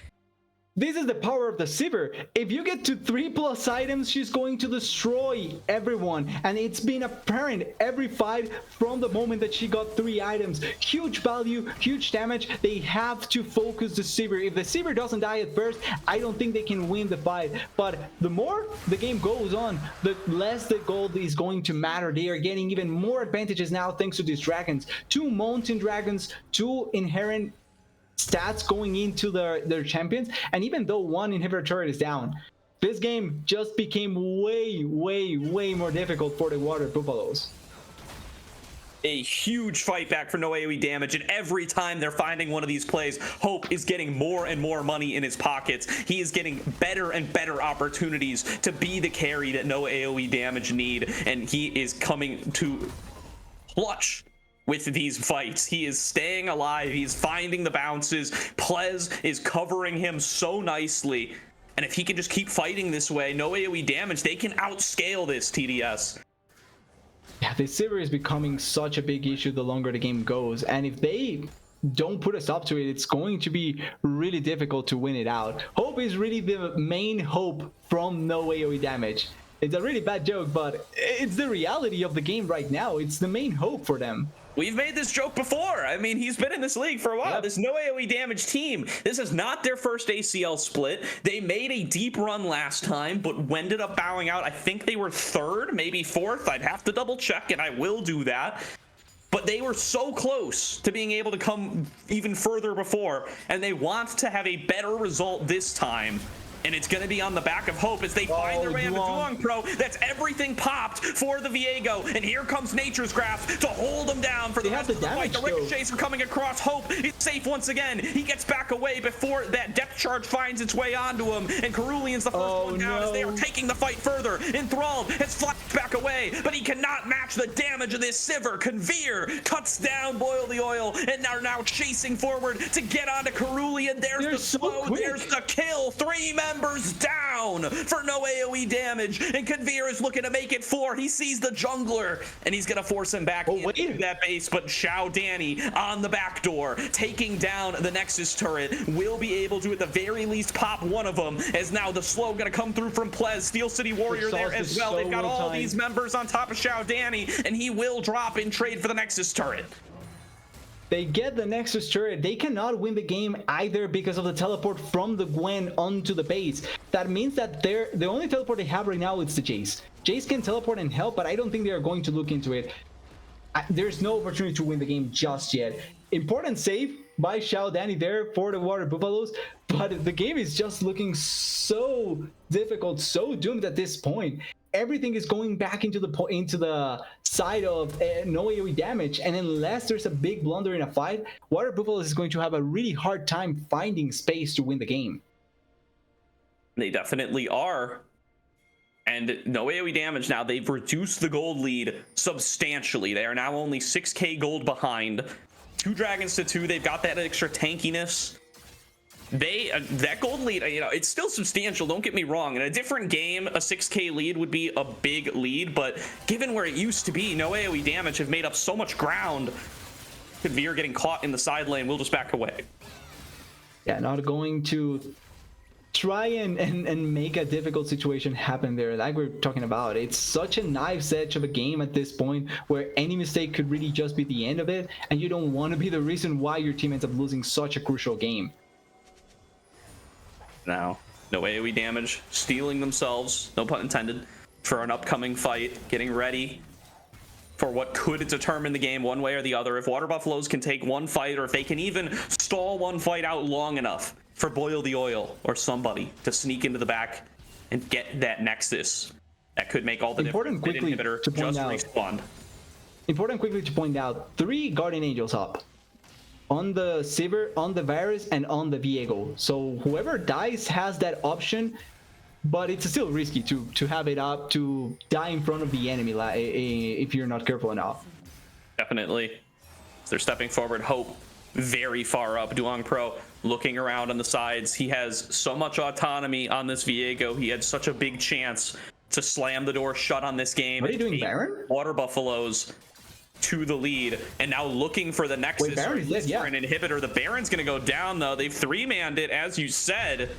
This is the power of the Sivir. If you get to 3+ items, she's going to destroy everyone. And it's been apparent every fight from the moment that she got 3 items. Huge value, huge damage. They have to focus the Sivir. If the Sivir doesn't die at first, I don't think they can win the fight. But the more the game goes on, the less the gold is going to matter. They are getting even more advantages now thanks to these dragons. 2 mountain dragons, 2 inherent stats going into their champions, and even though 1 inhibitor turret is down, this game just became way more difficult for the Water Buffaloes. A huge fight back for no AoE damage, and every time they're finding one of these plays, Hope is getting more and more money in his pockets. He is getting better and better opportunities to be the carry that no AoE damage need, and he is coming to clutch with these fights. He is staying alive. He's finding the bounces. Plez is covering him so nicely. And if he can just keep fighting this way, no AoE damage, they can outscale this TDS. Yeah, the Sivir is becoming such a big issue the longer the game goes. And if they don't put us up to it, it's going to be really difficult to win it out. Hope is really the main hope from no AoE damage. It's a really bad joke, but it's the reality of the game right now. It's the main hope for them. We've made this joke before. I mean, he's been in this league for a while. Yep. This no AoE damage team. This is not their first ACL split. They made a deep run last time, but ended up bowing out. I think they were 3rd, maybe 4th. I'd have to double check, and I will do that. But they were so close to being able to come even further before, and they want to have a better result this time. And it's going to be on the back of Hope as they find their way on the Duong Pro. That's everything popped for the Viego. And here comes Nature's Grasp to hold him down for the rest of the fight. The ricochets are coming across. Hope is safe once again. He gets back away before that depth charge finds its way onto him. And Cerulean's the first one down as they are taking the fight further. Enthralled has flashed back away, but he cannot match the damage of this Sivir. Conveer cuts down Boil the Oil and are now chasing forward to get onto Cerulean. There's the slow. There's the kill. 3 members down for no AoE damage, and Conveer is looking to make it 4. He sees the jungler, and he's gonna force him back into that base, but Xiao Danny on the back door, taking down the Nexus turret, will be able to at the very least pop one of them, as now the slow gonna come through from Plez. Steel City Warrior there as well. They've got all these members on top of Xiao Danny, and he will drop in trade for the Nexus turret. They get the Nexus turret. They cannot win the game either because of the teleport from the Gwen onto the base. That means that the only teleport they have right now is the Jace. Jace can teleport and help, but I don't think they are going to look into it. There's no opportunity to win the game just yet. Important save by Xiao Danny there for the Water Buffaloes, but the game is just looking so difficult, so doomed at this point. Everything is going back into the side of no AoE damage, and unless there's a big blunder in a fight, Water Buffaloes is going to have a really hard time finding space to win the game. They definitely are. And no AoE damage now. They've reduced the gold lead substantially. They are now only 6k gold behind. 2 dragons to 2. They've got that extra tankiness. they that gold lead, you know, it's still substantial, don't get me wrong. In a different game, a 6k lead would be a big lead, but given where it used to be, no AoE damage have made up so much ground. Veer getting caught in the side lane, we'll just back away. Yeah, not going to try and make a difficult situation happen there, like we're talking about. It's such a knife's edge of a game at this point where any mistake could really just be the end of it, and you don't want to be the reason why your team ends up losing such a crucial game. Now, no AoE damage, stealing themselves, no pun intended, for an upcoming fight, getting ready for what could determine the game one way or the other. If Water Buffaloes can take one fight, or if they can even stall one fight out long enough for Boil the Oil or somebody to sneak into the back and get that Nexus, that could make all the difference. Quickly Inhibitor to point just out, respawned. Important quickly to point out, 3 Guardian Angels up. On the Sivir, on the Varus, and on the Viego. So whoever dies has that option, but it's still risky to have it up, to die in front of the enemy if you're not careful enough. Definitely. They're stepping forward. Hope very far up. Duong Pro looking around on the sides. He has so much autonomy on this Viego. He had such a big chance to slam the door shut on this game. What are you doing, Baron? Water Buffaloes to the lead, and now looking for the Nexus. Wait, Baron's dead, yeah. For an inhibitor. The Baron's going to go down, though. They've 3-manned it, as you said.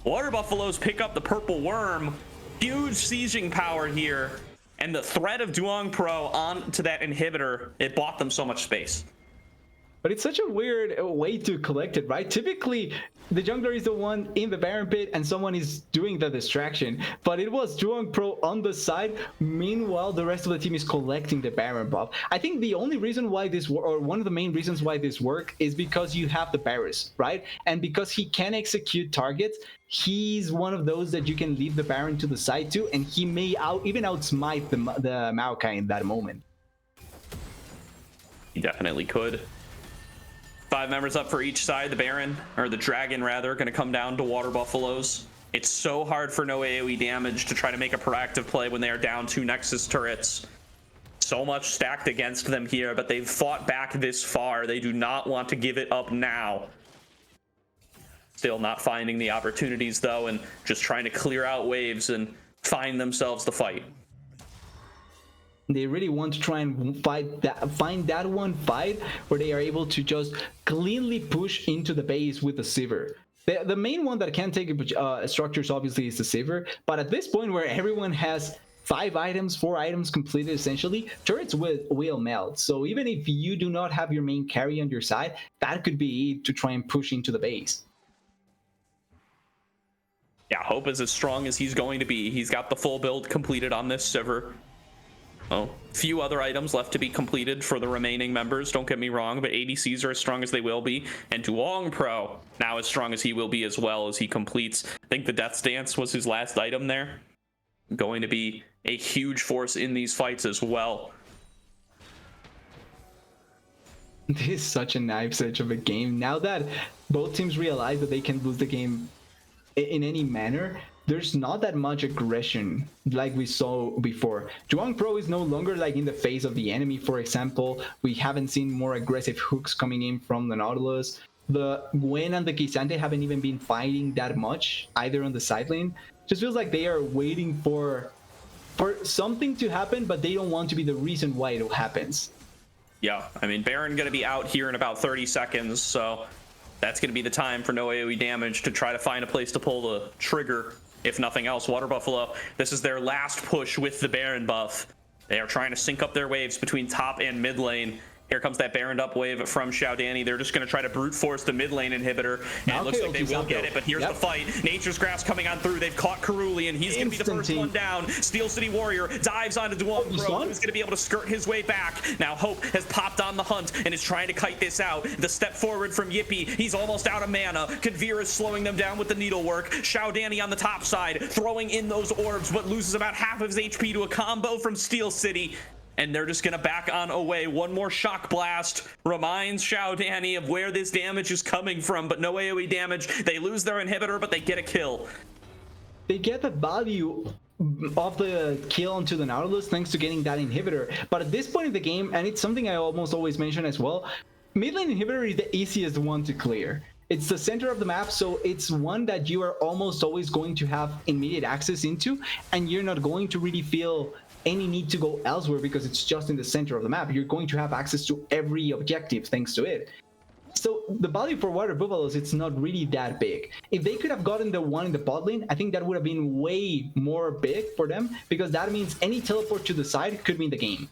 Water Buffaloes pick up the purple worm. Huge sieging power here. And the threat of Duong Pro onto that inhibitor, it bought them so much space. But it's such a weird way to collect it, right? Typically, the jungler is the one in the Baron pit and someone is doing the distraction. But it was Duong Pro on the side. Meanwhile, the rest of the team is collecting the Baron buff. I think the only reason why this, or one of the main reasons why this works, is because you have the Varus, right? And because he can execute targets, he's one of those that you can leave the Baron to the side to, and he may even outsmite the Maokai in that moment. He definitely could. 5 members up for each side. The Baron, or the Dragon rather, going to come down to Water Buffaloes. It's so hard for no AoE damage to try to make a proactive play when they are down 2 Nexus turrets. So much stacked against them here, but they've fought back this far. They do not want to give it up now. Still not finding the opportunities, though, and just trying to clear out waves and find themselves the fight. They really want to try and find that one fight where they are able to just cleanly push into the base with the Sivir. The main one that can take structures obviously is the Sivir, but at this point where everyone has 4 items completed essentially, turrets will melt. So even if you do not have your main carry on your side, that could be it to try and push into the base. Yeah, Hope is as strong as he's going to be. He's got the full build completed on this Sivir. Oh, few other items left to be completed for the remaining members, don't get me wrong, but ADCs are as strong as they will be, and Duong Pro now as strong as he will be as well as he completes. I think the Death's Dance was his last item there. Going to be a huge force in these fights as well. This is such a knife's edge of a game. Now that both teams realize that they can lose the game in any manner, there's not that much aggression like we saw before. Duong Pro is no longer like in the face of the enemy, for example. We haven't seen more aggressive hooks coming in from the Nautilus. The Gwen and the K'Sante haven't even been fighting that much, either on the side lane. Just feels like they are waiting for something to happen, but they don't want to be the reason why it happens. Yeah, I mean, Baron going to be out here in about 30 seconds, so that's going to be the time for no AoE damage to try to find a place to pull the trigger. If nothing else, Water Buffalo, this is their last push with the Baron buff. They are trying to sync up their waves between top and mid lane. Here comes that Baroned up wave from Xiaodani. They're just going to try to brute force the mid lane inhibitor. And it looks like they will get it, but here's the fight. Nature's Grasp coming on through. They've caught Cerulean. He's going to be the first one down. Steel City Warrior dives onto Duong Pro, who's going to be able to skirt his way back. Now Hope has popped on the hunt and is trying to kite this out. The step forward from Yippee. He's almost out of mana. Kavir is slowing them down with the needlework. Xiaodani on the top side, throwing in those orbs, but loses about half of his HP to a combo from Steel City. And they're just going to back on away. One more shock blast reminds Xiaodani of where this damage is coming from, but no AoE damage. They lose their inhibitor, but they get a kill. They get the value of the kill onto the Nautilus thanks to getting that inhibitor. But at this point in the game, and it's something I almost always mention as well, mid lane inhibitor is the easiest one to clear. It's the center of the map, so it's one that you are almost always going to have immediate access into, and you're not going to really feel any need to go elsewhere because it's just in the center of the map. You're going to have access to every objective thanks to it. So the value for Water Buffaloes, it's not really that big. If they could have gotten the one in the bot lane, I think that would have been way more big for them, because that means any teleport to the side could win the game.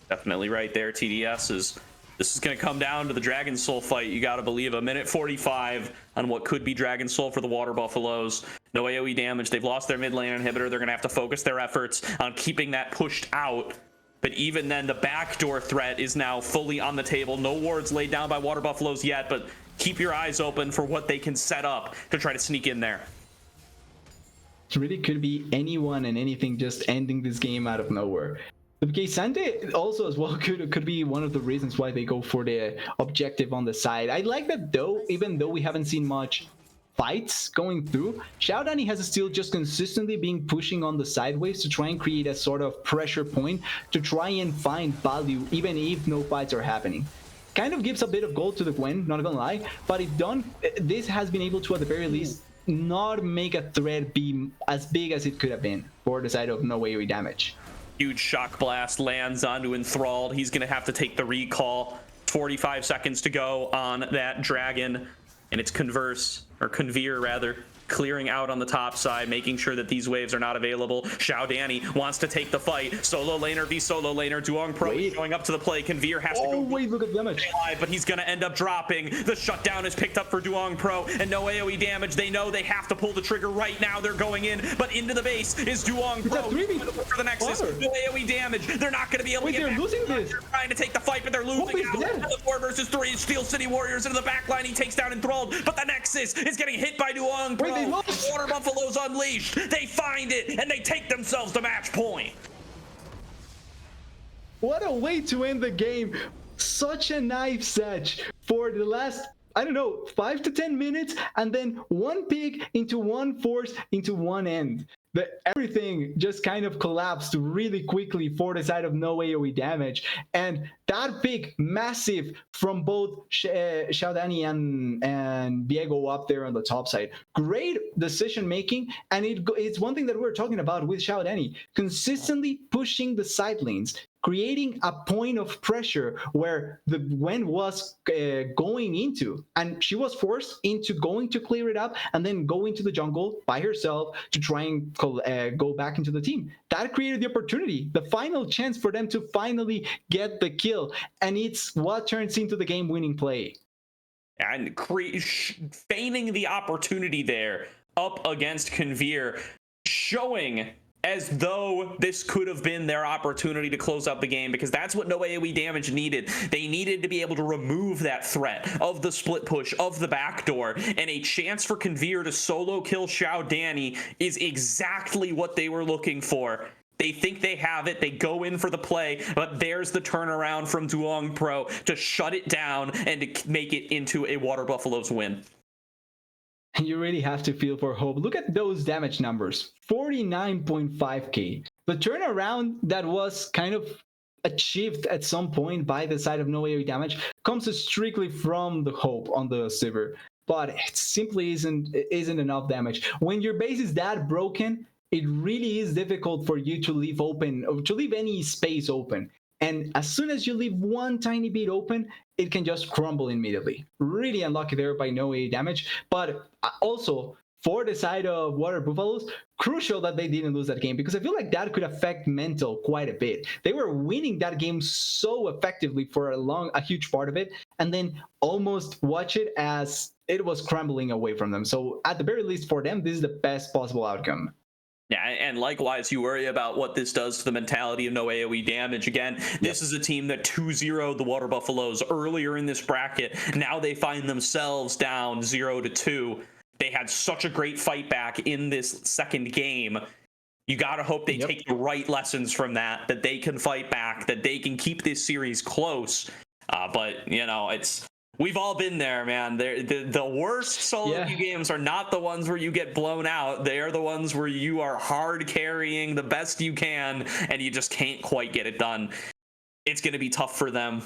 Definitely right there. This is going to come down to the Dragon Soul fight. You got to believe a minute 45 on what could be Dragon Soul for the Water Buffaloes. No AOE damage. They've lost their mid lane inhibitor. They're going to have to focus their efforts on keeping that pushed out. But even then, the backdoor threat is now fully on the table. No wards laid down by Water Buffaloes yet, but keep your eyes open for what they can set up to try to sneak in there. It really could be anyone and anything just ending this game out of nowhere. Okay, Sante also as well could be one of the reasons why they go for the objective on the side. I like that though, even though we haven't seen much fights going through, Xiaodani has still just consistently been pushing on the sideways to try and create a sort of pressure point to try and find value even if no fights are happening. Kind of gives a bit of gold to the Gwen, not gonna lie, but this has been able to at the very least not make a threat be as big as it could have been for the side of no AOE damage. Huge shock blast lands onto Enthralled. He's going to have to take the recall. 45 seconds to go on that dragon. And it's Conveer rather, clearing out on the top side, making sure that these waves are not available. Xiaodani wants to take the fight. Solo laner v solo laner. Duong Pro showing up to the play. Conveer has to go. Look at damage. But he's going to end up dropping. The shutdown is picked up for Duong Pro, and no AOE damage. They know they have to pull the trigger right now. They're going in, but into the base is Duong Pro for the Nexus. No AOE damage. They're not going to be able to get they're losing this. They're trying to take the fight, but they're losing out. The 4 versus 3 Steel City Warriors into the back line. He takes down Enthralled, but the Nexus is getting hit by Duong Pro. They lost. Water Buffaloes unleashed. They find it, and they take themselves to match point. What a way to end the game. Such a knife edge for the last, I don't know, 5 to 10 minutes, and then one pick into one force into one end. Everything just kind of collapsed really quickly for the side of no AOE damage. And that pick, massive from both Xiaodani and Diego up there on the top side. Great decision making, and it's one thing that we're talking about with Xiaodani, consistently pushing the side lanes, creating a point of pressure where the Gwen was going into, and she was forced into going to clear it up and then go into the jungle by herself to try and go back into the team. That created the opportunity, the final chance for them to finally get the kill, and it's what turns into the game-winning play. And feigning the opportunity there up against Conveer, showing as though this could have been their opportunity to close out the game, because that's what no AOE damage needed. They needed to be able to remove that threat of the split push, of the backdoor, and a chance for Conveer to solo kill Xiaodani is exactly what they were looking for. They think they have it. They go in for the play, but there's the turnaround from Duong Pro to shut it down and to make it into a Water Buffaloes win. And you really have to feel for hope. Look at those damage numbers, 49.5k. The turnaround that was kind of achieved at some point by the side of no AOE damage comes strictly from the hope on the Sivir, but it simply isn't enough damage. When your base is that broken, it really is difficult for you to leave open, or to leave any space open. And as soon as you leave one tiny bit open, it can just crumble immediately. Really unlucky there by no AOE damage, but also for the side of Water Buffaloes, crucial that they didn't lose that game, because I feel like that could affect mental quite a bit. They were winning that game so effectively for a huge part of it, and then almost watch it as it was crumbling away from them. So at the very least for them, this is the best possible outcome. Yeah, and likewise, you worry about what this does to the mentality of no AOE damage. Again, this is a team that 2-0'd the Water Buffaloes earlier in this bracket. Now they find themselves down 0-2. They had such a great fight back in this second game. You got to hope they take the right lessons from that they can fight back, that they can keep this series close. But, you know, we've all been there, man. The worst solo queue games are not the ones where you get blown out. They are the ones where you are hard carrying the best you can, and you just can't quite get it done. It's going to be tough for them.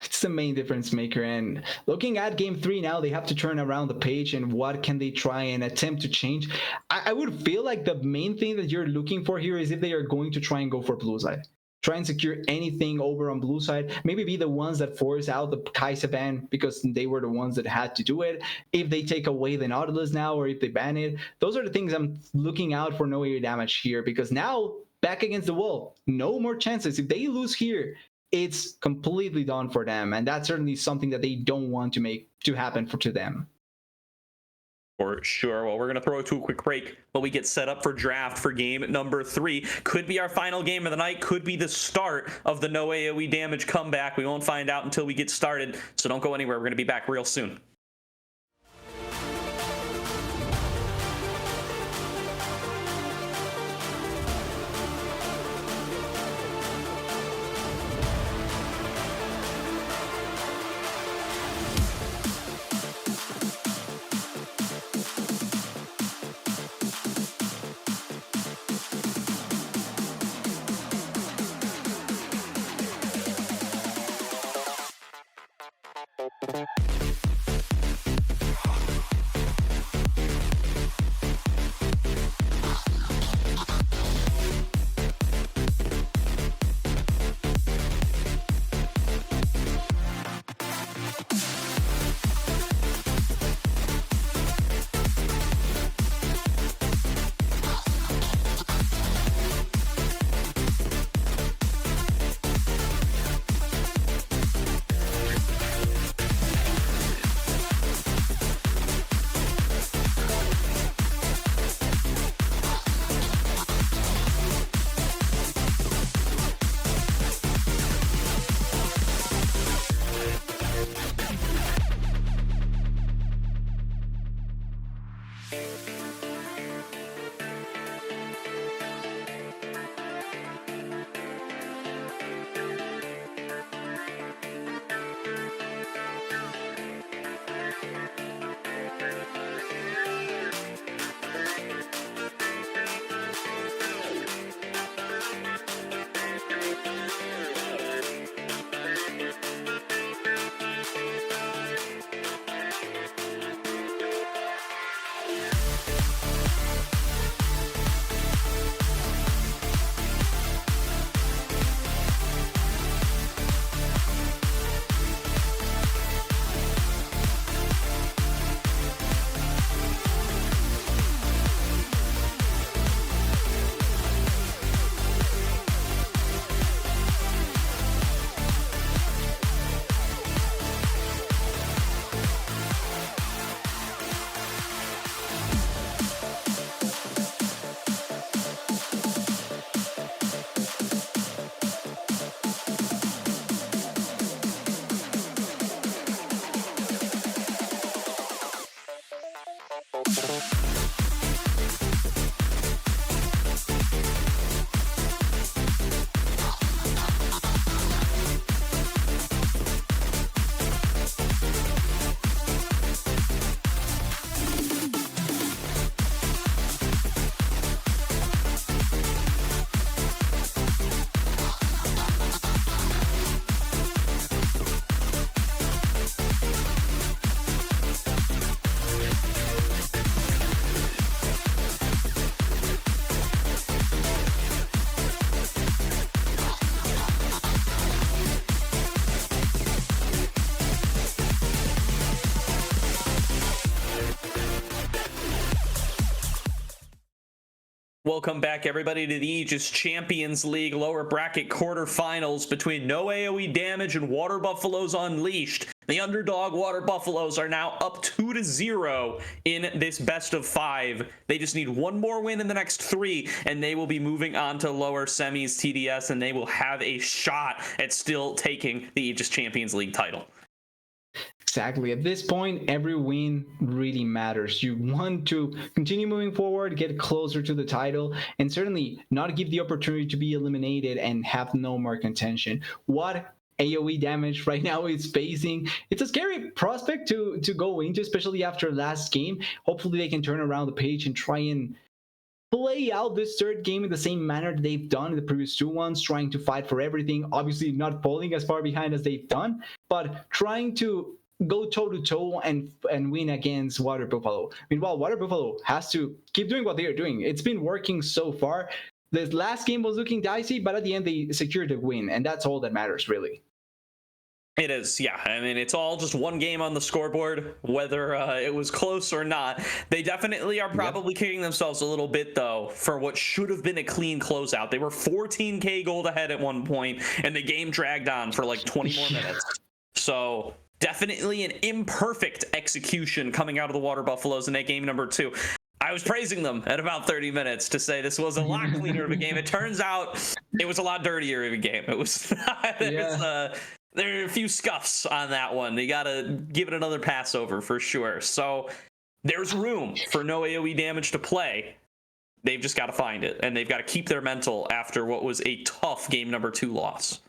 It's the main difference maker. And looking at game 3 now, they have to turn around the page and what can they try and attempt to change. I would feel like the main thing that you're looking for here is if they are going to try and go for blue side. Try and secure anything over on blue side. Maybe be the ones that force out the Kai'Sa ban because they were the ones that had to do it. If they take away the Nautilus now or if they ban it, those are the things I'm looking out for no AoE damage here, because now back against the wall, no more chances. If they lose here, it's completely done for them, and that's certainly something that they don't want to make to happen to them. For sure. Well, we're going to throw it to a quick break, but we get set up for draft for game number 3. Could be our final game of the night. Could be the start of the no AoE damage comeback. We won't find out until we get started, so don't go anywhere. We're going to be back real soon. Welcome back, everybody, to the Aegis Champions League lower bracket quarterfinals between no AoE damage and Water Buffaloes Unleashed. The underdog Water Buffaloes are now up 2-0 in this best of 5. They just need one more win in the next 3, and they will be moving on to lower semis TDS, and they will have a shot at still taking the Aegis Champions League title. Exactly. At this point, every win really matters. You want to continue moving forward, get closer to the title, and certainly not give the opportunity to be eliminated and have no more contention. What AoE damage right now is facing, it's a scary prospect to go into, especially after last game. Hopefully they can turn around the page and try and play out this third game in the same manner that they've done in the previous two ones, trying to fight for everything, obviously not falling as far behind as they've done, but trying to go toe to toe and win against Water Buffalo. Meanwhile, Water Buffalo has to keep doing what they are doing. It's been working so far. This last game was looking dicey, but at the end they secured the win, and that's all that matters, really. It is, yeah. I mean, it's all just one game on the scoreboard, whether it was close or not. They definitely are probably kicking themselves a little bit, though, for what should have been a clean closeout. They were 14K gold ahead at one point, and the game dragged on for like 20 more minutes. So definitely an imperfect execution coming out of the Water Buffaloes in that game number 2. I was praising them at about 30 minutes to say this was a lot cleaner of a game. It turns out it was a lot dirtier of a game. It was not, there are a few scuffs on that one. You gotta give it another pass over for sure. So there's room for no AoE damage to play. They've just got to find it, and they've got to keep their mental after what was a tough game number 2 loss.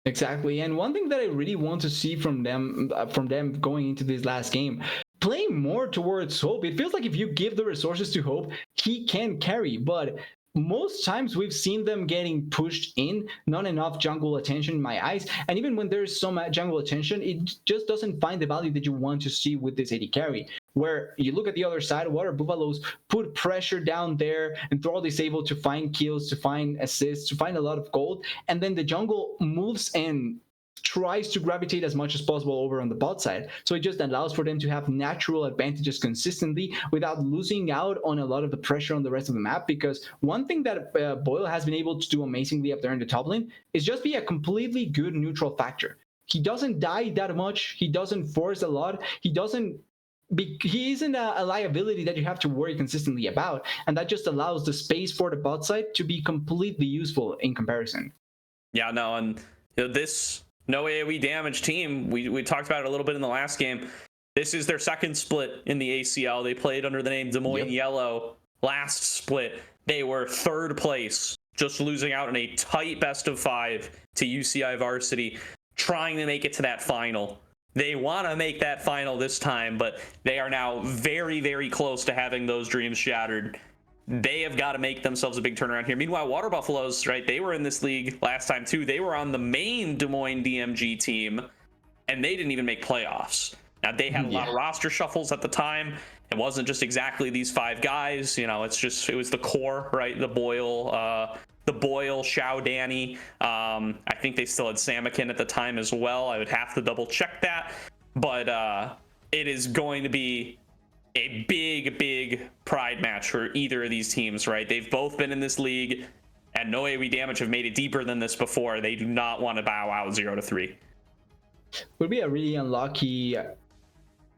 Exactly, and one thing that I really want to see from them going into this last game, playing more towards Hope. It feels like if you give the resources to Hope, he can carry, but most times we've seen them getting pushed in, not enough jungle attention in my eyes, and even when there's some jungle attention, it just doesn't find the value that you want to see with this AD carry. Where you look at the other side, Water Buffaloes put pressure down there, and Thrall is able to find kills, to find assists, to find a lot of gold, and then the jungle moves and tries to gravitate as much as possible over on the bot side. So it just allows for them to have natural advantages consistently without losing out on a lot of the pressure on the rest of the map. Because one thing that Boyle has been able to do amazingly up there in the top lane is just be a completely good neutral factor. He doesn't die that much. He doesn't force a lot. He isn't a liability that you have to worry consistently about. And that just allows the space for the bot side to be completely useful in comparison. Yeah, no, and this no AoE damage team, we talked about it a little bit in the last game. This is their second split in the ACL. They played under the name Des Moines Yellow last split. They were third place, just losing out in a tight best of 5 to UCI Varsity, trying to make it to that final. They want to make that final this time, but they are now very, very close to having those dreams shattered. They have got to make themselves a big turnaround here. Meanwhile, Water Buffaloes, right, they were in this league last time too. They were on the main Des Moines DMG team, and they didn't even make playoffs. Now, they had a lot of roster shuffles at the time. It wasn't just exactly these 5 guys. You know, it was the core, right? The Boyle, Shao, Danny. I think they still had Samakin at the time as well. I would have to double check that. But it is going to be a big pride match for either of these teams, right? They've both been in this league, and no AoE damage have made it deeper than this before. They do not want to bow out 0-3. Would be a really unlucky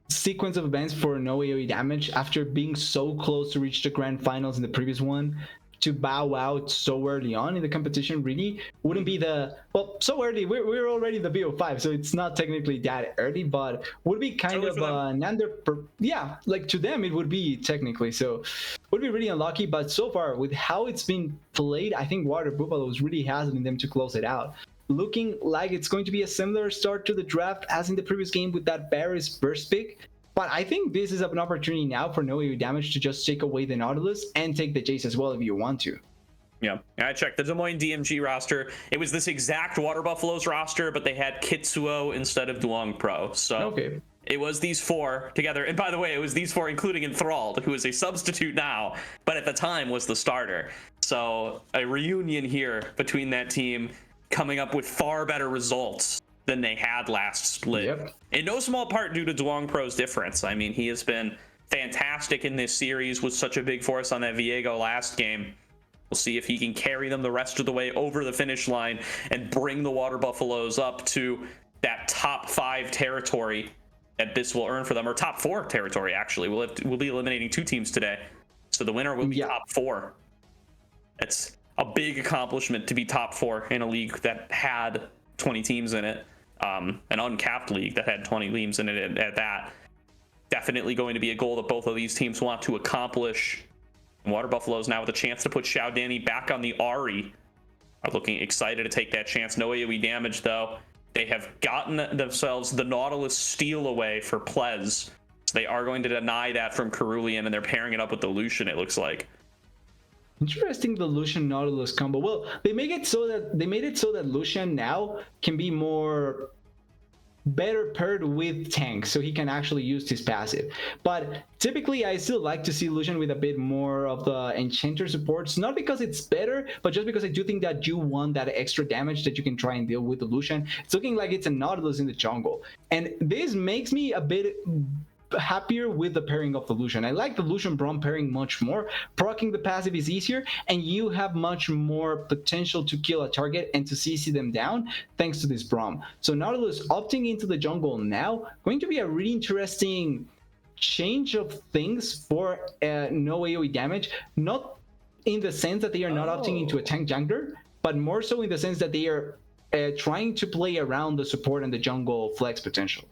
sequence of events for no AoE damage after being so close to reach the grand finals in the previous one. To bow out so early on in the competition really wouldn't be so early. We're already in the BO5, so it's not technically that early, but would be kind of like to them it would be technically, so would be really unlucky. But so far with how it's been played, I think Water Buffaloes really has it in them to close it out. Looking like it's going to be a similar start to the draft as in the previous game with that Varus burst pick. But I think this is an opportunity now for no AoE damage to just take away the Nautilus and take the Jace as well if you want to. Yeah, I checked the Des Moines DMG roster. It was this exact Water Buffaloes roster, but they had Kitsuo instead of Duong Pro. So it was these 4 together. And by the way, it was these 4 including Enthralled, who is a substitute now, but at the time was the starter. So a reunion here between that team, coming up with far better results than they had last split. In no small part due to Duong Pro's difference. I mean, he has been fantastic in this series, was such a big force on that Viego last game. We'll see if he can carry them the rest of the way over the finish line and bring the Water Buffaloes up to that top 5 territory that this will earn for them, or top 4 territory, actually. We'll be eliminating 2 teams today, so the winner will be top 4. It's a big accomplishment to be top 4 in a league that had 20 teams in it. An uncapped league that had 20 teams in it at that. Definitely going to be a goal that both of these teams want to accomplish. Water Buffaloes now with a chance to put Shao Danny back on the Ahri are looking excited to take that chance. No AoE damage though. They have gotten themselves the Nautilus steal away for Plez. So they are going to deny that from Cerulean, and they're pairing it up with the Lucian, it looks like. Interesting, the Lucian Nautilus combo. Well, they made it so that Lucian now can be more better paired with tanks, so he can actually use his passive. But typically I still like to see Lucian with a bit more of the enchanter supports, not because it's better, but just because I do think that you want that extra damage that you can try and deal with the Lucian. It's looking like it's a Nautilus in the jungle, and this makes me a bit happier with the pairing of the Lucian. I like the Lucian Braum pairing much more. Proccing the passive is easier, and you have much more potential to kill a target and to CC them down thanks to this Braum. So Nautilus opting into the jungle now, going to be a really interesting change of things for no AoE damage, not in the sense that they are not opting into a tank jungler, but more so in the sense that they are trying to play around the support and the jungle flex potential.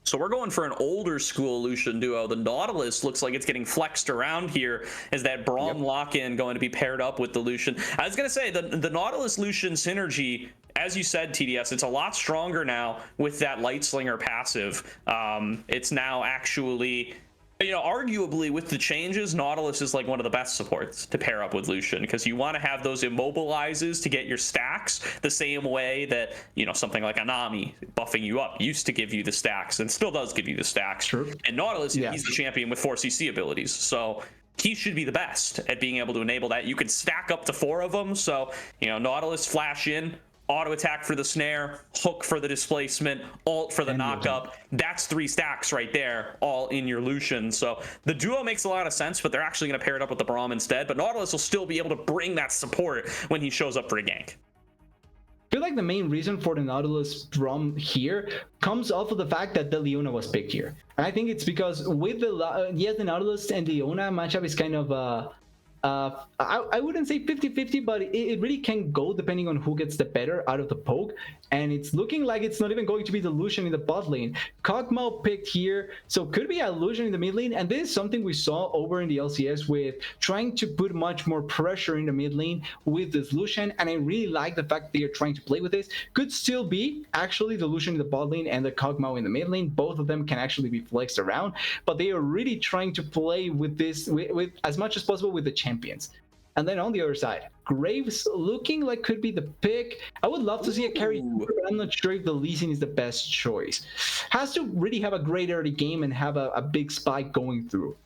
So we're going for an older school Lucian duo. The Nautilus looks like it's getting flexed around here. Is that Braum lock-in going to be paired up with the Lucian? I was going to say, the Nautilus Lucian synergy, as you said, TDS, it's a lot stronger now with that Light Slinger passive. It's now actually, you know, arguably with the changes, Nautilus is like one of the best supports to pair up with Lucian, because you want to have those immobilizes to get your stacks the same way that, you know, something like Anami buffing you up used to give you the stacks and still does give you the stacks. True. And Nautilus, he's the champion with 4 CC abilities. So he should be the best at being able to enable that. You can stack up to 4 of them. So, you know, Nautilus flash in, auto attack for the snare, hook for the displacement, ult for the knockup. That's 3 stacks right there, all in your Lucian. So the duo makes a lot of sense, but they're actually going to pair it up with the Braum instead. But Nautilus will still be able to bring that support when he shows up for a gank. I feel like the main reason for the Nautilus Braum here comes off of the fact that the Leona was picked here. And I think it's because with the the Nautilus and the Leona matchup is kind of I wouldn't say 50-50, but it really can go depending on who gets the better out of the poke. And it's looking like it's not even going to be the Lucian in the bot lane. Kog'Maw picked here, so could be a Lucian in the mid lane. And this is something we saw over in the LCS with trying to put much more pressure in the mid lane with this Lucian. And I really like the fact that they are trying to play with this. Could still be actually the Lucian in the bot lane and the Kog'Maw in the mid lane. Both of them can actually be flexed around, but they are really trying to play with this with as much as possible with the champions. And then on the other side, Graves looking like could be the pick. I would love to see a carry, but I'm not sure if the Lee Sin is the best choice. Has to really have a great early game and have a big spike going through.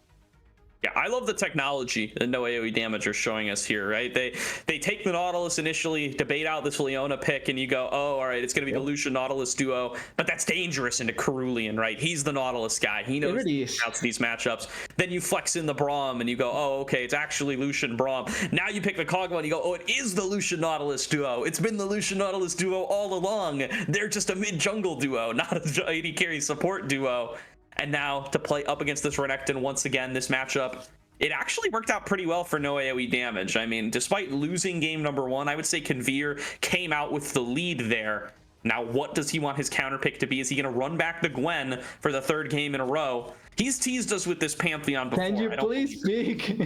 Yeah, I love the technology that no AoE damage are showing us here, right? They take the Nautilus initially, debate out this Leona pick, and you go, oh, all right, it's going to be the Lucian Nautilus duo, but that's dangerous into Cerulean, right? He's the Nautilus guy. He knows these matchups. Then you flex in the Braum, and you go, oh, okay, it's actually Lucian Braum. Now you pick the Kog'Maw, and you go, oh, it is the Lucian Nautilus duo. It's been the Lucian Nautilus duo all along. They're just a mid-jungle duo, not a AD carry support duo. And now to play up against this Renekton once again, this matchup, it actually worked out pretty well for no AoE damage. I mean, despite losing game number 1, I would say Conveer came out with the lead there. Now, what does he want his counter pick to be? Is he going to run back the Gwen for the 3rd game in a row? He's teased us with this Pantheon before. Can you please speak?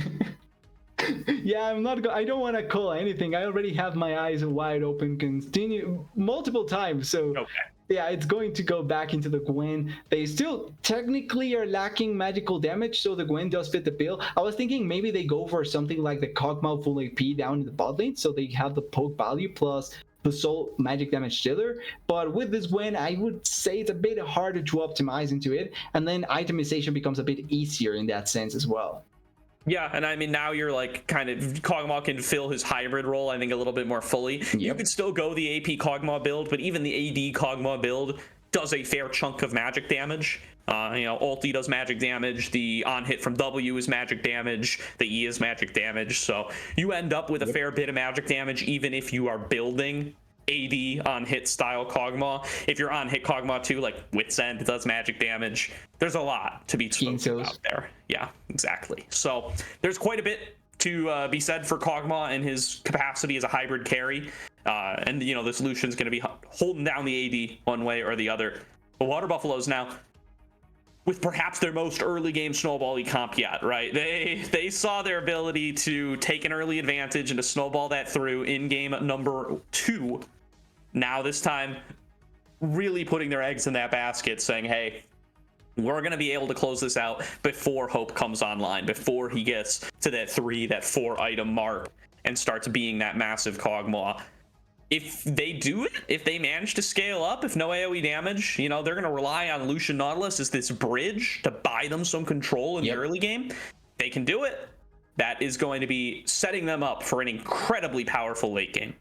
Yeah, I don't want to call anything. I already have my eyes wide open continue multiple times. So okay. Yeah, it's going to go back into the Gwen. They still technically are lacking magical damage, so the Gwen does fit the bill. I was thinking maybe they go for something like the Kog'Maw full AP down in the bot lane, so they have the poke value plus the soul magic damage dealer. But with this Gwen, I would say it's a bit harder to optimize into it, and then itemization becomes a bit easier in that sense as well. Yeah, and I mean, now you're like kind of, Kog'Maw can fill his hybrid role, I think, a little bit more fully. Yep. You could still go the AP Kog'Maw build, but even the AD Kog'Maw build does a fair chunk of magic damage. You know, ulti does magic damage, the on hit from W is magic damage, the E is magic damage, so you end up with a fair bit of magic damage even if you are building AD on hit style Kog'Maw. If you're on hit Kog'Maw too, like Wit's End does magic damage. There's a lot to be spoken out there. Yeah, exactly. So there's quite a bit to be said for Kog'Maw and his capacity as a hybrid carry. And you know, this Lucian's going to be holding down the AD one way or the other. The Water Buffaloes now, with perhaps their most early game snowball-y comp yet, right? They saw their ability to take an early advantage and to snowball that through in game number 2. Now this time, really putting their eggs in that basket, saying, hey, We're going to be able to close this out before Hope comes online, before he gets to that 4 item mark and starts being that massive Cogmaw. If they do it, if they manage to scale up, if no AoE damage, they're going to rely on Lucian Nautilus as this bridge to buy them some control in the early game. They can do it. That is going to be setting them up for an incredibly powerful late game.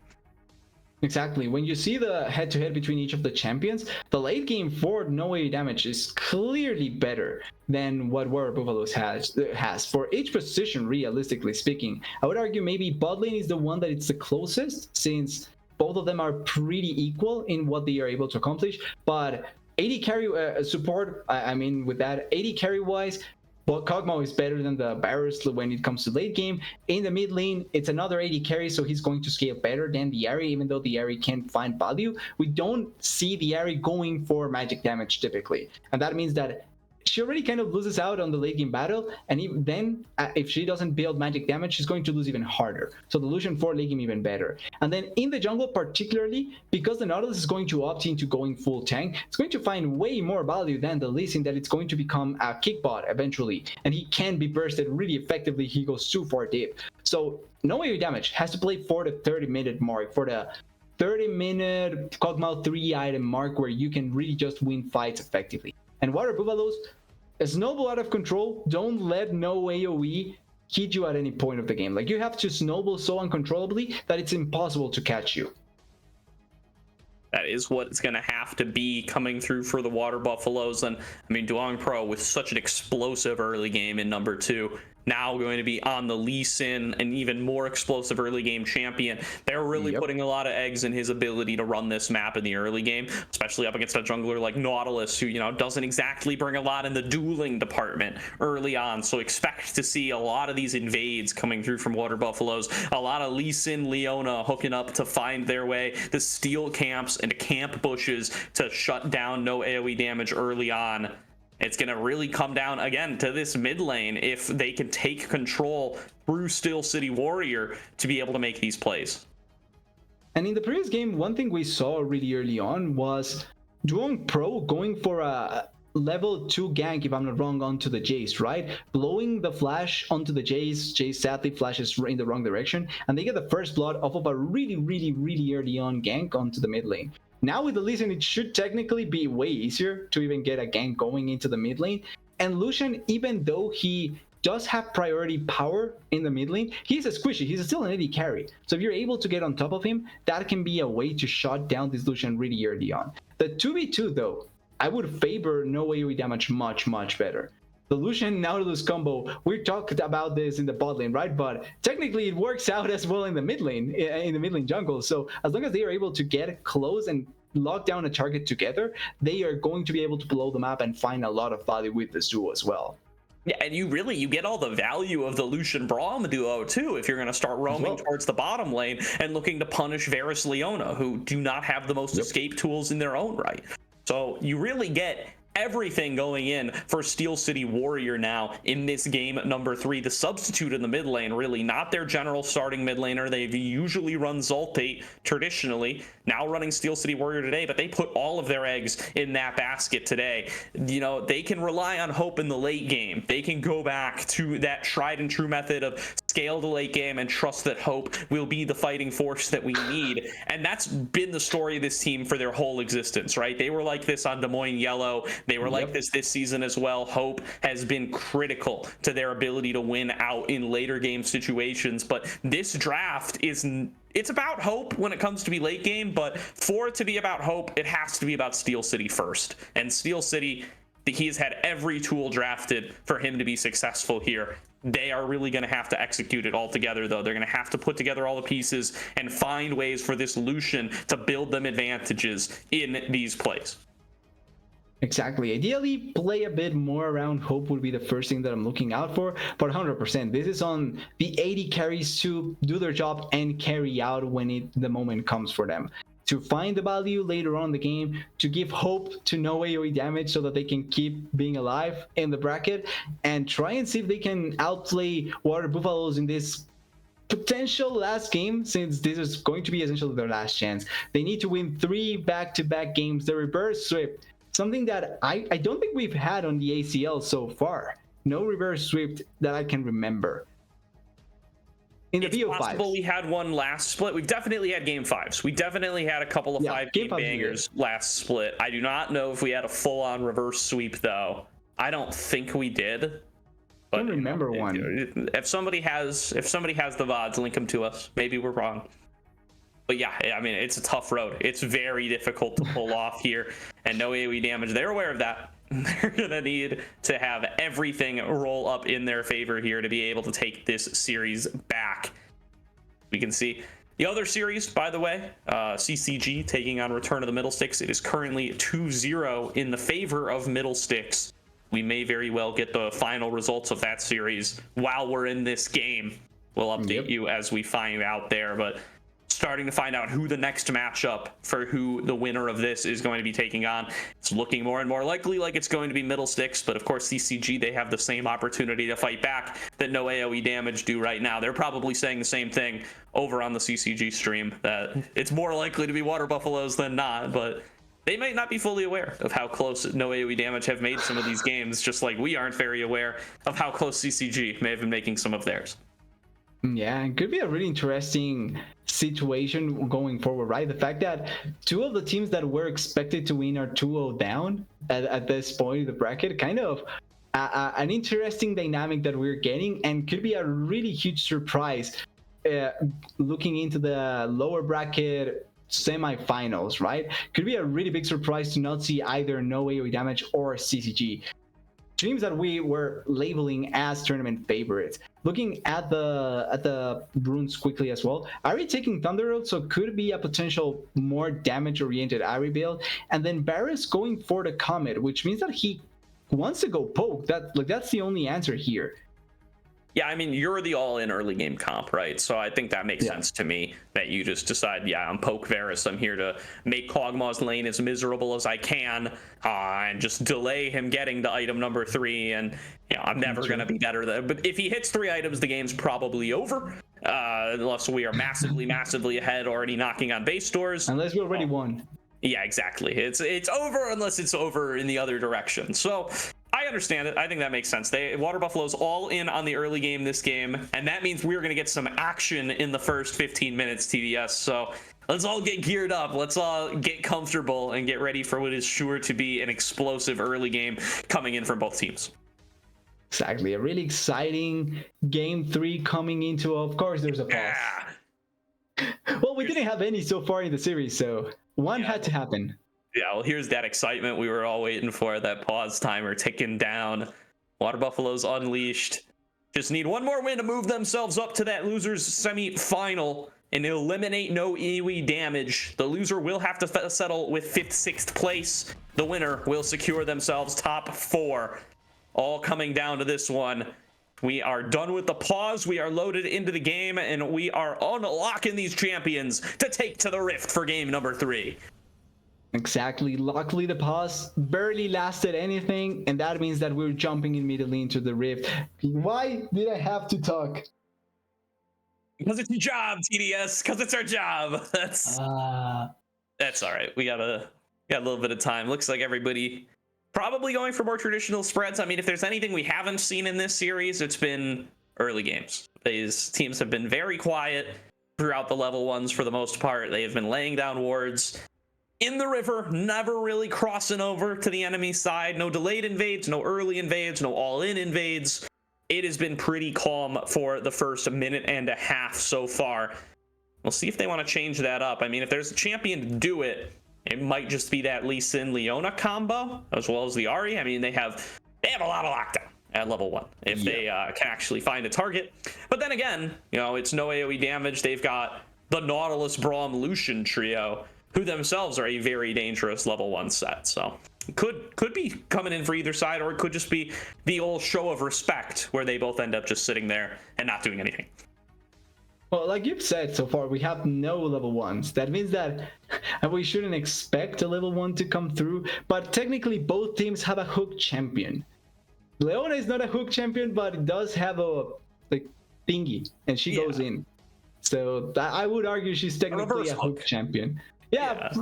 Exactly. When you see the head-to-head between each of the champions, the late game for no AoE damage is clearly better than what Water Buffaloes has. For each position, realistically speaking, I would argue maybe bot lane is the one that it's the closest, since both of them are pretty equal in what they are able to accomplish. But AD carry support, I mean, with that, AD carry wise, well, Kog'Maw is better than the Varus when it comes to late game. In the mid lane, it's another AD carry, so he's going to scale better than the Ahri, even though the Ahri can find value. We don't see the Ahri going for magic damage typically. And that means that she already kind of loses out on the late game battle, and even then, if she doesn't build magic damage, she's going to lose even harder. So the Lucian for late game even better. And then in the jungle particularly, because the Nautilus is going to opt into going full tank, it's going to find way more value than the Lee Sin, that it's going to become a kick bot eventually, and he can be bursted really effectively. He goes too far deep. So no AoE damage, has to play for the 30-minute mark, for the 30-minute Kog'Maw 3 item mark, where you can really just win fights effectively. And Water Buffaloes, a snowball out of control, don't let no AoE hit you at any point of the game. Like, you have to snowball so uncontrollably that it's impossible to catch you. That is what it's going to have to be coming through for the Water Buffaloes. And I mean, Duong Pro with such an explosive early game in number 2, now going to be on the Lee Sin, an even more explosive early game champion. They're really putting a lot of eggs in his ability to run this map in the early game, especially up against a jungler like Nautilus, who, doesn't exactly bring a lot in the dueling department early on. So expect to see a lot of these invades coming through from Water Buffaloes, a lot of Lee Sin, Leona hooking up to find their way to steal camps and to camp bushes to shut down no AoE damage early on. It's going to really come down, again, to this mid lane if they can take control through Steel City Warrior to be able to make these plays. And in the previous game, one thing we saw really early on was Duong Pro going for a level 2 gank, if I'm not wrong, onto the Jace, right? Blowing the flash onto the Jace. Jace sadly flashes in the wrong direction, and they get the first blood off of a really early on gank onto the mid lane. Now with the Lee Sin, it should technically be way easier to even get a gank going into the mid lane. And Lucian, even though he does have priority power in the mid lane, he's a squishy, he's still an AD carry. So if you're able to get on top of him, that can be a way to shut down this Lucian really early on. The 2v2 though, I would favor no AoE damage much better. The Lucian Nautilus combo, we talked about this in the bot lane, right? But technically it works out as well in the mid lane, jungle. So as long as they are able to get close and lock down a target together, they are going to be able to blow them up and find a lot of value with this duo as well. Yeah, and you get all the value of the Lucian Braum duo too if you're going to start roaming towards the bottom lane and looking to punish Varus Leona, who do not have the most escape tools in their own right. So you really get everything going in for Steel City Warrior now in this game number 3. The substitute in the mid lane, really not their general starting mid laner. They've usually run Zoltate traditionally, now running Steel City Warrior today, but they put all of their eggs in that basket today. They can rely on Hope in the late game. They can go back to that tried and true method of scale the late game and trust that Hope will be the fighting force that we need. And that's been the story of this team for their whole existence, right? They were like this on Des Moines Yellow. They were like this season as well. Hope has been critical to their ability to win out in later game situations. But this draft it's about Hope when it comes to be late game, but for it to be about Hope, it has to be about Steel City first. And Steel City, he has had every tool drafted for him to be successful here. They are really going to have to execute it all together, though. They're going to have to put together all the pieces and find ways for this Lucian to build them advantages in these plays. Exactly. Ideally, play a bit more around Hope would be the first thing that I'm looking out for. But 100%, this is on the AD carries to do their job and carry out when the moment comes for them. To find the value later on in the game, to give Hope to no AoE damage so that they can keep being alive in the bracket, and try and see if they can outplay Water Buffaloes in this potential last game, since this is going to be essentially their last chance. They need to win 3 back-to-back games. The reverse sweep something that I don't think we've had on the ACL so far. No reverse sweep that I can remember. In the It's BO5s. possible we had one last split. We've definitely had game fives. We definitely had a couple of game bangers last split. I do not know if we had a full-on reverse sweep though. I don't think we did. I don't remember one. If somebody has the VODs, link them to us. Maybe we're wrong. But yeah, I mean, it's a tough road. It's very difficult to pull off here, and no AOE damage. They're aware of that. They're gonna need to have everything roll up in their favor here to be able to take this series back. We can see the other series, by the way, CCG taking on Return of the Middle Sticks. It is currently 2-0 in the favor of Middle Sticks. We may very well get the final results of that series while we're in this game. We'll update you as we find out there, but starting to find out who the next matchup for who the winner of this is going to be taking on. It's looking more and more likely like it's going to be Middle Sticks, but of course CCG, they have the same opportunity to fight back that no AOE damage do right now. They're probably saying the same thing over on the CCG stream, that it's more likely to be Water Buffaloes than not, but they might not be fully aware of how close no AOE damage have made some of these games, just like we aren't very aware of how close CCG may have been making some of theirs. Yeah, it could be a really interesting situation going forward, right? The fact that two of the teams that were expected to win are 2-0 down at this point in the bracket, kind of an interesting dynamic that we're getting, and could be a really huge surprise looking into the lower bracket semifinals, right? Could be a really big surprise to not see either no AOE damage or CCG. Teams that we were labeling as tournament favorites. Looking at the runes quickly as well, Ari taking Thunderbolt, so could be a potential more damage-oriented Ari build, and then Varus going for the Comet, which means that he wants to go poke. That's the only answer here. Yeah, I mean, you're the all-in early game comp, right? So I think that makes sense to me, that you just decide, yeah, I'm Poke Varus. I'm here to make Kog'Maw's lane as miserable as I can, and just delay him getting to item number 3. And I'm never going to be better than. But if he hits 3 items, the game's probably over, unless we are massively ahead, already knocking on base doors. Unless we already won. Yeah, exactly. It's over unless it's over in the other direction. So I understand it. I think that makes sense. Water Buffalo's all in on the early game this game, and that means we're going to get some action in the first 15 minutes, TDS. So let's all get geared up. Let's all get comfortable and get ready for what is sure to be an explosive early game coming in from both teams. Exactly. A really exciting game 3 coming into, of course, there's a pause. Yeah. Well, we didn't have any so far in the series, so one had to happen. Yeah, well, here's that excitement we were all waiting for, that pause timer ticking down. Water Buffaloes unleashed. Just need one more win to move themselves up to that losers semi-final and eliminate no AOE damage. The loser will have to settle with 5th, 6th place. The winner will secure themselves top 4. All coming down to this one. We are done with the pause. We are loaded into the game, and we are unlocking these champions to take to the Rift for game number 3. Exactly. Luckily, the pause barely lasted anything, and that means that we're jumping immediately into the Rift. Why did I have to talk? Because it's your job, TDS. Because it's our job. That's all right. We got a little bit of time. Looks like everybody probably going for more traditional spreads. I mean, if there's anything we haven't seen in this series, it's been early games. These teams have been very quiet throughout the level 1s for the most part. They have been laying down wards in the river, never really crossing over to the enemy side. No delayed invades, no early invades, no all-in invades. It has been pretty calm for the first minute and a half so far. We'll see if they want to change that up. I mean, if there's a champion to do it, it might just be that Lee Sin Leona combo, as well as the Ahri. I mean, they have a lot of lockdown at level 1 if they can actually find a target. But then again, it's no AOE damage. They've got the Nautilus, Braum, Lucian trio, who themselves are a very dangerous level 1 set. So could be coming in for either side, or it could just be the old show of respect where they both end up just sitting there and not doing anything. Well, like you've said so far, we have no level 1s. That means that we shouldn't expect a level 1 to come through, but technically both teams have a hook champion. Leona is not a hook champion, but it does have a thingy, and she goes in. So I would argue she's technically a hook champion. Yeah,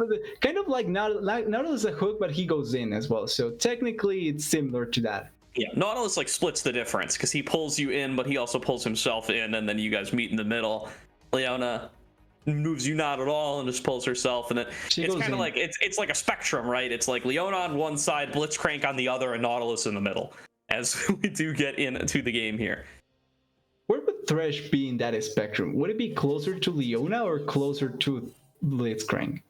kind of like Nautilus a hook, but he goes in as well. So technically, it's similar to that. Yeah, Nautilus like splits the difference because he pulls you in, but he also pulls himself in, and then you guys meet in the middle. Leona moves you not at all and just pulls herself, and then it's kind of like it's like a spectrum, right? It's like Leona on one side, Blitzcrank on the other, and Nautilus in the middle. As we do get into the game here. Where would Thresh be in that spectrum? Would it be closer to Leona or closer to Blitzcrank?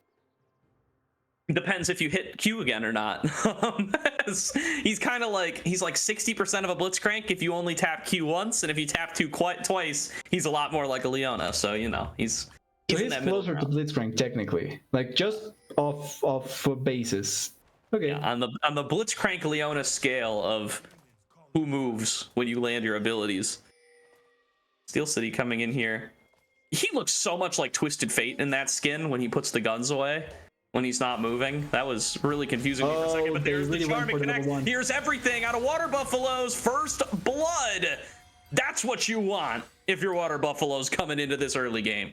Depends if you hit Q again or not. He's kind of like, he's like 60% of a Blitzcrank if you only tap Q once, and if you tap Q twice, he's a lot more like a Leona. So, you know, he's closer to Blitzcrank technically, like just off basis. Okay. Yeah, on the Blitzcrank Leona scale of who moves when you land your abilities. Steel City coming in here. He looks so much like Twisted Fate in that skin when he puts the guns away. When he's not moving. That was really confusing me for a second, but there's the charm and connect. Here's everything out of Water Buffalo's first blood. That's what you want if you're Water Buffaloes coming into this early game.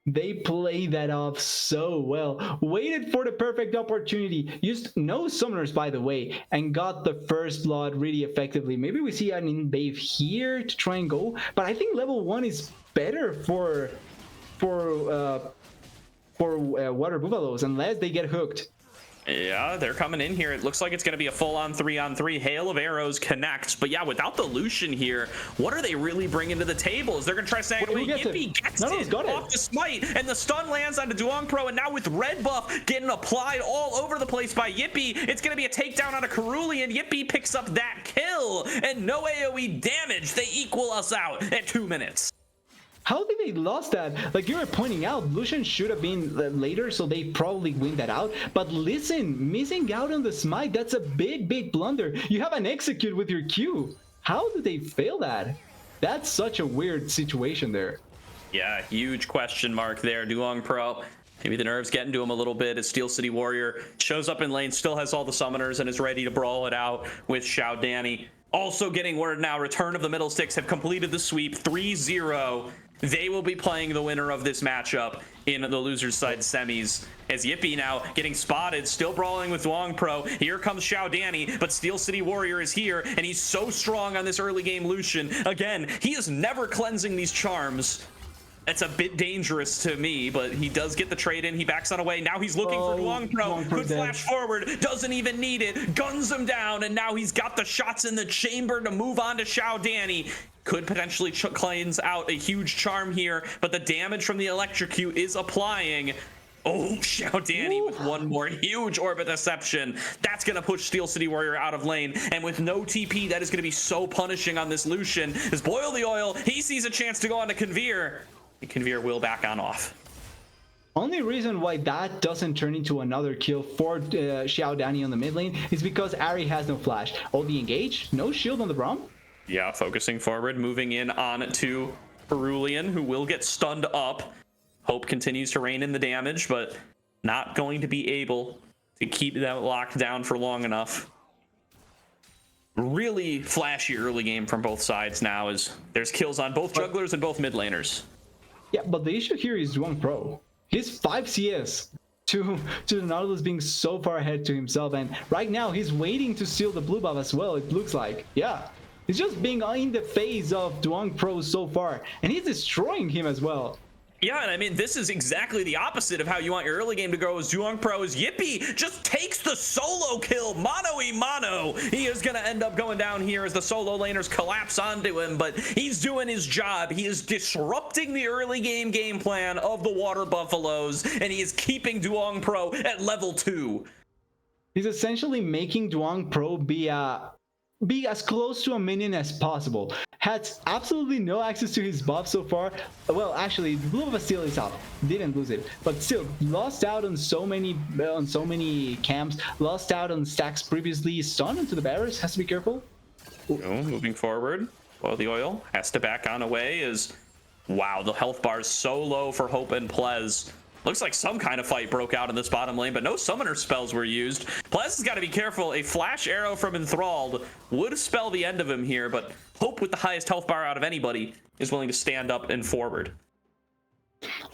They play that off so well. Waited for the perfect opportunity. Used no summoners, by the way, and got the first blood really effectively. Maybe we see an invade here to try and go, but I think level 1 is better for Water Buffaloes unless they get hooked. Yeah, they're coming in here. It looks like it's going to be a full-on 3-on-3. Hail of Arrows connects. But yeah, without the Lucian here, what are they really bringing to the table? Is they're going to try to snag away. Yippee gets it off the smite, and the stun lands onto Duong Pro, and now with red buff getting applied all over the place by Yippee, it's going to be a takedown on a Cerulean. Yippee picks up that kill, and no AOE damage. They equal us out at 2 minutes. How did they lost that? Like you were pointing out, Lucian should have been later, so they probably win that out. But listen, missing out on the smite, that's a big blunder. You have an execute with your Q. How did they fail that? That's such a weird situation there. Yeah, huge question mark there. Duong Pro, maybe the nerves getting to him a little bit as Steel City Warrior shows up in lane, still has all the summoners, and is ready to brawl it out with Xiao Danny. Also getting word now, Return of the Middle Sticks have completed the sweep 3-0. They will be playing the winner of this matchup in the loser's side semis. As Yippee now getting spotted, still brawling with Duong Pro. Here comes Xiao Danny, but Steel City Warrior is here, and he's so strong on this early game Lucian. Again, he is never cleansing these charms. It's a bit dangerous to me, but he does get the trade in. He backs on away. Now he's looking for Duong Pro. Good flash forward. Doesn't even need it. Guns him down, and now he's got the shots in the chamber to move on to Xiao Danny. Could potentially cleanse out a huge charm here, but the damage from the electrocute is applying. Oh, Xiao Danny with one more huge Orbit Deception. That's going to push Steel City Warrior out of lane. And with no TP, that is going to be so punishing on this Lucian. As Boil the Oil, he sees a chance to go on to Conveer. And Conveer will back on off. Only reason why that doesn't turn into another kill for Xiao Danny on the mid lane is because Ahri has no flash. The engage, no shield on the Braum. Yeah, focusing forward, moving in on to Cerulean, who will get stunned up. Hope continues to rein in the damage, but not going to be able to keep that locked down for long enough. Really flashy early game from both sides now, as there's kills on both jugglers and both mid laners. Yeah, but the issue here is Duong Pro. He's 5 CS to the Nautilus being so far ahead to himself, and right now he's waiting to steal the blue buff as well, it looks like. Yeah. He's just being in the face of Duong Pro so far, and he's destroying him as well. Yeah, and I mean, this is exactly the opposite of how you want your early game to go. As Duong Pro, as Yippee just takes the solo kill, mano-y-mano. He is going to end up going down here as the solo laners collapse onto him, but he's doing his job. He is disrupting the early game plan of the Water Buffaloes, and he is keeping Duong Pro at level 2. He's essentially making Duong Pro be as close to a minion as possible. Has absolutely no access to his buff so far. Well, actually, the blue buff still is up. Didn't lose it, but still lost out on so many camps. Lost out on stacks previously. Stunned into the barriers. Has to be careful. Oh, moving forward. Well, the oil has to back on away. Wow, the health bar is so low for Hope and Plez. Looks like some kind of fight broke out in this bottom lane, but no summoner spells were used. Plez has got to be careful. A flash arrow from Enthralled would spell the end of him here, but Hope, with the highest health bar out of anybody, is willing to stand up and forward.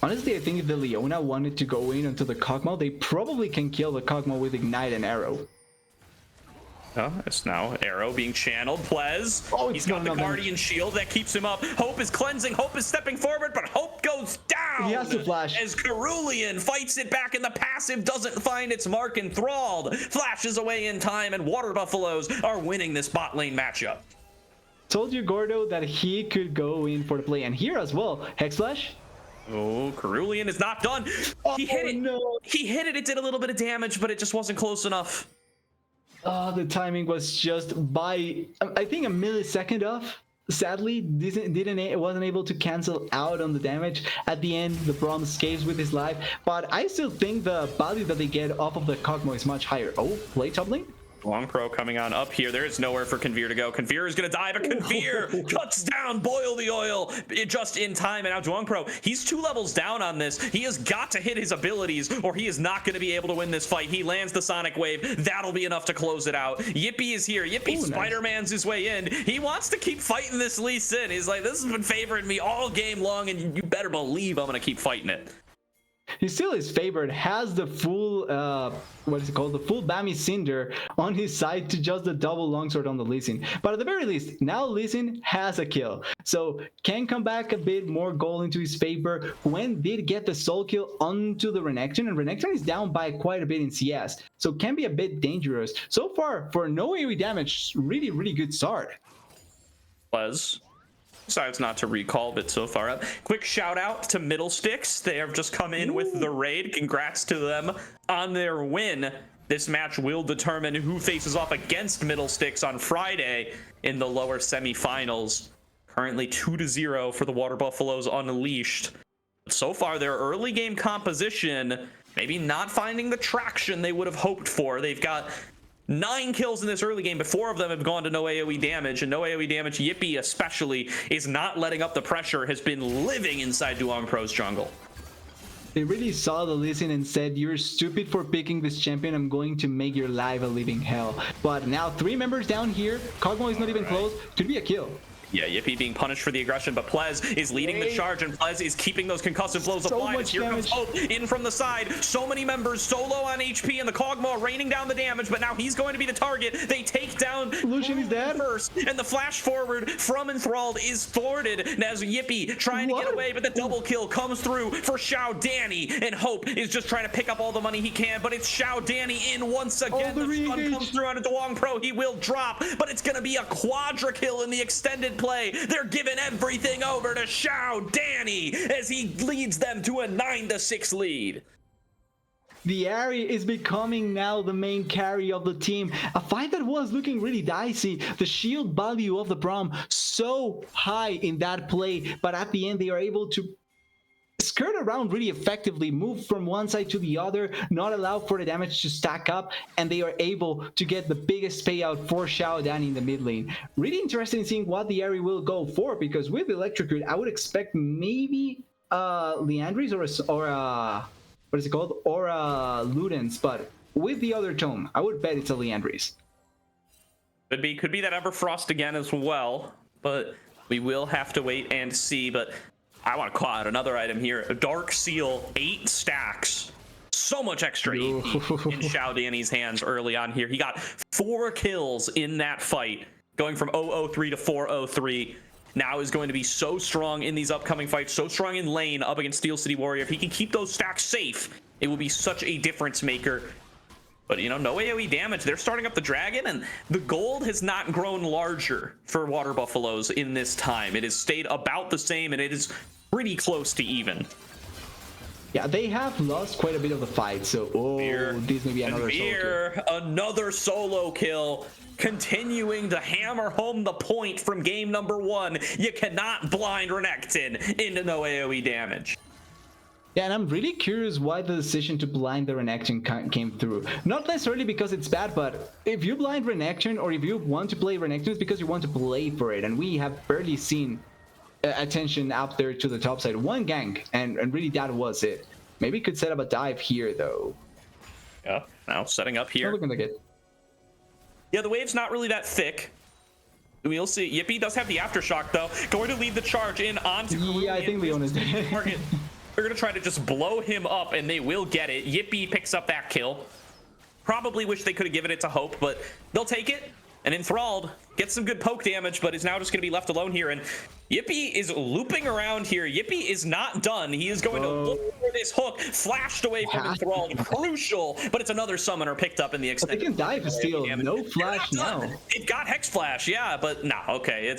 Honestly, I think if the Leona wanted to go in onto the Kog'Maw, they probably can kill the Kog'Maw with Ignite and Arrow. It's now Arrow being channeled. Plez. Oh, He's got the Guardian Shield that keeps him up. Hope is cleansing. Hope is stepping forward, but Hope goes down. He has to flash. As Cerulean fights it back, and the passive doesn't find its mark. Enthralled flashes away in time, and Water Buffaloes are winning this bot lane matchup. Told you, Gordo, that he could go in for the play, and here as well. Hex Flash. Oh, Cerulean is not done. He hit it. No. He hit it. It did a little bit of damage, but it just wasn't close enough. The timing was just by, I think, a millisecond off. Sadly, wasn't able to cancel out on the damage. At the end, the Braum escapes with his life, but I still think the value that they get off of the Kog'Maw is much higher. Oh, play top lane? Long Pro coming on up here. There is nowhere for Conveer to go. Conveer is going to die, but Conveer cuts down Boil the Oil just in time. And now Duong Pro, he's 2 levels down on this. He has got to hit his abilities or he is not going to be able to win this fight. He lands the Sonic Wave. That'll be enough to close it out. Yippee is here. Yippee Spider-Man's his way in. He wants to keep fighting this Lee Sin. He's like, this has been favoring me all game long, and you better believe I'm going to keep fighting it. He still is favored, has the full, what is it called? The full Bami Cinder on his side to just the double longsword on the Lee Sin. But at the very least, now Lee Sin has a kill. So can come back a bit more gold into his favor. Gwen did get the soul kill onto the Renekton, and Renekton is down by quite a bit in CS. So can be a bit dangerous. So far, for no AoE damage, really, really good start. Decides not to recall, but so far up. Quick shout out to Middle Sticks. They have just come in with the raid. Congrats to them on their win. This match will determine who faces off against Middle Sticks on Friday in the lower semifinals. Currently 2-0 for the Water Buffaloes Unleashed. So far, their early game composition, maybe not finding the traction they would have hoped for. They've got 9 kills in this early game, but 4 of them have gone to no AoE damage, and no AoE damage, Yippee especially, is not letting up the pressure, has been living inside Duong Pro's jungle. They really saw the Lee Sin and said, you're stupid for picking this champion, I'm going to make your life a living hell. But now 3 members down here, Kog'Maw is not even close, could be a kill. Yeah, Yippee being punished for the aggression, but Plez is leading the charge, and Plez is keeping those concussive blows applied. Here comes Hope in from the side. So many members so low on HP, and the Kog'Maw raining down the damage, but now he's going to be the target. They take down Lucian is dead first, and the flash forward from Enthralled is thwarted. And as Yippee trying to get away, but the double kill comes through for Xiao Danny, and Hope is just trying to pick up all the money he can, but it's Xiao Danny in once again. The stun comes through on a Duong Pro. He will drop, but it's going to be a quadra kill in the extended play. They're giving everything over to Xiao Danny as he leads them to a 9-6 lead. The Ari is becoming now the main carry of the team. A fight that was looking really dicey. The shield value of the Braum so high in that play, but at the end they are able to skirt around really effectively, move from one side to the other, not allow for the damage to stack up, and they are able to get the biggest payout for Xiao Danny in the mid lane. Really interested in seeing what the Ari will go for, because with Electrocute, I would expect maybe Leandris or what is it called? Or Ludens, but with the other tome, I would bet it's a Leandris. Could be that Everfrost again as well, but we will have to wait and see. But I want to call out another item here. A Dark Seal, 8 stacks. So much extra EP in Xiao Danny's hands early on here. He got 4 kills in that fight, going from 003 to 403. Now is going to be so strong in these upcoming fights, so strong in lane up against Steel City Warrior. If he can keep those stacks safe, it will be such a difference maker. But, you know, no AoE damage. They're starting up the dragon, and the gold has not grown larger for Water Buffaloes in this time. It has stayed about the same, and it is pretty close to even. Yeah, they have lost quite a bit of the fight, so this may be another solo kill. Another solo kill, continuing to hammer home the point from game number 1. You cannot blind Renekton into no AoE damage. Yeah, and I'm really curious why the decision to blind the Renekton came through. Not necessarily because it's bad, but if you blind Renekton, or if you want to play Renekton, it's because you want to play for it, and we have barely seen attention out there to the top side. 1 gank, and really that was it. Maybe could set up a dive here, though. Yeah, now setting up here. Looking like it. Yeah, the wave's not really that thick. We'll see. Yippee does have the aftershock, though. Going to lead the charge in onto Yeah, I think Leon is dead. They're going to try to just blow him up, and they will get it. Yippee picks up that kill. Probably wish they could have given it to Hope, but they'll take it. And Enthralled gets some good poke damage, but is now just going to be left alone here. And Yippee is looping around here. Yippee is not done. He is going to look for this hook, flashed away from Enthralled. Crucial, but it's another summoner picked up in the extended. They can dive still. No flash now. They've got Hex Flash, yeah, but okay.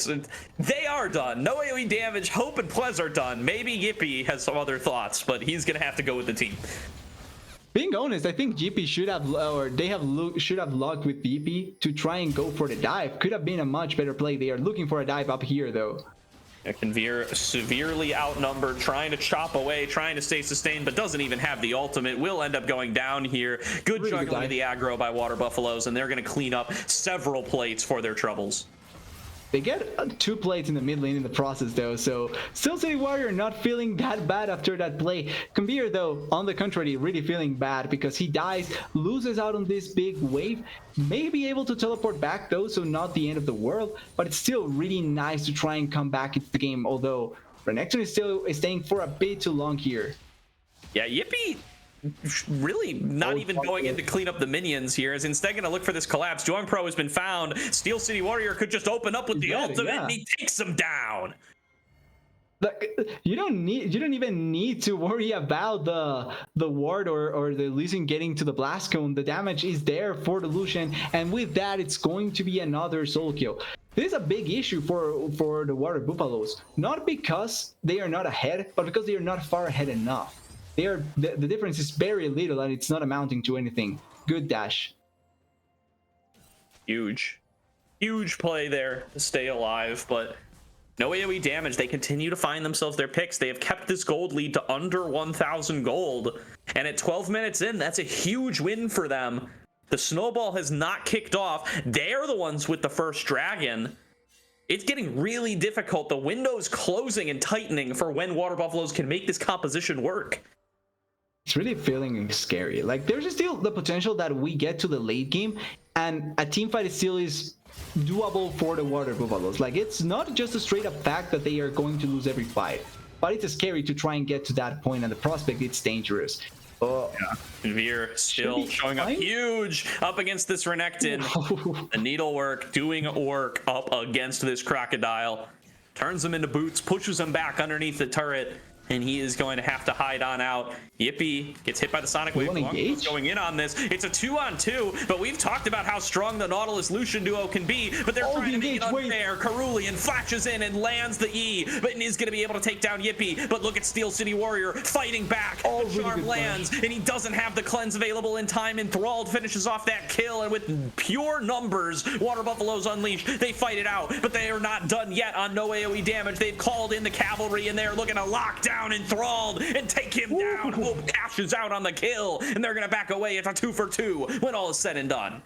They are done. No AoE damage. Hope and Plez are done. Maybe Yippee has some other thoughts, but he's going to have to go with the team. Being honest, I think GP should have, or they should have locked with GP to try and go for the dive. Could have been a much better play. They are looking for a dive up here, though. Conveer severely outnumbered, trying to chop away, trying to stay sustained, but doesn't even have the ultimate. Will end up going down here. Good juggling of the aggro by Water Buffaloes, and they're going to clean up several plates for their troubles. They get 2 plates in the mid lane in the process, though, so Steel City Warrior not feeling that bad after that play. Conveer, though, on the contrary, really feeling bad because he dies, loses out on this big wave, may be able to teleport back, though, so not the end of the world, but it's still really nice to try and come back into the game, although Renekton is still staying for a bit too long here. Yeah, Yippee really not even going in to clean up the minions here, is instead going to look for this collapse. Join Pro has been found. Steel City Warrior could just open up with the ultimate, and he takes him down. You don't even need to worry about the ward or the Lucian getting to the blast cone. The damage is there for the Lucian, and with that, it's going to be another solo kill. This is a big issue for the Water Buffaloes, not because they are not ahead, but because they are not far ahead enough. The difference is very little, and it's not amounting to anything. Good dash. Huge play there to stay alive, but no AoE damage. They continue to find themselves their picks. They have kept this gold lead to under 1,000 gold, and at 12 minutes in, that's a huge win for them. The snowball has not kicked off. They're the ones with the first dragon. It's getting really difficult. The window's closing and tightening for when Water Buffaloes can make this composition work. It's really feeling scary. Like, there's still the potential that we get to the late game and a team fight still is doable for the Water Buffaloes. Like, it's not just a straight up fact that they are going to lose every fight, but it's scary to try and get to that point, and the prospect, it's dangerous. Yeah. Veer still showing up huge up against this Renekton. The needlework doing work up against this Crocodile. Turns him into boots, pushes him back underneath the turret, and he is going to have to hide on out. Yippee gets hit by the Sonic Wave. Going in on this. It's a 2-on-2, but we've talked about how strong the Nautilus Lucian duo can be, but they're trying to make it unfair. Cerulean flashes in and lands the E, but is going to be able to take down Yippee. But look at Steel City Warrior fighting back. The charm lands, and he doesn't have the cleanse available in time. Enthralled finishes off that kill, and with pure numbers, Water Buffaloes unleashed. They fight it out, but they are not done yet on no AoE damage. They've called in the cavalry, and they're looking to lock down Enthralled and take him down. Hope cashes out on the kill, and they're gonna back away. It's a 2-for-2 when all is said and done.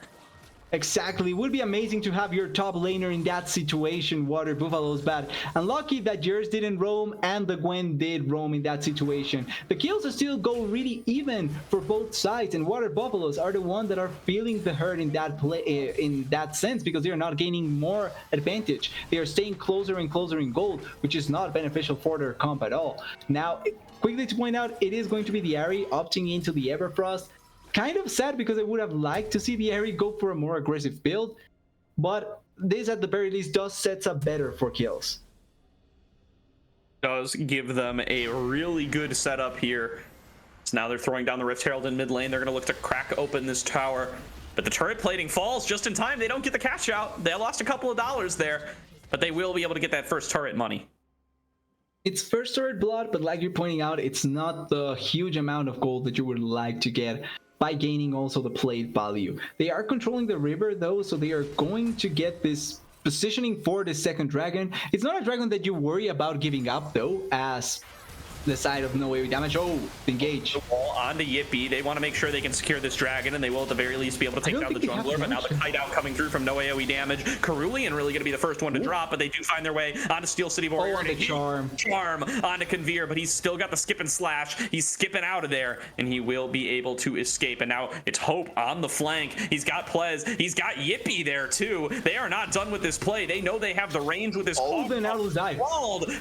Exactly. Would be amazing to have your top laner in that situation, Water Buffaloes, but unlucky that yours didn't roam and the Gwen did roam in that situation. The kills still go really even for both sides, and Water Buffaloes are the ones that are feeling the hurt in that play, in that sense, because they are not gaining more advantage. They are staying closer and closer in gold, which is not beneficial for their comp at all. Now, quickly to point out, it is going to be the Ari opting into the Everfrost. Kind of sad because I would have liked to see the Ari go for a more aggressive build, but this at the very least does set up better for kills. Does give them a really good setup here. So now they're throwing down the Rift Herald in mid lane. They're going to look to crack open this tower, but the turret plating falls just in time. They don't get the cash out. They lost a couple of dollars there, but they will be able to get that first turret money. It's first turret blood, but like you're pointing out, it's not the huge amount of gold that you would like to get by gaining also the plate value. They are controlling the river though, so they are going to get this positioning for the second dragon. It's not a dragon that you worry about giving up though, as the side of no AoE damage. Oh, engage. The wall onto Yippee. They want to make sure they can secure this dragon, and they will at the very least be able to take down the jungler. But now the kite out coming through from no AoE damage. Cerulean really going to be the first one to drop, but they do find their way onto Steel City Warrior. Oh, on the charm onto Conveer, but he's still got the skip and slash. He's skipping out of there, and he will be able to escape. And now it's Hope on the flank. He's got Plez. He's got Yippee there too. They are not done with this play. They know they have the range with this. Oh, then Atlas died.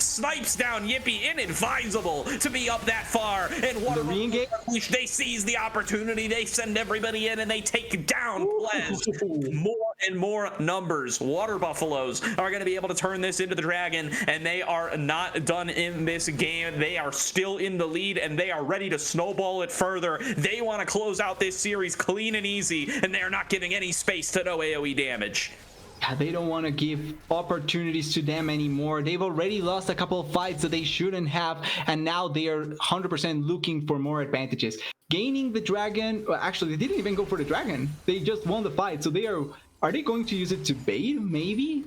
Snipes down Yippee, inadvisable. able to be up that far. And The re-engage? they seize the opportunity. They send everybody in and they take down Plez. More and more numbers. Water Buffaloes are going to be able to turn this into the Dragon, and they are not done in this game. They are still in the lead, and they are ready to snowball it further. They want to close out this series clean and easy, and they are not giving any space to no AOE damage. Yeah, they don't want to give opportunities to them anymore. They've already lost a couple of fights that they shouldn't have, and now they are 100% looking for more advantages. Gaining the Dragon, well, actually, they didn't even go for the Dragon. They just won the fight, so are they going to use it to bait, maybe?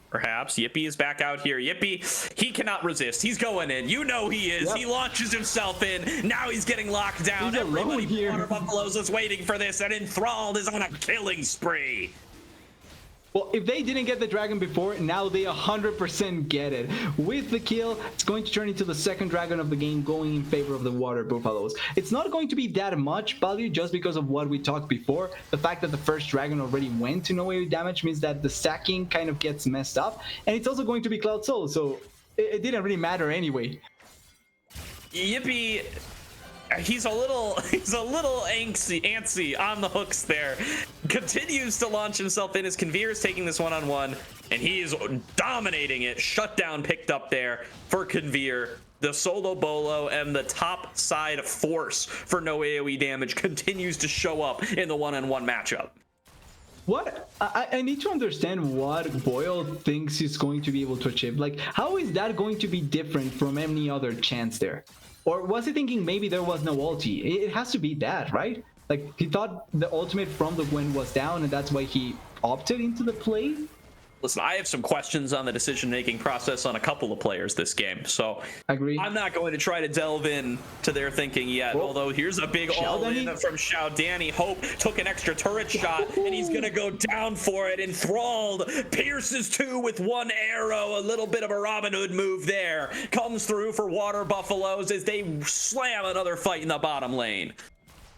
Perhaps. Yippee is back out here. Yippee, he cannot resist. He's going in. You know he is. Yep. He launches himself in. Now he's getting locked down. He's alone Everybody here. Water Buffaloes is waiting for this, and Enthralled is on a killing spree. Well, if they didn't get the Dragon before, now they 100% get it. With the kill, it's going to turn into the second Dragon of the game, going in favor of the Water Buffaloes. It's not going to be that much value just because of what we talked before. The fact that the first Dragon already went to no AOE damage means that the stacking kind of gets messed up. And it's also going to be Cloud Soul, so it didn't really matter anyway. Yippee, he's a little antsy on the hooks there. Continues to launch himself in as Conveer is taking this one-on-one, and he is dominating it. Shutdown picked up there for Conveer. The solo bolo and the top side force for no AOE damage continues to show up in the one-on-one matchup. What I need to understand what Boyle thinks he's going to be able to achieve. Like, how is that going to be different from any other chance there? Or was he thinking maybe there was no ulti? It has to be that, right? Like, he thought the ultimate from the Gwen was down, and that's why he opted into the play? Listen, I have some questions on the decision-making process on a couple of players this game, so Agreed. I'm not going to try to delve in to their thinking yet. Well, although here's a big all-in from Xiao Danny. Hope took an extra turret shot, and he's going to go down for it. Enthralled pierces two with one arrow. A little bit of a Robin Hood move there. Comes through for Water Buffaloes as they slam another fight in the bottom lane.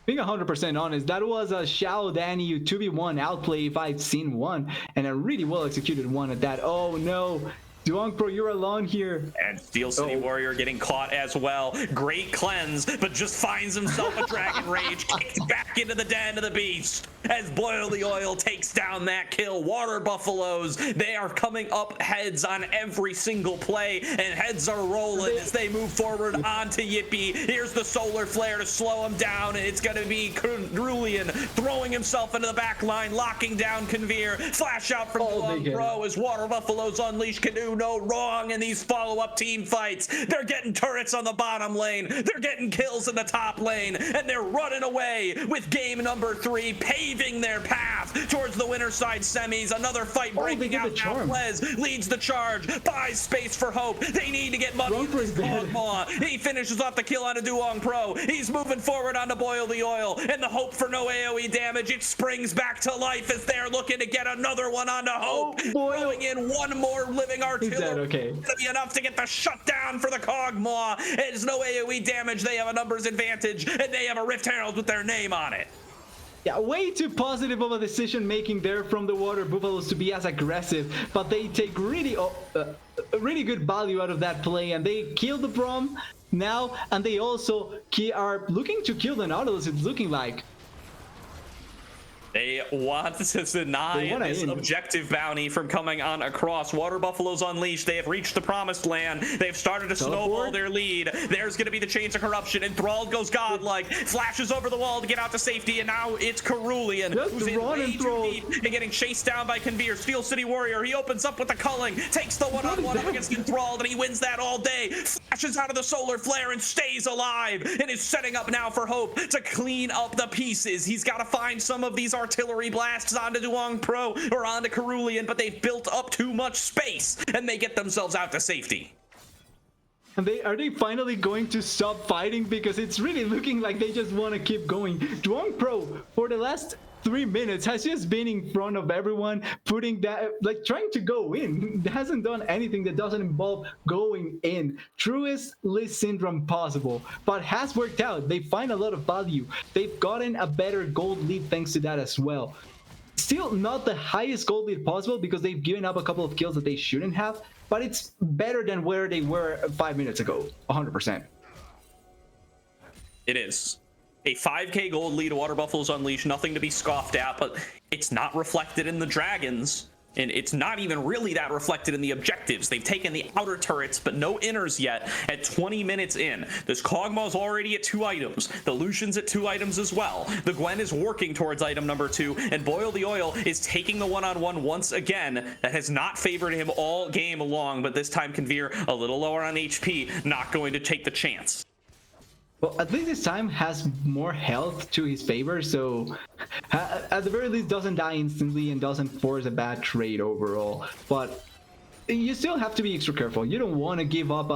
Being 100% honest, that was a Xiao Danny 2v1 outplay if I've seen one, and a really well executed one at that. Oh no, Duong Pro, you're alone here. And Steel City Warrior getting caught as well. Great cleanse, but just finds himself a Dragon Rage, kicked back into the den of the beast as Boil the Oil takes down that kill. Water Buffaloes, they are coming up heads on every single play, and heads are rolling as they move forward onto Yippee. Here's the Solar Flare to slow him down, and it's going to be Cerulean throwing himself into the back line, locking down Conveer. Flash out from Duong Pro as Water Buffaloes Unleashed can do no wrong in these follow-up team fights. They're getting turrets on the bottom lane. They're getting kills in the top lane, and they're running away with game number 3, paving their path towards the winner side semis. Another fight breaking out now. Plez leads the charge, buys space for Hope. They need to get money in this Kog'Maw. He finishes off the kill on a Duong Pro. He's moving forward on to Boil the Oil, and the Hope for no AOE damage. It springs back to life as they're looking to get another one onto Hope. Throwing in one more living artillery. Okay. It's gonna be enough to get the shutdown for the Kog'Maw. It's no AOE damage. They have a numbers advantage, and they have a Rift Herald with their name on it. Yeah, way too positive of a decision making there from the Water Buffaloes to be as aggressive, but they take really good value out of that play, and they kill the Braum now, and they also are looking to kill the Nautilus, it's looking like. They want to deny this objective bounty from coming on across. Water Buffaloes Unleashed. They have reached the promised land. They've started to snowball their lead. There's going to be the Chains of Corruption. Enthralled goes godlike. Flashes over the wall to get out to safety. And now it's Cerulean, who's in way too deep and getting chased down by Conveer. Steel City Warrior. He opens up with the culling. Takes the one-on-one up against Enthralled, and he wins that all day. Flashes out of the Solar Flare and stays alive. And is setting up now for Hope to clean up the pieces. He's got to find some of these artillery blasts onto Duong Pro or onto Cerulean, but they've built up too much space and they get themselves out to safety. And are they finally going to stop fighting? Because it's really looking like they just want to keep going. Duong Pro, for the last 3 minutes, has just been in front of everyone, putting that, like, trying to go in. He hasn't done anything that doesn't involve going in. Truest Liz syndrome possible, but has worked out. They find a lot of value. They've gotten a better gold lead thanks to that as well. Still not the highest gold lead possible because they've given up a couple of kills that they shouldn't have, but it's better than where they were 5 minutes ago, 100%. It is. A 5k gold lead, Water Buffaloes Unleashed, nothing to be scoffed at, but it's not reflected in the Dragons. And it's not even really that reflected in the objectives. They've taken the outer turrets, but no inners yet at 20 minutes in. This Kog'Maw's already at 2 items. The Lucian's at 2 items as well. The Gwen is working towards item number 2, and Boil the Oil is taking the one-on-one once again. That has not favored him all game long, but this time Conveer a little lower on HP, not going to take the chance. Well, at least this time has more health to his favor, so at the very least doesn't die instantly and doesn't force a bad trade overall. But you still have to be extra careful. You don't want to give up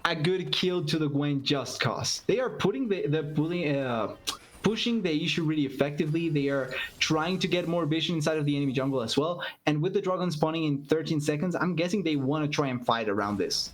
a good kill to the Gwen just cause. They are pushing the issue really effectively. They are trying to get more vision inside of the enemy jungle as well. And with the dragon spawning in 13 seconds, I'm guessing they want to try and fight around this.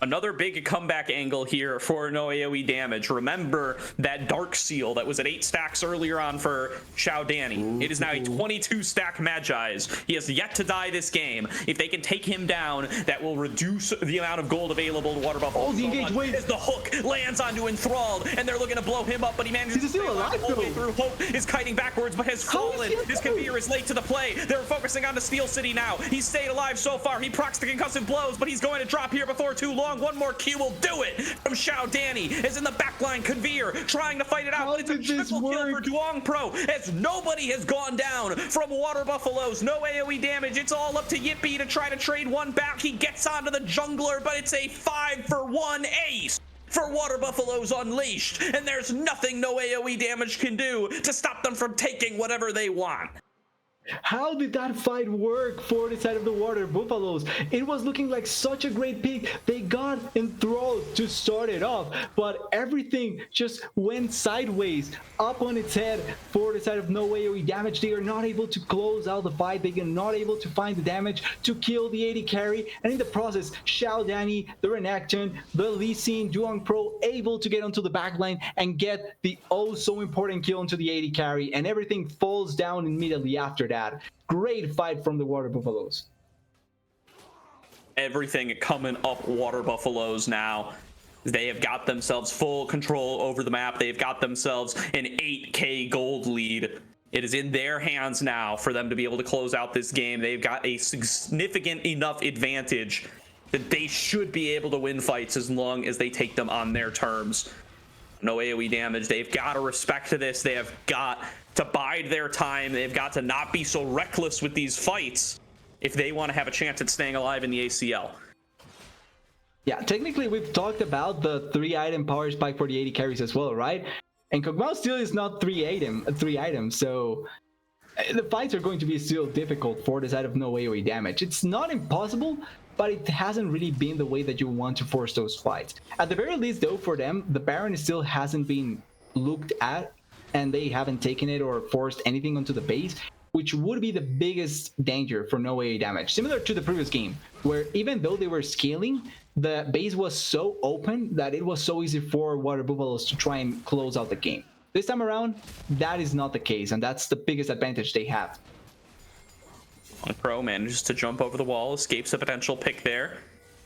Another big comeback angle here for no AoE damage. Remember that Dark Seal that was at 8 stacks earlier on for Xiao Danny. It is now a 22 stack Magi's. He has yet to die this game. If they can take him down, that will reduce the amount of gold available to Water Buffalo. Oh, the engage wave! As the hook lands onto Enthralled, and they're looking to blow him up, but he manages to stay alive the whole way through. Hope is kiting backwards, but has fallen. His Conveer is late to the play. They're focusing on the Steel City now. He's stayed alive so far. He procs the concussive blows, but he's going to drop here before too long. One more Q will do it from Xiao Danny. Is in the backline. Conveer trying to fight it out, but it's a triple kill for Duong Pro as nobody has gone down from Water Buffaloes. No AoE damage. It's all up to Yippee to try to trade one back. He gets onto the jungler, but it's a 5-for-1 ace for Water Buffaloes Unleashed, and there's nothing no AoE damage can do to stop them from taking whatever they want. How did that fight work for the side of the Water Buffaloes? It was looking like such a great pick. They got enthralled to start it off, but everything just went sideways, up on its head for the side of no AoE damage. They are not able to close out the fight. They are not able to find the damage to kill the AD carry, and in the process, Xiao Danny, the Renekton, the Lee Sin, Duong Pro able to get onto the backline and get the oh so important kill onto the AD carry, and everything falls down immediately after that. Great fight from the Water Buffaloes. Everything coming up Water Buffaloes now. They have got themselves full control over the map. They've got themselves an 8k gold lead. It is in their hands now for them to be able to close out this game. They've got a significant enough advantage that they should be able to win fights as long as they take them on their terms. No AoE damage. They've got to respect this. They have got to bide their time. They've got to not be so reckless with these fights if they want to have a chance at staying alive in the ACL. Yeah, technically we've talked about the 3-item power spike for the AD carries as well, right? And Kog'Maw still is not 3 items, so the fights are going to be still difficult for the side of no AoE damage. It's not impossible, but it hasn't really been the way that you want to force those fights. At the very least, though, for them, the Baron still hasn't been looked at, and they haven't taken it or forced anything onto the base, which would be the biggest danger for no AoE damage. Similar to the previous game, where even though they were scaling, the base was so open that it was so easy for Water Buffaloes to try and close out the game. This time around, that is not the case, and that's the biggest advantage they have. Pro manages to jump over the wall, escapes a potential pick there.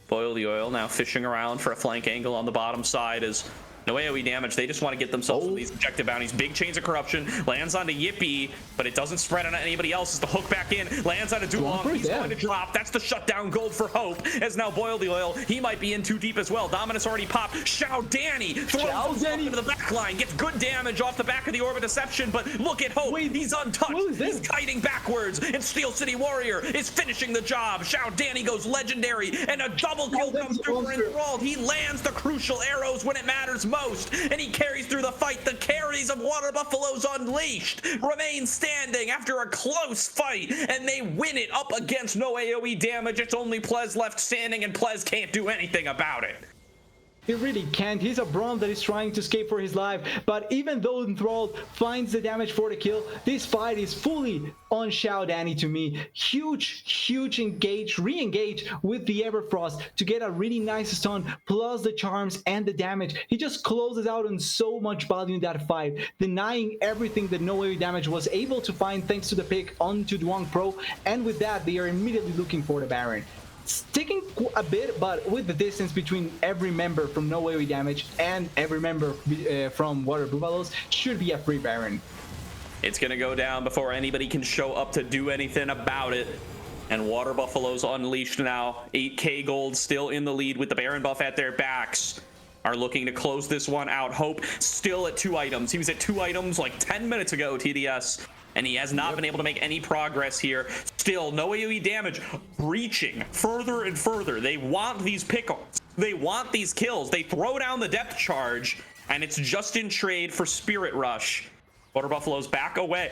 Boil the Oil now fishing around for a flank angle on the bottom side as no AoE damage. They just want to get themselves these objective bounties. Big Chains of Corruption lands onto Yippee, but it doesn't spread on anybody else as the hook back in. Lands onto Duong. He's going to drop. That's the shutdown gold for Hope. As now Boil the Oil, he might be in too deep as well. Dominus already popped. Xiao Danny throws into the back line. Gets good damage off the back of the Orb of Deception, but look at Hope. He's untouched. He's kiting backwards, and Steel City Warrior is finishing the job. Xiao Danny goes legendary, and a double kill comes through for Enthralled. He lands the crucial arrows when it matters most, and he carries through the fight. The carries of Water Buffaloes Unleashed remain standing after a close fight, and they win it up against no AoE damage. It's only Plez left standing, and Plez can't do anything about it. He really can't. He's a Braum that is trying to escape for his life, but even though Enthralled finds the damage for the kill, this fight is fully on Xiao Danny to me. Huge re-engage with the Everfrost to get a really nice stun, plus the charms and the damage. He just closes out on so much value in that fight, denying everything that no AoE damage was able to find thanks to the pick onto Duong Pro, and with that, they are immediately looking for the Baron. sticking a bit, but with the distance between every member from No AoE Damage and every member from Water Buffaloes, should be a free Baron. It's gonna go down before anybody can show up to do anything about it. And Water Buffaloes unleashed now. 8k gold still in the lead with the Baron buff at their backs. Are looking to close this one out. Hope still at 2 items. He was at 2 items like 10 minutes ago, TDS. And he has not been able to make any progress here. Still, no AoE damage. Breaching further and further. They want these pickles. They want these kills. They throw down the depth charge. And it's just in trade for Spirit Rush. Water Buffaloes back away.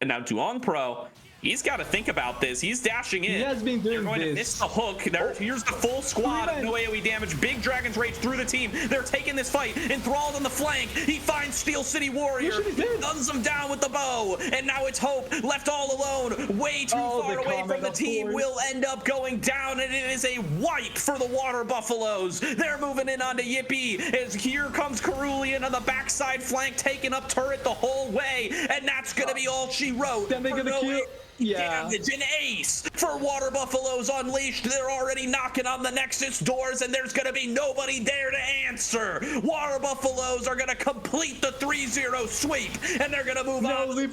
And now Duong Pro, he's got to think about this. He's dashing in. He has been doing They're going to miss the hook. Here's the full squad of no AoE damage. Big Dragon's Rage through the team. They're taking this fight. Enthralled on the flank. He finds Steel City Warrior. Guns him down with the bow. And now it's Hope left all alone. Way too far away from the team. Will end up going down. And it is a wipe for the Water Buffaloes. They're moving in onto Yippee. As here comes Cerulean on the backside flank, taking up turret the whole way. And that's going to be all she wrote. Then they're going to kill. Damage, an ace for Water Buffaloes Unleashed. They're already knocking on the Nexus doors, and there's going to be nobody there to answer. Water Buffaloes are going to complete the 3-0 sweep, and they're going to move on to the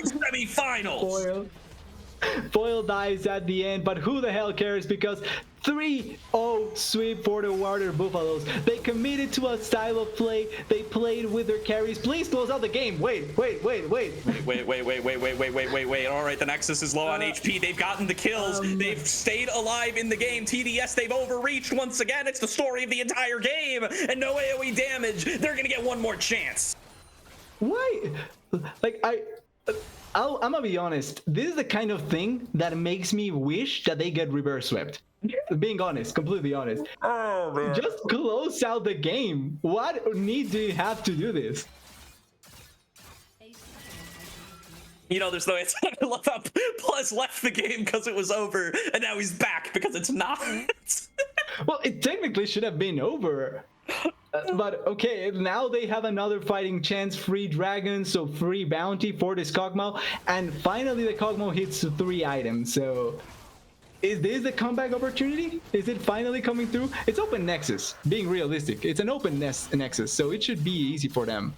semifinals. Foil dies at the end, but who the hell cares, because 3-0 sweep for the Water Buffaloes. They committed to a style of play. They played with their carries. Please close out the game. Wait. All right, the Nexus is low on HP. They've gotten the kills. They've stayed alive in the game. TDS, they've overreached once again. It's the story of the entire game. And no AoE damage. They're going to get one more chance. Why? Like, I'm gonna be honest. This is the kind of thing that makes me wish that they get reverse swept. Being honest, completely honest. Oh, man. Just close out the game. What need do you have to do this? You know, there's no answer. I love how Plus left the game because it was over, and now he's back because it's not. Well, it technically should have been over. But okay, now they have another fighting chance. Free dragon, so free bounty for this Kog'Maw, and finally the Kog'Maw hits 3 items. So is this the comeback opportunity? Is it finally coming through? It's open Nexus, being realistic. It's an open Nexus, so it should be easy for them.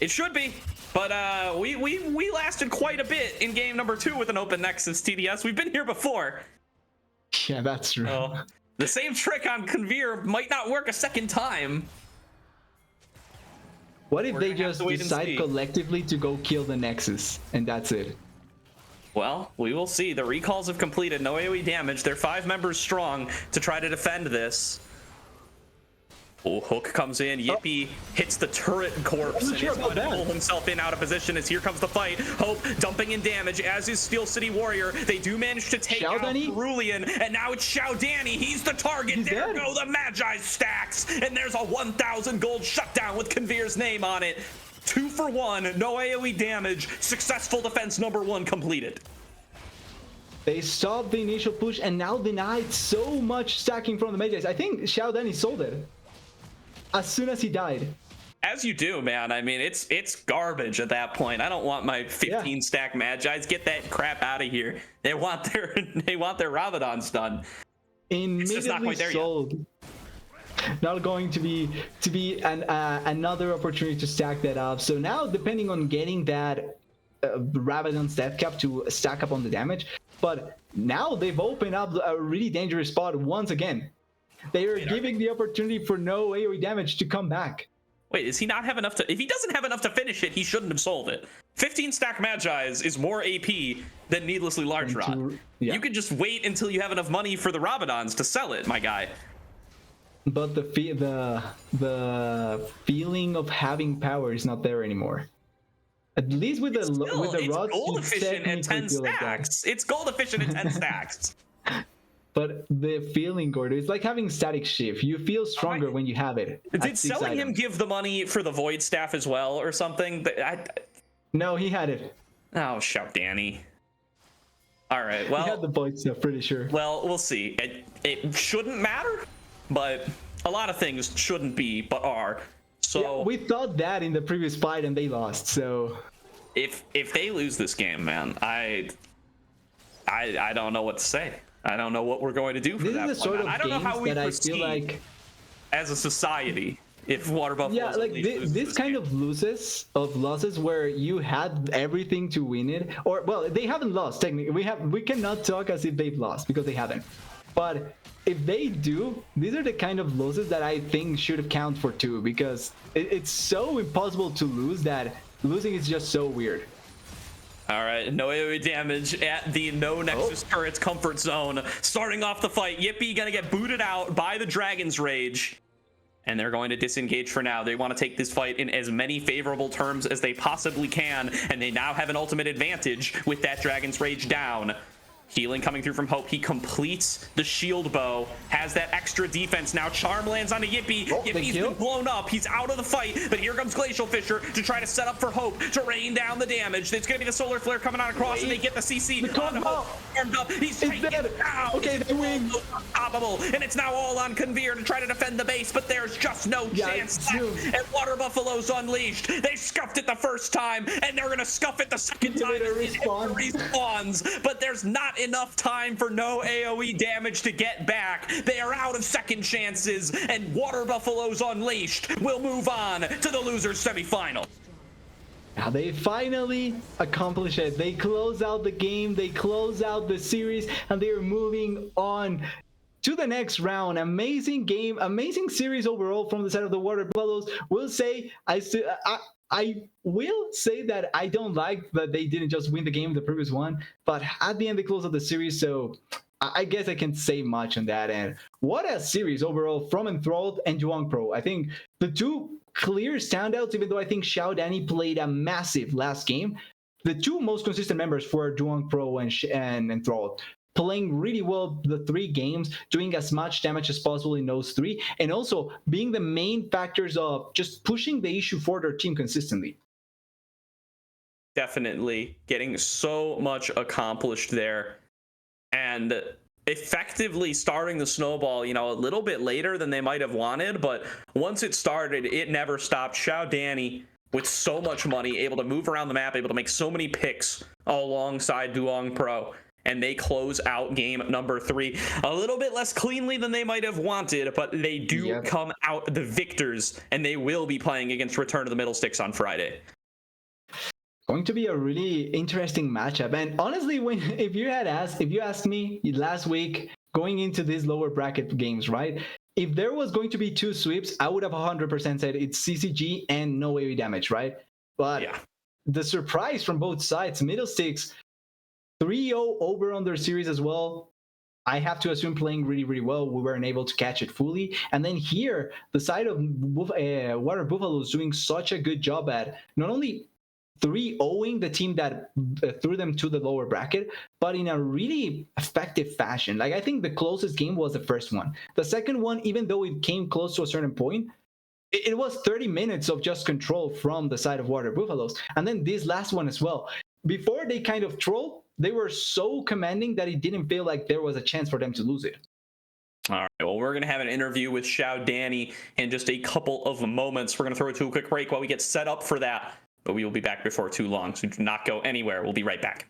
It should be, but we lasted quite a bit in game number 2 with an open Nexus, TDS. We've been here before. Yeah, that's true. The same trick on Conveer might not work a second time. What if they just decide collectively to go kill the Nexus, and that's it? Well, we will see. The recalls have completed. No AoE damage. They're 5 members strong to try to defend this. Oh, Hook comes in. Yippee hits the turret corpse and is going to pull himself in out of position as here comes the fight. Hope dumping in damage, as is Steel City Warrior. They do manage to take out Cerulean, and now it's Xiao Danny. He's the target. There go the Magi stacks, and there's a 1,000 gold shutdown with Conveer's name on it. 2 for 1, no AoE damage. Successful defense number 1 completed. They stopped the initial push and now denied so much stacking from the Magi. I think Xiao Danny sold it as soon as he died. As you do, man. I mean, it's garbage at that point. I don't want my 15 stack Magi's. Get that crap out of here. They want their Rabadons done. It's just not quite there yet. Not going to be another opportunity to stack that up. So now, depending on getting that Rabadon's death cap to stack up on the damage, but now they've opened up a really dangerous spot once again. They are giving the opportunity for no AoE damage to come back. Wait, does he not have enough to... If he doesn't have enough to finish it, he shouldn't have sold it. 15 stack Magi's is more AP than Needlessly Large Rod. You could just wait until you have enough money for the Rabadons to sell it, my guy. But the feeling of having power is not there anymore. At least with the rods, it's gold efficient at 10 stacks. It's gold efficient at 10 stacks. But the feeling, Gordo, it's like having static shift. You feel stronger when you have it. Did selling him give the money for the Void Staff as well or something? No, he had it. Oh, shout Danny. All right, well. He had the Void Staff, pretty sure. Well, we'll see. It shouldn't matter, but a lot of things shouldn't be, but are. So yeah, we thought that in the previous fight and they lost, so. If they lose this game, man, I don't know what to say. I don't know what we're going to do for This that is the sort one. of I don't know games how we that I proceed feel like, as a society if Water Buffalo. yeah, like this kind of losses where you had everything to win it, or well, they haven't lost technically. We cannot talk as if they've lost because they haven't. But if they do, these are the kind of losses that I think should count for 2, because it's so impossible to lose that losing is just so weird. All right, no AoE damage at the no Nexus turret's comfort zone. Starting off the fight, Yippee gonna get booted out by the Dragon's Rage. And they're going to disengage for now. They want to take this fight in as many favorable terms as they possibly can. And they now have an ultimate advantage with that Dragon's Rage down. Healing coming through from Hope. He completes the shield bow, has that extra defense. Now Charm lands on a Yippee. Yippie's been blown up. He's out of the fight, but here comes Glacial Fissure to try to set up for Hope to rain down the damage. It's going to be the Solar Flare coming on across, and they get the CC on Hope. Armed up. He's taking it down. Okay, they win. Unstoppable. And it's now all on Conveer to try to defend the base, but there's just no chance left. And Water Buffalo's unleashed. They scuffed it the first time, and they're going to scuff it the second time. It respawns, but there's not enough time for no AoE damage to get back. They are out of second chances, and Water Buffalo's unleashed will move on to the losers semifinal. Now they finally accomplish it. They close out the game, they close out the series, and they are moving on to the next round. Amazing game, amazing series overall from the side of the Water Buffaloes. Will say I will say that I don't like that they didn't just win the game, the previous one, but at the end they closed out the series, so I guess I can't say much on that end. What a series overall from Enthralled and Juwon Pro. I think the two clear standouts, even though I think Xiao Danny played a massive last game. The two most consistent members were Juwon Pro and Enthralled, playing really well the 3 games, doing as much damage as possible in those 3, and also being the main factors of just pushing the issue for their team consistently. Definitely getting so much accomplished there, and effectively starting the snowball, a little bit later than they might have wanted, but once it started, it never stopped. Xiao Danny with so much money, able to move around the map, able to make so many picks alongside Duong Pro, and they close out game number 3 a little bit less cleanly than they might have wanted, but they do come out the victors, and they will be playing against Return to the Middle Sticks on Friday. Going to be a really interesting matchup. And honestly, if you asked me last week going into these lower bracket games, right? If there was going to be 2 sweeps, I would have 100% said it's CCG and no AoE damage, right? But the surprise from both sides, Middle Sticks 3-0 over on their series as well. I have to assume playing really, really well. We weren't able to catch it fully. And then here, the side of Water Buffalo is doing such a good job at not only 3-0ing the team that threw them to the lower bracket, but in a really effective fashion. Like, I think the closest game was the first one. The second one, even though it came close to a certain point, it was 30 minutes of just control from the side of Water Buffaloes. And then this last one as well. Before they kind of trolled, they were so commanding that it didn't feel like there was a chance for them to lose it. All right, well, we're going to have an interview with Xiao Danny in just a couple of moments. We're going to throw it to a quick break while we get set up for that, but we will be back before too long, so do not go anywhere. We'll be right back.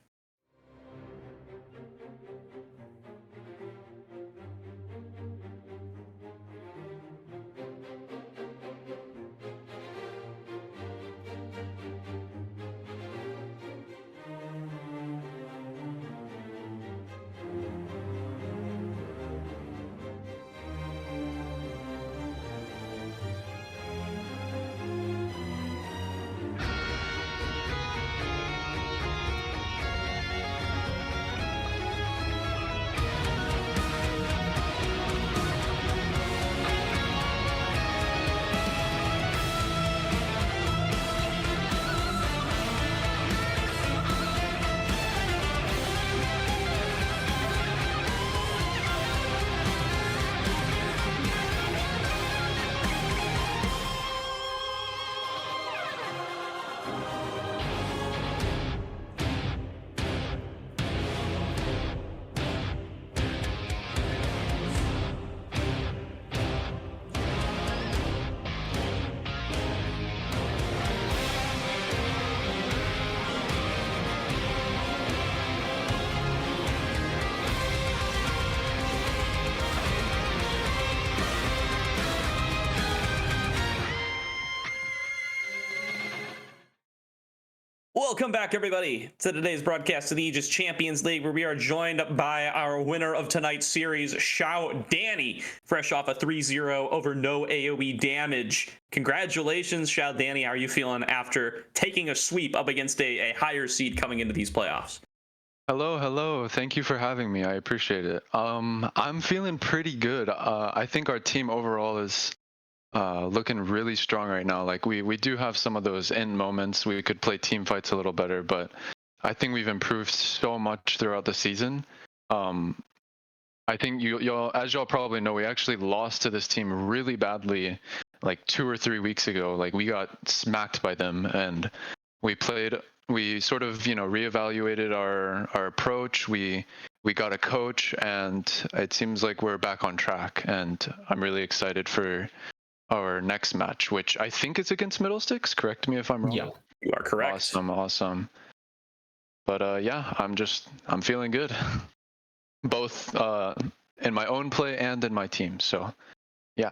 Welcome back, everybody, to today's broadcast of the Aegis Champions League, where we are joined by our winner of tonight's series, Xiao Danny, fresh off a 3-0 over no AOE damage. Congratulations, Xiao Danny. How are you feeling after taking a sweep up against a higher seed coming into these playoffs? Hello. Thank you for having me. I appreciate it. I'm feeling pretty good. I think our team overall is looking really strong right now. Like we do have some of those end moments. We could play team fights a little better, but I think we've improved so much throughout the season. I think y'all, as y'all probably know, we actually lost to this team really badly, like 2 or 3 weeks ago. Like we got smacked by them, and we sort of reevaluated our approach. We got a coach, and it seems like we're back on track. And I'm really excited for our next match, which I think is against Middlesticks. Correct me if I'm wrong. Yeah. You are correct. Awesome. But yeah, I'm feeling good, both in my own play and in my team. So yeah.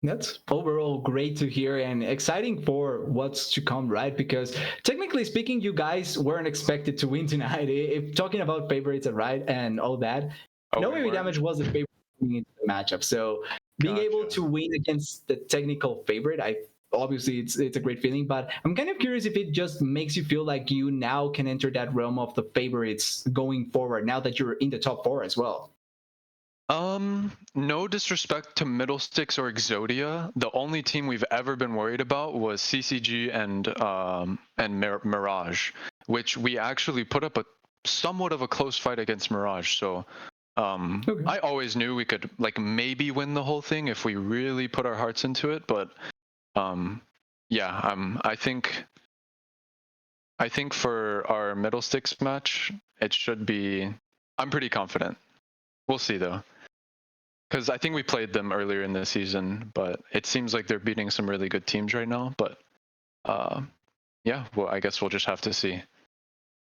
That's overall great to hear and exciting for what's to come, right? Because technically speaking, you guys weren't expected to win tonight. If talking about favorites, right, and all that, no we AOE weren't? damage was the favorite going into the matchup. So being able Gotcha. to win against the technical favorite, obviously it's a great feeling. But I'm kind of curious if it just makes you feel like you now can enter that realm of the favorites going forward. Now that you're in the top 4 as well. No disrespect to Middlesticks or Exodia. The only team we've ever been worried about was CCG and Mirage, which we actually put up a somewhat of a close fight against Mirage. So Okay. I always knew we could like maybe win the whole thing if we really put our hearts into it. But yeah, I think for our Middlesticks match, it should be. I'm pretty confident. We'll see though. Because I think we played them earlier in the season, but it seems like they're beating some really good teams right now. But yeah, well, I guess we'll just have to see.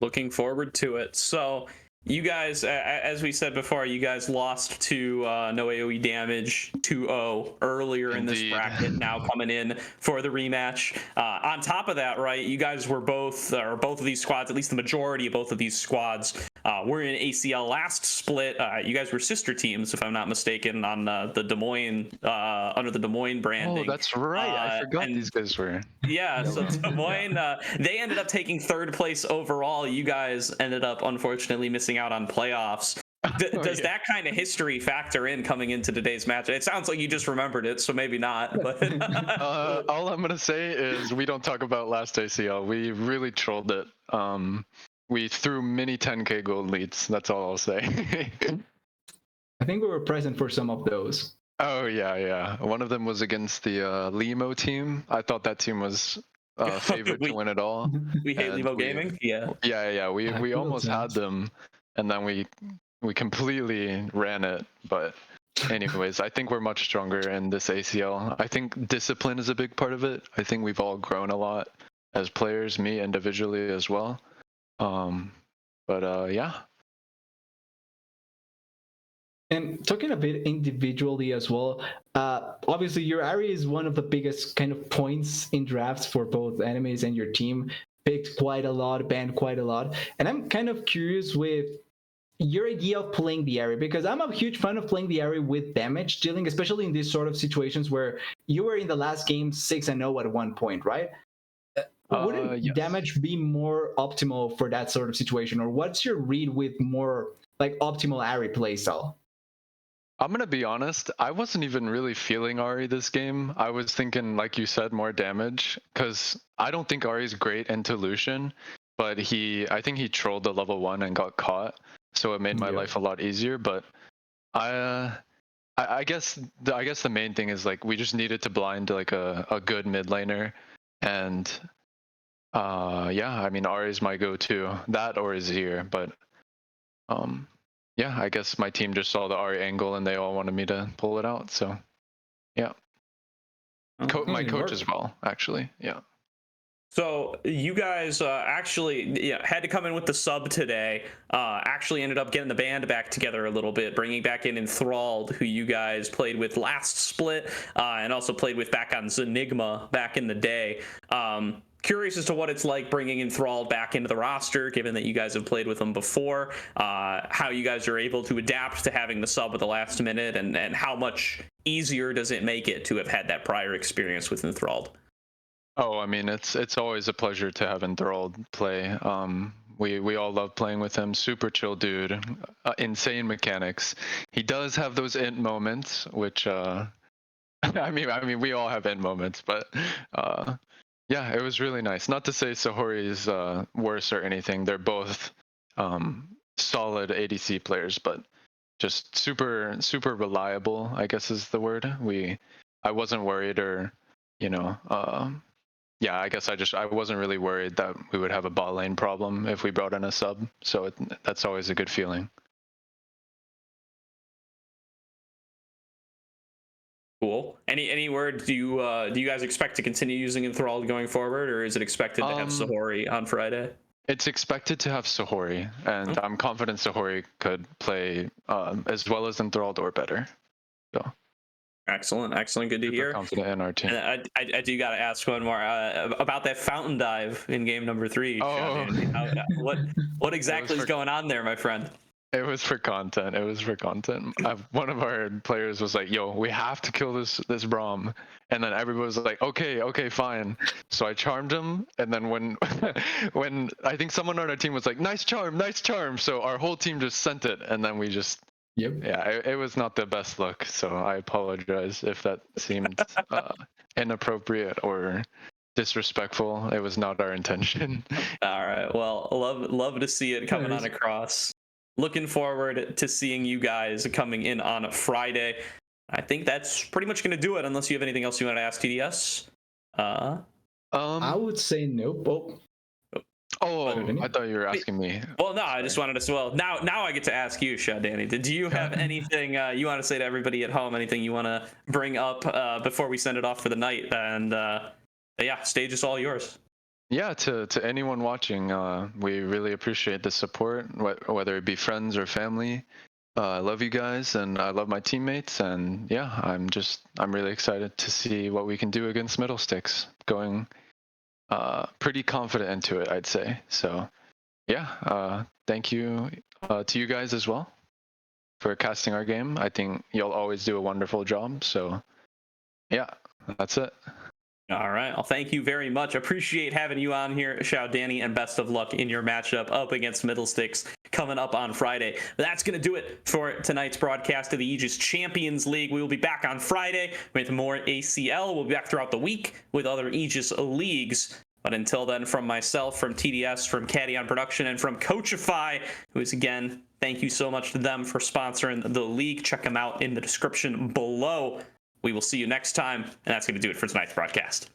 Looking forward to it. So you guys, as we said before, you guys lost to no AOE damage 2-0 earlier in this Indeed. bracket, now coming in for the rematch. On top of that, right, you guys were both of these squads, at least the majority of both of these squads, were in ACL last split. You guys were sister teams, if I'm not mistaken, on the Des Moines, under the Des Moines branding. Oh, that's right. I forgot these guys were. Yeah, so Des Moines, they ended up taking 3rd place overall. You guys ended up, unfortunately, missing out on playoffs. Does that kind of history factor in coming into today's match? It sounds like you just remembered it, so maybe not. But All I'm gonna say is we don't talk about last ACL. We really trolled it. We threw mini 10K gold leads. That's all I'll say. I think we were present for some of those. Oh yeah. One of them was against the Limo team. I thought that team was favored to win it all. we hate And Levo Gaming. Yeah. Yeah. We Good almost had times. them, and then we completely ran it. But anyways, I think we're much stronger in this ACL. I think discipline is a big part of it. I think we've all grown a lot as players, me individually as well. But yeah. And talking a bit individually as well, obviously your area is one of the biggest kind of points in drafts for both enemies and your team. Picked quite a lot, banned quite a lot. And I'm kind of curious with your idea of playing the area, because I'm a huge fan of playing the area with damage dealing, especially in these sort of situations where you were in the last game 6-0 at one point, right? Wouldn't Yes. damage be more optimal for that sort of situation? Or what's your read with more like optimal Ari playstyle? I'm gonna be honest, I wasn't even really feeling Ari this game. I was thinking, like you said, more damage, because I don't think Ari's great into Lucian, but I think he trolled the level 1 and got caught, so it made my life a lot easier. But I guess the main thing is like we just needed to blind like a good mid laner, and yeah, I mean Ari's my go-to, that or Azir, but yeah, I guess my team just saw the Ari angle and they all wanted me to pull it out. So, yeah. My coach as well, actually. Yeah. So you guys actually had to come in with the sub today. Actually ended up getting the band back together a little bit, bringing back in Enthralled, who you guys played with last split, and also played with back on Zenigma back in the day. Curious as to what it's like bringing Enthralled back into the roster, given that you guys have played with them before. How you guys are able to adapt to having the sub at the last minute, and how much easier does it make it to have had that prior experience with Enthralled? Oh, I mean, it's always a pleasure to have Enthralled play. We all love playing with him. Super chill dude, insane mechanics. He does have those int moments, which I mean, we all have int moments, but yeah, it was really nice. Not to say Sahori's worse or anything. They're both solid ADC players, but just super reliable, I guess is the word. I wasn't worried, or you know. Yeah, I guess I wasn't really worried that we would have a bot lane problem if we brought in a sub. So that's always a good feeling. Cool. Any word? Do you guys expect to continue using Enthralled going forward, or is it expected to have Sahori on Friday? It's expected to have Sahori, and I'm confident Sahori could play as well as Enthralled or better. So. Excellent, good to hear. Confident in our team. And I do got to ask one more about that fountain dive in game number 3. Oh. What exactly is going on there, my friend? It was for content. One of our players was like, "Yo, we have to kill this Braum," and then everybody was like, "Okay, fine." So I charmed him, and then when when I think someone on our team was like, "Nice charm," so our whole team just sent it, and then we just. Yep. Yeah, it was not the best look, so I apologize if that seemed inappropriate or disrespectful. It was not our intention. All right. Well, love to see it coming on across. Looking forward to seeing you guys coming in on a Friday. I think that's pretty much going to do it, unless you have anything else you want to ask TDS. I would say nope. Oh, I thought you were asking me. Well, no, I just wanted to. Well, now I get to ask you, Danny. Did you have anything you want to say to everybody at home? Anything you want to bring up before we send it off for the night? And yeah, stage is all yours. Yeah, to anyone watching, we really appreciate the support, whether it be friends or family. I love you guys, and I love my teammates, and yeah, I'm really excited to see what we can do against Middlesticks. Going pretty confident into it, I'd say. So yeah, thank you to you guys as well for casting our game. I think you'll always do a wonderful job. So yeah, that's it. All right. Well, thank you very much. Appreciate having you on here, Danny, and best of luck in your matchup up against Middlesticks coming up on Friday. That's going to do it for tonight's broadcast of the Aegis Champions League. We will be back on Friday with more ACL. We'll be back throughout the week with other Aegis leagues. But until then, from myself, from TDS, from Caddy on Production, and from Coachify, who is, again, thank you so much to them for sponsoring the league. Check them out in the description below. We will see you next time, and that's going to do it for tonight's broadcast.